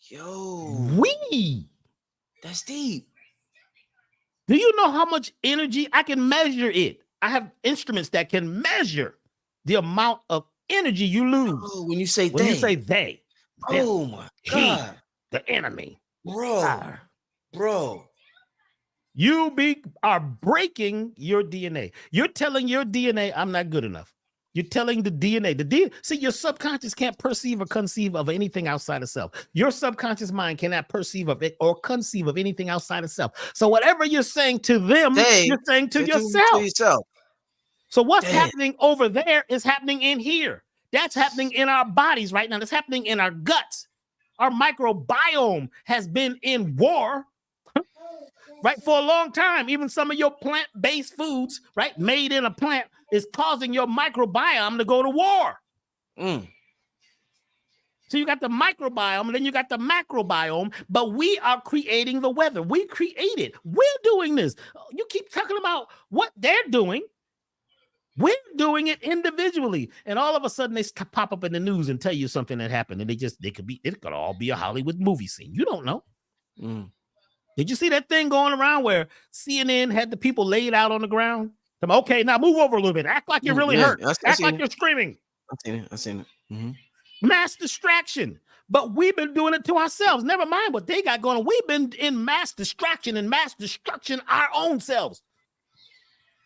Yo, we. That's deep. Do you know how much energy I can measure it? I have instruments that can measure the amount of energy you lose. Oh, when you say when they. you say they. Oh my God. The enemy. Bro. You are breaking your DNA. You're telling your DNA, I'm not good enough. You're telling the DNA. See, your subconscious can't perceive or conceive of anything outside of self. Your subconscious mind cannot perceive of it or conceive of anything outside of self. So whatever you're saying to them, you're saying to yourself. So what's happening over there is happening in here. That's happening in our bodies right now. That's happening in our guts. Our microbiome has been in war, right, for a long time. Even some of your plant-based foods, right, made in a plant, is causing your microbiome to go to war. So you got the microbiome, and then you got the macrobiome, but we are creating the weather. We create it. We're doing this. You keep talking about what they're doing. We're doing it individually, and all of a sudden they pop up in the news and tell you something that happened, and it could all be a Hollywood movie scene. You don't know. Did you see that thing going around where CNN had the people laid out on the ground? Okay, now move over a little bit. Act like you're really hurt. Act like you're screaming. I've seen it. Mass distraction. But we've been doing it to ourselves. Never mind what they got going on. We've been in mass distraction and mass destruction our own selves.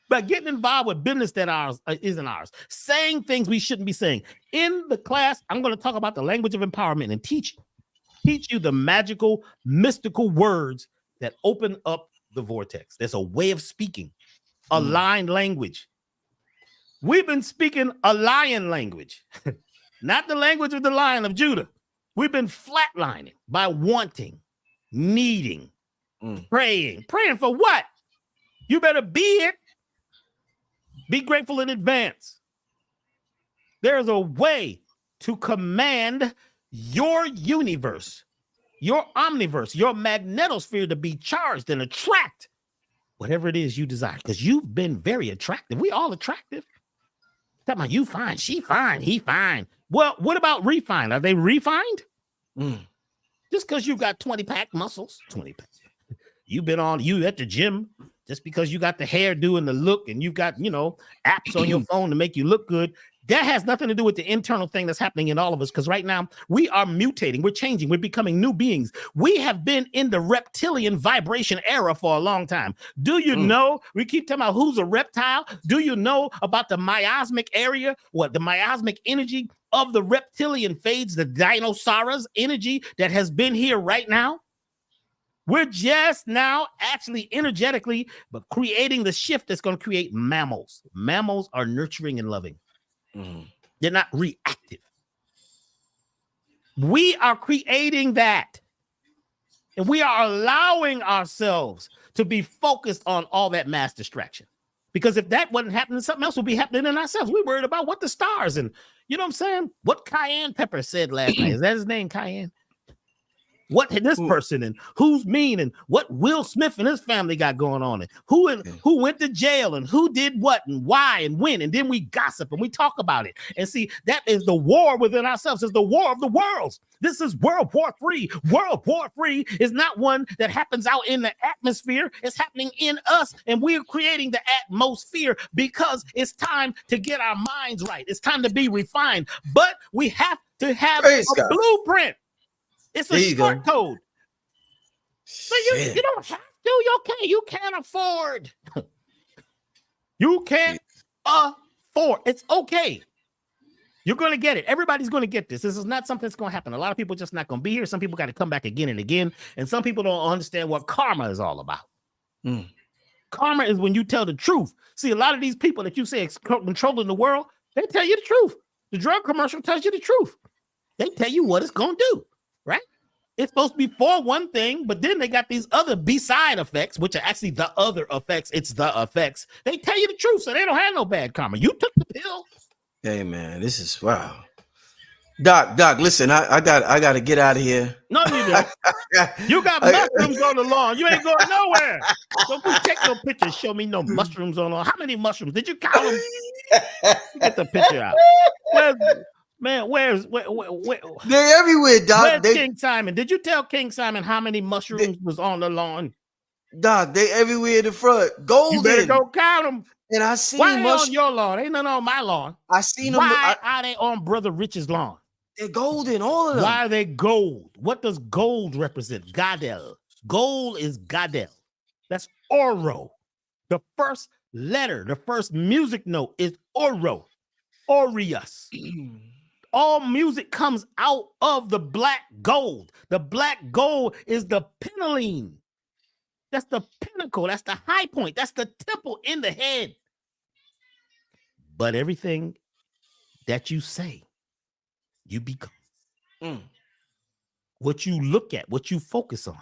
But getting involved with business that isn't ours. Saying things we shouldn't be saying. In the class, I'm going to talk about the language of empowerment and teach you the magical, mystical words that open up the vortex. There's a way of speaking, a lion language. We've been speaking a lion language, not the language of the Lion of Judah. We've been flatlining by wanting, needing, praying. Praying for what? You better be it. Be grateful in advance. There's a way to command your universe, your omniverse, your magnetosphere to be charged and attract whatever it is you desire, because you've been very attractive. We all attractive. Talking about you fine, she fine, he fine. Well, what about refined? Are they refined? Just because you've got 20-pack muscles, 20-pack. You at the gym, just because you got the hairdo and the look and you've got, apps on your phone to make you look good, That has nothing to do with the internal thing that's happening in all of us, because right now we are mutating, we're changing, we're becoming new beings. We have been in the reptilian vibration era for a long time. Do you know, we keep talking about who's a reptile? Do you know about the miasmic area, the miasmic energy of the reptilian phase, the dinosaurs energy that has been here right now? We're just now actually energetically but creating the shift that's going to create mammals. Mammals are nurturing and loving. They're not reactive. We are creating that. And we are allowing ourselves to be focused on all that mass distraction. Because if that wasn't happening, something else would be happening in ourselves. We're worried about what the stars and, you know what I'm saying? What Cayenne Pepper said last night. Is that his name, Cayenne? What this person and who's mean and what Will Smith and his family got going on and who went to jail and who did what and why and when, and then we gossip and we talk about it. And see, that is the war within ourselves. It's the war of the worlds. This is World War III. World War III is not one that happens out in the atmosphere. It's happening in us, and we're creating the atmosphere because it's time to get our minds right. It's time to be refined, but we have to have a blueprint. It's a short code. So you don't have to. You can't afford. You can't afford. It's okay. You're going to get it. Everybody's going to get this. This is not something that's going to happen. A lot of people just not going to be here. Some people got to come back again and again. And some people don't understand what karma is all about. Karma is when you tell the truth. See, a lot of these people that you say is controlling the world, they tell you the truth. The drug commercial tells you the truth. They tell you what it's going to do. Right? It's supposed to be for one thing, but then they got these other B-side effects, which are actually the other effects. It's the effects. They tell you the truth, so they don't have no bad karma. You took the pill. Hey man, this is wow. Doc, listen, I got to get out of here. No, you don't. You got mushrooms on the lawn. You ain't going nowhere. Don't you take no pictures. Show me no mushrooms on the lawn. How many mushrooms? Did you count them? Get the picture out. Where's they're everywhere, Doc. Where's King Simon? Did you tell King Simon how many mushrooms was on the lawn? Doc, they everywhere in the front. Golden. You better go count them. And I seen why they on your lawn? Ain't none on my lawn. I seen them. Why are they on Brother Rich's lawn? They're golden, all of them. Why are they gold? What does gold represent? Gadel. Gold is Gadel. That's Oro. The first letter, the first music note is Oro. Aureus. All music comes out of the black gold. The black gold is the pinoline. That's the pinnacle. That's the high point. That's the temple in the head. But everything that you say, you become. What you look at, what you focus on,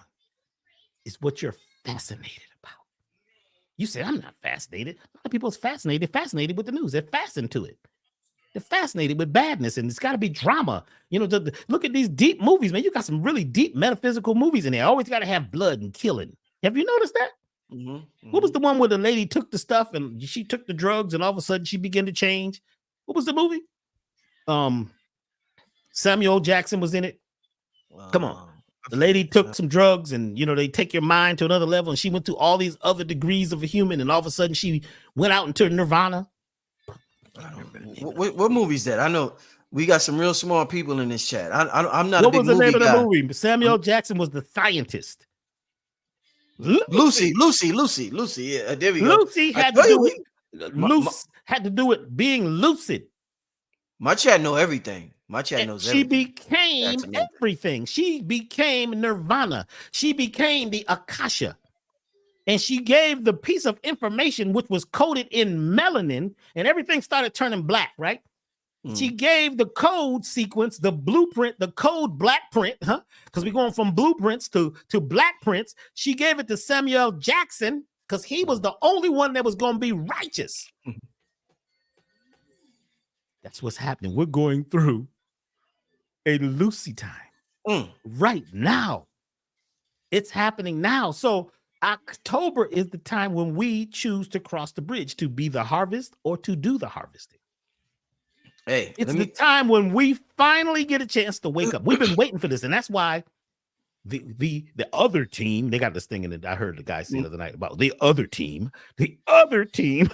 is what you're fascinated about. You say, I'm not fascinated. A lot of people are fascinated with the news. They're fastened to it. They're fascinated with badness, and it's got to be drama. You know, look at these deep movies, man. You got some really deep metaphysical movies in there. Always got to have blood and killing. Have you noticed that? What was the one where the lady took the stuff and she took the drugs and all of a sudden she began to change? What was the movie? Samuel Jackson was in it. Come on. The lady took some drugs and, you know, they take your mind to another level, and she went through all these other degrees of a human, and all of a sudden she went out into nirvana. What movie is that? I know we got some real smart people in this chat. I'm not what a big was the name movie of guy. the movie? Samuel Jackson was the scientist. Lucy. Yeah, there we go. Lucy had to do with being lucid. My chat know everything. My chat knows she everything. Became everything. She became nirvana. She became the Akasha. And she gave the piece of information which was coded in melanin, and everything started turning black, right? She gave the code sequence, the blueprint, the code black print, because we're going from blueprints to black prints. She gave it to Samuel Jackson because he was the only one that was going to be righteous. That's what's happening. We're going through a Lucy time right now. It's happening now. So October is the time when we choose to cross the bridge, to be the harvest or to do the harvesting. Hey, it's the time when we finally get a chance to wake up. We've been waiting for this, and that's why the other team, they got this thing in it. I heard the guy say the other night about the other team. The other team.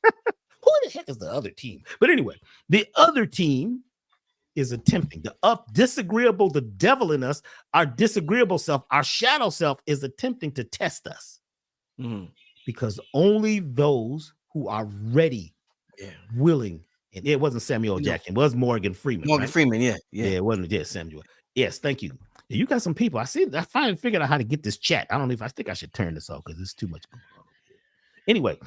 Who the heck is the other team? But anyway, the other team is attempting. The devil in us, our disagreeable self, our shadow self is attempting to test us. Because only those who are ready, willing, and it wasn't Samuel Jackson, it was Morgan Freeman. Morgan Freeman, yeah. It wasn't Samuel. Yes, thank you. You got some people. I finally figured out how to get this chat. I don't know if I think I should turn this off because it's too much going on. Anyway,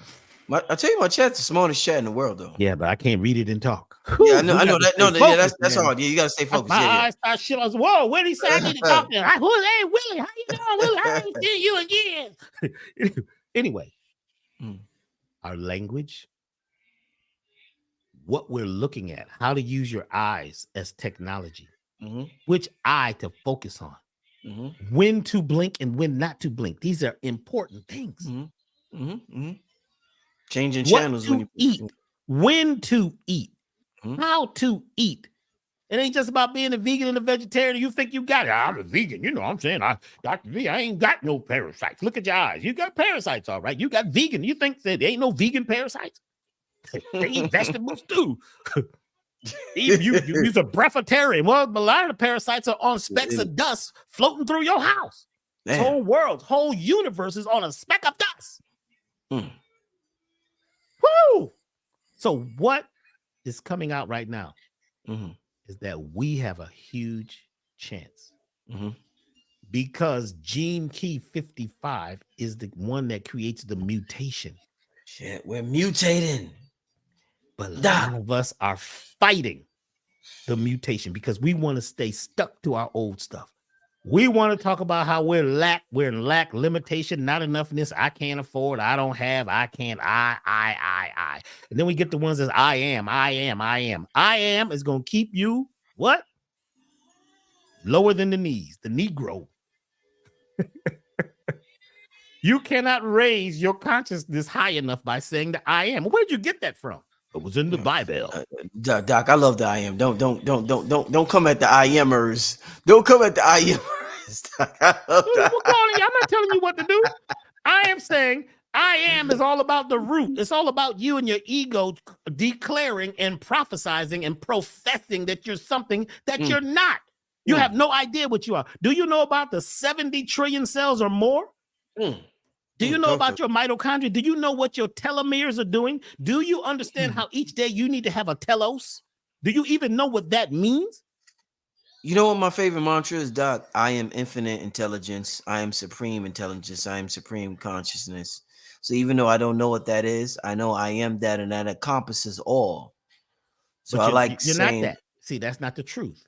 I tell you, my chat's the smallest chat in the world, though. Yeah, but I can't read it and talk. Yeah, I know that. No, focused, that's hard. Yeah, you gotta stay focused. My eyes start shit. I was, whoa, what did he say? I need to talk to him. Hey, Willie, how you doing, Willie? I ain't seen you again. Anyway, our language, what we're looking at, how to use your eyes as technology, which eye to focus on, when to blink and when not to blink. These are important things. Changing channels when to eat, how to eat. It ain't just about being a vegan and a vegetarian. You think you got it. I'm a vegan. You know what I'm saying? Dr. V, I ain't got no parasites. Look at your eyes. You got parasites, all right. You got vegan. You think that there ain't no vegan parasites? They eat vegetables too. You're a breatharian. Well, a lot of the parasites are on specks of dust floating through your house. This whole world, whole universe is on a speck of dust. Woo! So what is coming out right now is that we have a huge chance because gene key 55 is the one that creates the mutation. Shit, we're mutating. But a lot of us are fighting the mutation because we want to stay stuck to our old stuff. We want to talk about how we're in lack, limitation, not enoughness. I can't afford. I don't have. I can't. I. And then we get the ones that I am. I am is going to keep you what? Lower than the knees, the Negro. You cannot raise your consciousness high enough by saying that I am. Where'd you get that from? It was in the Bible. Doc, I love the I am. Don't come at the I amers. Don't come at the I amers. I'm not telling you what to do. I am saying I am is all about the root. It's all about you and your ego declaring and prophesizing and professing that you're something that you're not. You have no idea what you are. Do you know about the 70 trillion cells or more? Do you know about your mitochondria? Do you know what your telomeres are doing? Do you understand how each day you need to have a telos? Do you even know what that means? You know what my favorite mantra is, Doc? I am infinite intelligence. I am supreme intelligence. I am supreme consciousness. So even though I don't know what that is, I know I am that, and that encompasses all. So I like you're saying, not that. See, that's not the truth.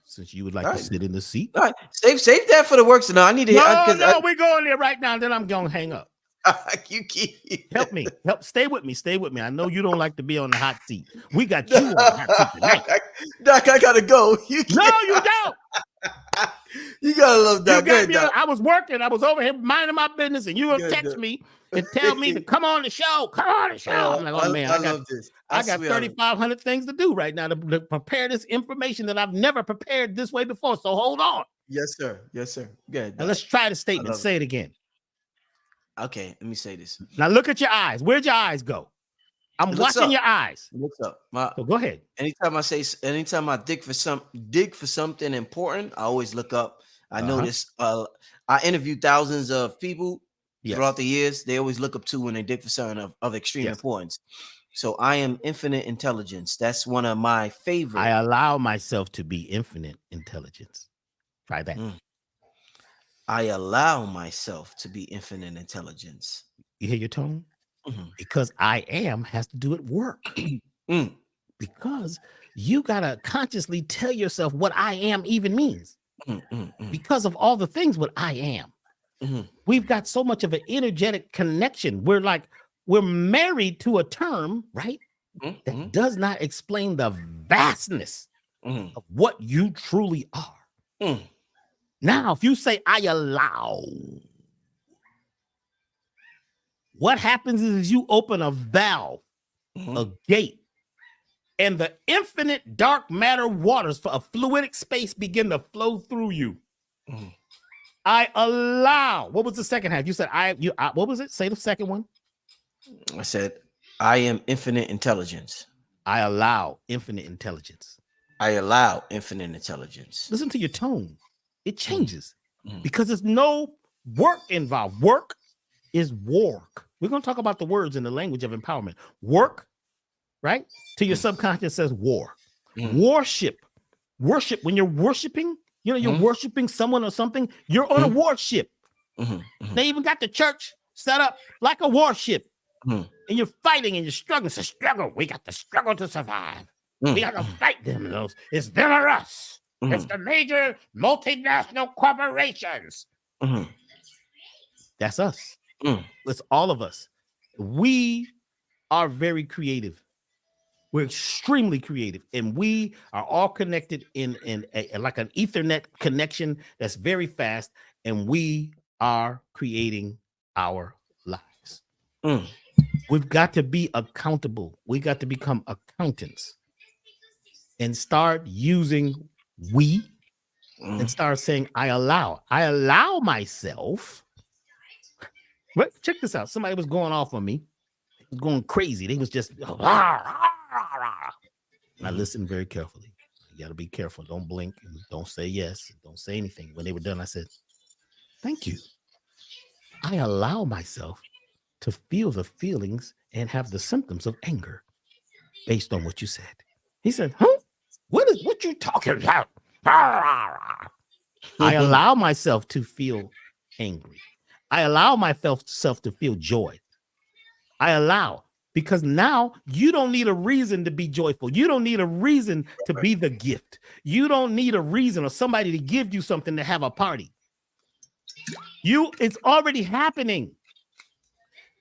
Since you would like to sit in the seat. All right. Save that for the works. No, I need to No, we're going there right now. Then I'm going to hang up. You keep help me. Stay with me. I know you don't like to be on the hot seat. We got you on the hot seat tonight. Doc, I gotta go. No, you don't. You gotta love Doc. Doc. I was working. I was over here minding my business, and you gonna text me and tell me to come on the show. I'm like, oh man, I love this. I got 3,500 things to do right now to prepare this information that I've never prepared this way before. So hold on. Yes, sir. Good. Now let's try the statement. Say it again. Okay, let me say this. Now look at your eyes. Where'd your eyes go? I'm watching your eyes. What's up? So go ahead. Anytime I dig for something important, I always look up. I notice I interviewed thousands of people throughout the years. They always look up to when they dig for something of extreme importance. So I am infinite intelligence. That's one of my favorite. I allow myself to be infinite intelligence. Try that. I allow myself to be infinite intelligence. You hear your tone? Because I am has to do with work. Because you got to consciously tell yourself what I am even means. Because of all the things what I am. We've got so much of an energetic connection. We're married to a term, right? That does not explain the vastness of what you truly are. Now, if you say, I allow, what happens is you open a valve, a gate, and the infinite dark matter waters for a fluidic space begin to flow through you. I allow. What was the second half? You said, what was it? Say the second one. I said, I am infinite intelligence. I allow infinite intelligence. I allow infinite intelligence. Listen to your tone. It changes because there's no work involved. Work is work. We're going to talk about the words in the language of empowerment. Work, right? To your subconscious says war. Worship. Worship. When you're worshiping, you know, you're worshiping someone or something, you're on a warship. They even got the church set up like a warship. And you're fighting and you're struggling. It's a struggle. We got to struggle to survive. We got to fight them. It's them or us. It's the major multinational corporations. That's us. It's all of us. We are very creative. We're extremely creative, and we are all connected in like an Ethernet connection that's very fast, and we are creating our lives. We've got to be accountable. We got to become accountants and start using we and start saying, I allow myself. But check this out. Somebody was going off on me. It was going crazy. They was just I listened very carefully. You got to be careful. Don't blink and don't say yes. Don't say anything. When they were done, I said, thank you. I allow myself to feel the feelings and have the symptoms of anger based on what you said. He said, huh? What you talking about? I allow myself to feel angry. I allow myself to feel joy. I allow, because now you don't need a reason to be joyful. You don't need a reason to be the gift. You don't need a reason or somebody to give you something to have a party. It's already happening.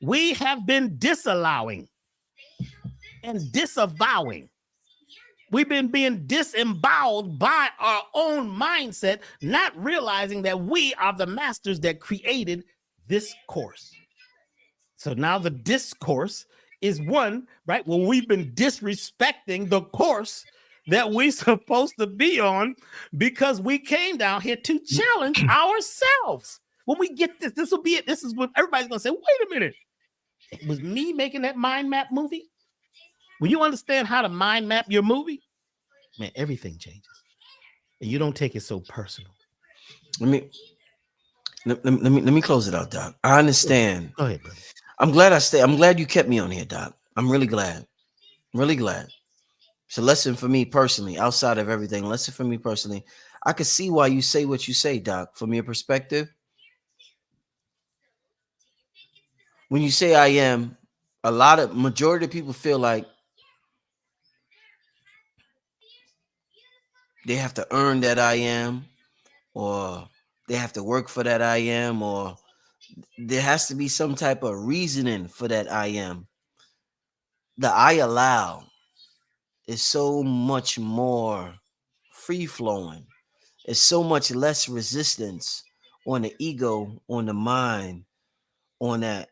We have been disallowing and disavowing. We've been being disemboweled by our own mindset, not realizing that we are the masters that created this course. So now the discourse is one, right? Well, we've been disrespecting the course that we're supposed to be on because we came down here to challenge ourselves. When we get this will be it. This is what everybody's going to say, wait a minute. It was me making that mind map movie. When you understand how to mind map your movie, man, everything changes. And you don't take it so personal. Let me close it out, Doc. I understand. Go ahead, brother. I'm glad you kept me on here, Doc. I'm really glad. Really glad. It's a lesson for me personally, outside of everything. Lesson for me personally. I could see why you say what you say, Doc, from your perspective. When you say I am, majority of people feel like they have to earn that I am, or they have to work for that I am, or there has to be some type of reasoning for that I am. The I allow is so much more free flowing. It's so much less resistance on the ego, on the mind, on that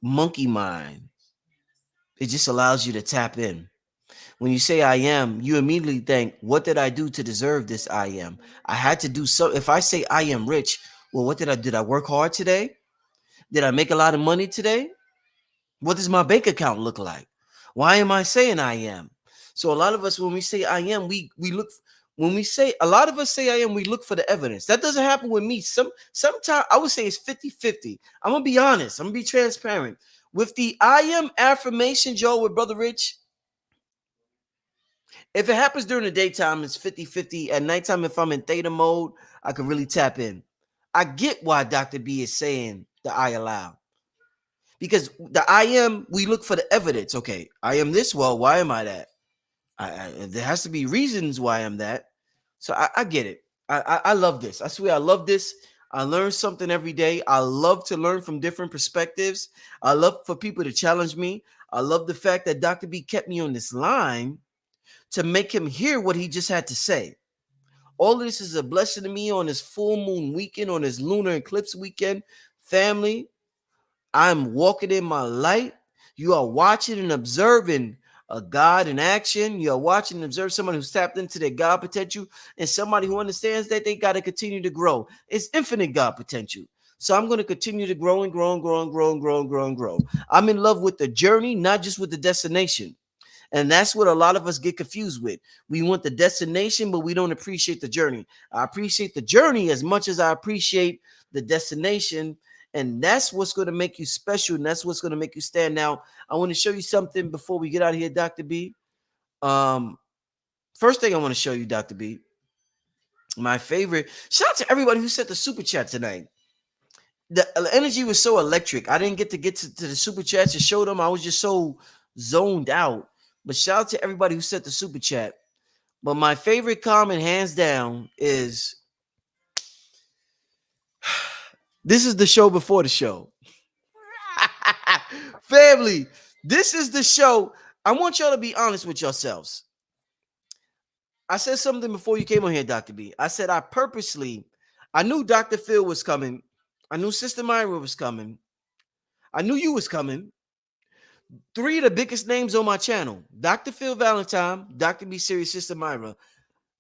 monkey mind. It just allows you to tap in. When you say I am, you immediately think, what did I do to deserve this I am? I had to do so. If I say I am rich, well, what did I do? Did I work hard today? Did I make a lot of money today? What does my bank account look like? Why am I saying I am? So a lot of us, when we say I am, we look. When we say, a lot of us say I am, we look for the evidence. That doesn't happen with me. Sometimes I would say it's 50-50. I'm going to be honest. I'm going to be transparent. With the I am affirmation, Joe, with Brother Rich, if it happens during the daytime, it's 50-50. At nighttime, if I'm in theta mode, I can really tap in. I get why Dr. B is saying the I allow. Because the I am, we look for the evidence. Okay, I am this. Well, why am I that? There has to be reasons why I'm that. So I get it. I love this. I swear I love this. I learn something every day. I love to learn from different perspectives. I love for people to challenge me. I love the fact that Dr. B kept me on this line to make him hear what he just had to say. All of this is a blessing to me on this full moon weekend, on this lunar eclipse weekend. Family, I'm walking in my light. You are watching and observing a God in action. You are watching and observe someone who's tapped into their God potential and somebody who understands that they got to continue to grow. It's infinite God potential. So I'm going to continue to grow and grow and grow and grow and grow and grow and grow. I'm in love with the journey, not just with the destination. And that's what a lot of us get confused with. We want the destination, but we don't appreciate the journey. I appreciate the journey as much as I appreciate the destination. And that's what's going to make you special. And that's what's going to make you stand out. I want to show you something before we get out of here, Dr. B. First thing I want to show you, Dr. B, my favorite. Shout out to everybody who sent the super chat tonight. The energy was so electric. I didn't get to the super chats to show them. I was just so zoned out. But shout out to everybody who sent the super chat. But my favorite comment, hands down, is this is the show before the show. Family, this is the show. I want y'all to be honest with yourselves. I said something before you came on here, Dr. B. I said I knew Dr. Phil was coming. I knew Sister Myra was coming. I knew you was coming. 3 of the biggest names on my channel, Dr. Phil Valentine, Dr. B Sirius, Sister Myra.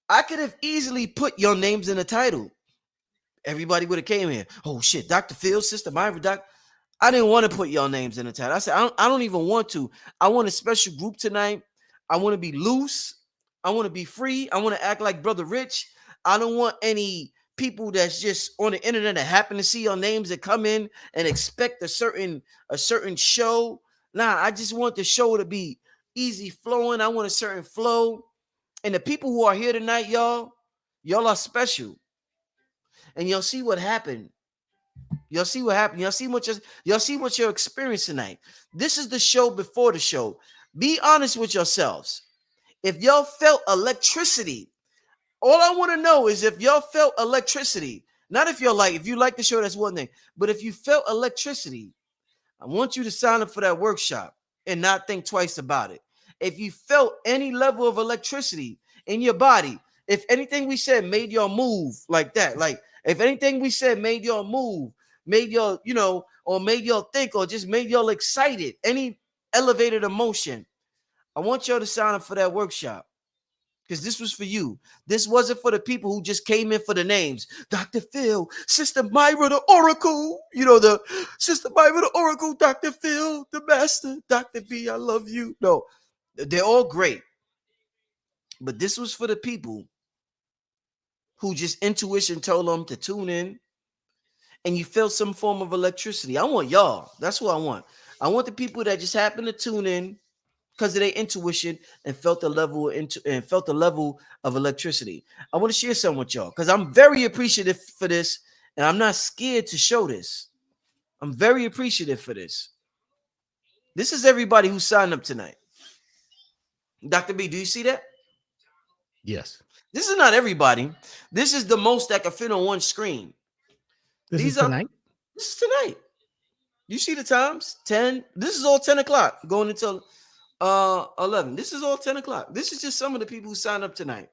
I could have easily put your names in the title. Everybody would have came here. Oh shit, Dr. Phil, Sister Myra, Doc. I didn't want to put your names in the title. I said, I don't even want to. I want a special group tonight. I want to be loose. I want to be free. I want to act like Brother Rich. I don't want any people that's just on the internet that happen to see your names that come in and expect a certain show. Nah, I just want the show to be easy flowing. I want a certain flow. And the people who are here tonight, y'all are special. And you'll see what happened. You'll see what happened. You'll see what you're experiencing tonight. This is the show before the show. Be honest with yourselves. If y'all felt electricity, all I want to know is if y'all felt electricity. Not if you like the show, that's one thing. But if you felt electricity, I want you to sign up for that workshop and not think twice about it. If you felt any level of electricity in your body, if anything we said made y'all move like that, like if anything we said made y'all move, made y'all, or made y'all think, or just made y'all excited, any elevated emotion, I want y'all to sign up for that workshop. Because this was for you. This wasn't for the people who just came in for the names. Dr. Phil, Sister Myra, the Oracle. The Sister Myra, the Oracle, Dr. Phil, the Master, Dr. B, I love you. No, they're all great. But this was for the people who just intuition told them to tune in and you felt some form of electricity. I want y'all. That's what I want. I want the people that just happen to tune in because of their intuition and felt the level of electricity. I want to share something with y'all because I'm very appreciative for this, and I'm not scared to show this. I'm very appreciative for this. This is everybody who signed up tonight. Dr. B, do you see that? Yes. This is not everybody. This is the most that can fit on one screen. This is tonight? This is tonight. You see the times? 10. This is all 10 o'clock going until 11. This is all 10 o'clock. This is just some of the people who signed up tonight.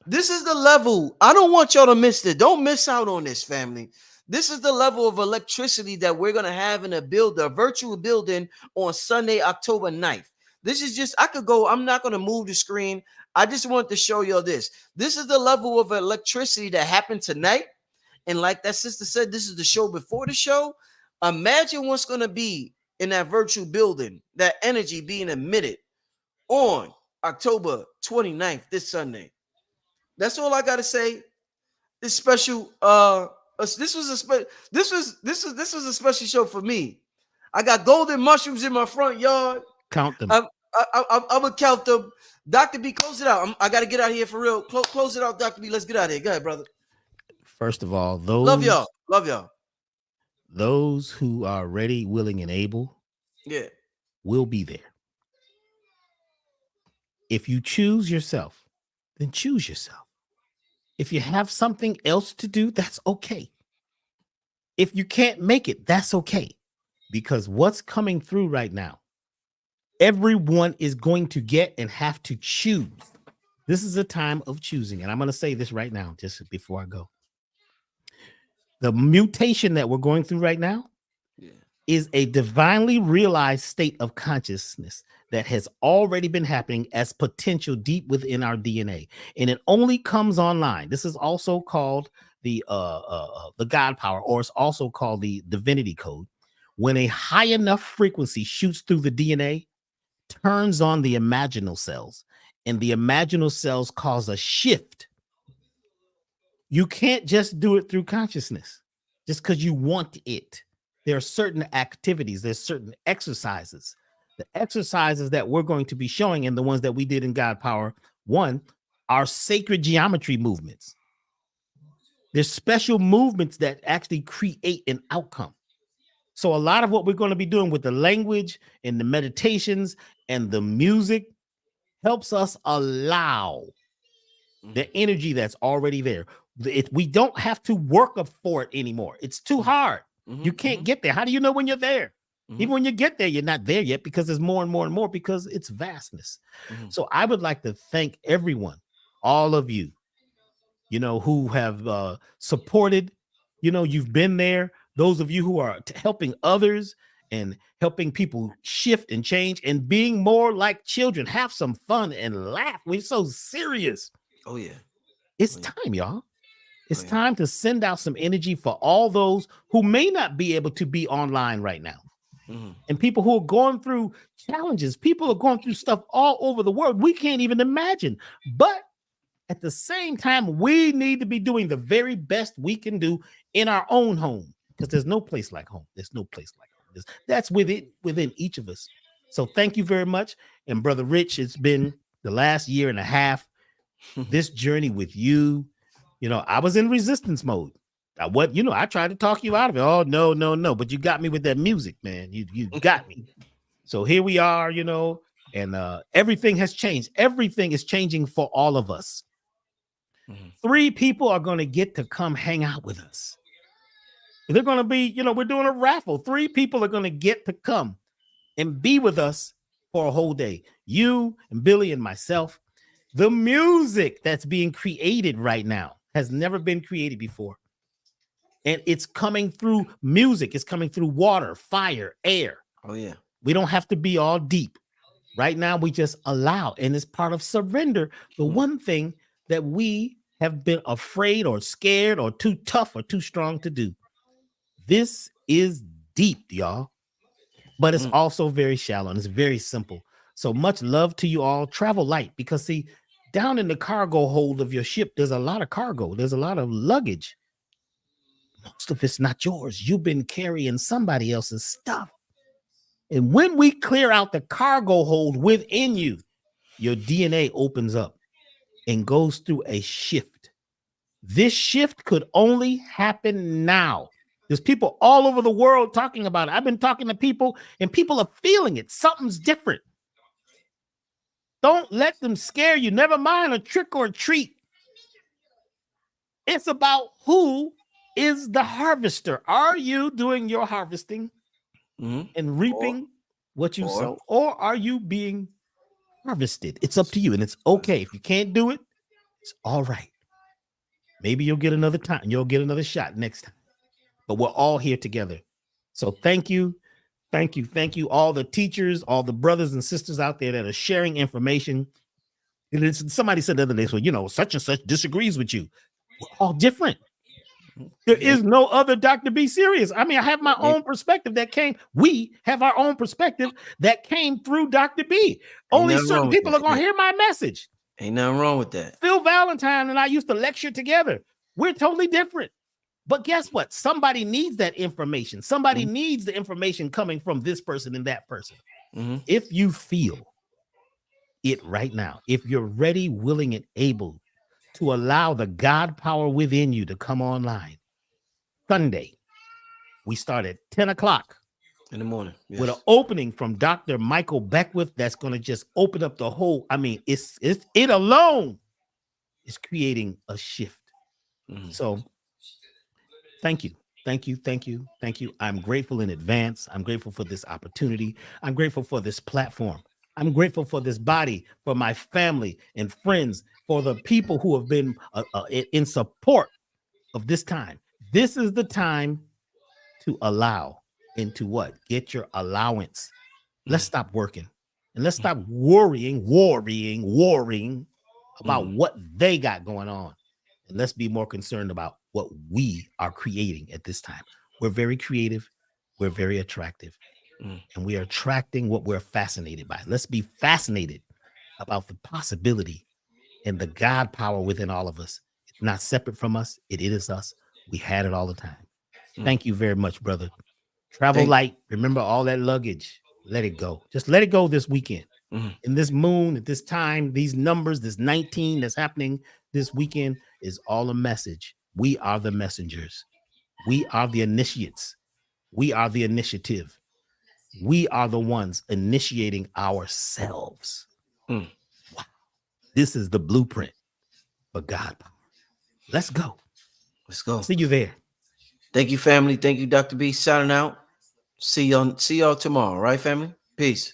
This is the level. I don't want y'all to miss this. Don't miss out on this, family. This is the level of electricity that we're going to have in a virtual building on Sunday, October 9th. This is just, I'm not going to move the screen. I just want to show y'all this. This is the level of electricity that happened tonight. And like that sister said, this is the show before the show. Imagine what's going to be in that virtual building, that energy being emitted on October 29th, this Sunday. That's all I got to say. This special, this was a special show for me. I got golden mushrooms in my front yard. Count them. I'm gonna count them. Dr. B, close it out. I got to get out of here for real. Close it out, Dr. B. Let's get out of here. Go ahead, brother. First of all, love y'all. Those who are ready, willing, and able, will be there. If you choose yourself, then choose yourself. If you have something else to do, that's okay. If you can't make it, that's okay. Because what's coming through right now, everyone is going to get and have to choose. This is a time of choosing. And I'm going to say this right now, just before I go. The mutation that we're going through right now is a divinely realized state of consciousness that has already been happening as potential deep within our DNA. And it only comes online. This is also called God power, or it's also called the divinity code. When a high enough frequency shoots through the DNA, turns on the imaginal cells, and the imaginal cells cause a shift. You can't just do it through consciousness just because you want it. There are certain activities, there's certain exercises. The exercises that we're going to be showing, and the ones that we did in God Power 1, are sacred geometry movements. There's special movements that actually create an outcome. So a lot of what we're going to be doing with the language and the meditations and the music helps us allow the energy that's already there. We don't have to work up for it anymore. It's too hard. You can't get there. How do you know when you're there? Even when you get there, you're not there yet, because there's more and more and more, because it's vastness. So I would like to thank everyone, all of you, who have supported, you've been there. Those of you who are helping others and helping people shift and change and being more like children, have some fun and laugh. We're so serious. Oh yeah. It's time, y'all. It's time to send out some energy for all those who may not be able to be online right now. And people who are going through challenges. People are going through stuff all over the world we can't even imagine. But at the same time, we need to be doing the very best we can do in our own home, because there's no place like home. There's no place like home. That's within each of us. So thank you very much. And Brother Rich, it's been the last year and a half, this journey with you. I was in resistance mode. I tried to talk you out of it. Oh, no. But you got me with that music, man. You got me. So here we are, and everything has changed. Everything is changing for all of us. 3 people are going to get to come hang out with us. They're going to be, we're doing a raffle. 3 people are going to get to come and be with us for a whole day. You and Billy and myself. The music that's being created right now has never been created before. And it's coming through music. It's coming through water, fire, air. Oh, yeah. We don't have to be all deep. Right now, we just allow. And it's part of surrender. The one thing that we have been afraid or scared or too tough or too strong to do. This is deep, y'all. But it's also very shallow and it's very simple. So much love to you all. Travel light, because see, down in the cargo hold of your ship, there's a lot of cargo. There's a lot of luggage. Most of it's not yours. You've been carrying somebody else's stuff. And when we clear out the cargo hold within you, your DNA opens up and goes through a shift. This shift could only happen now. There's people all over the world talking about it. I've been talking to people, and people are feeling it. Something's different. Don't let them scare you. Never mind a trick or a treat. It's about who is the harvester. Are you doing your harvesting and reaping what you sow, or are you being harvested? It's up to you, and it's okay. If you can't do it, it's all right. Maybe you'll get another time. You'll get another shot next time. But we're all here together. So thank you. Thank you. Thank you. All the teachers, all the brothers and sisters out there that are sharing information. And somebody said the other day, so, such and such disagrees with you. We're all different. There is no other Dr. B Sirius. I mean, I have my own perspective we have our own perspective that came through Dr. B. Only certain people are going to hear my message. Ain't nothing wrong with that. Phil Valentine and I used to lecture together. We're totally different. But guess what? Somebody needs that information. Somebody needs the information coming from this person and that person. If you feel it right now, if you're ready, willing, and able to allow the God power within you to come online, Sunday, we start at 10 o'clock in the morning with an opening from Dr. Michael Beckwith that's going to just open up the whole. I mean, it alone is creating a shift. So thank you. Thank you. Thank you. Thank you. I'm grateful in advance. I'm grateful for this opportunity. I'm grateful for this platform. I'm grateful for this body, for my family and friends, for the people who have been in support of this time. This is the time to allow into what? Get your allowance. Let's stop working and let's stop worrying about what they got going on. And let's be more concerned about what we are creating at this time. We're very creative. We're very attractive. And we are attracting what we're fascinated by. Let's be fascinated about the possibility and the God power within all of us. It's not separate from us. It is us. We had it all the time. Thank you very much, brother. Travel light. Remember all that luggage. Let it go. Just let it go this weekend. In this moon, at this time, these numbers, this 19 that's happening this weekend is all a message. We are the messengers. We are the initiates. We are the initiative. We are the ones initiating ourselves. Wow. This is the blueprint for God power. Let's go. Let's go. See you there. Thank you, family. Thank you, Dr. B. Signing out. See y'all tomorrow, right, family? Peace.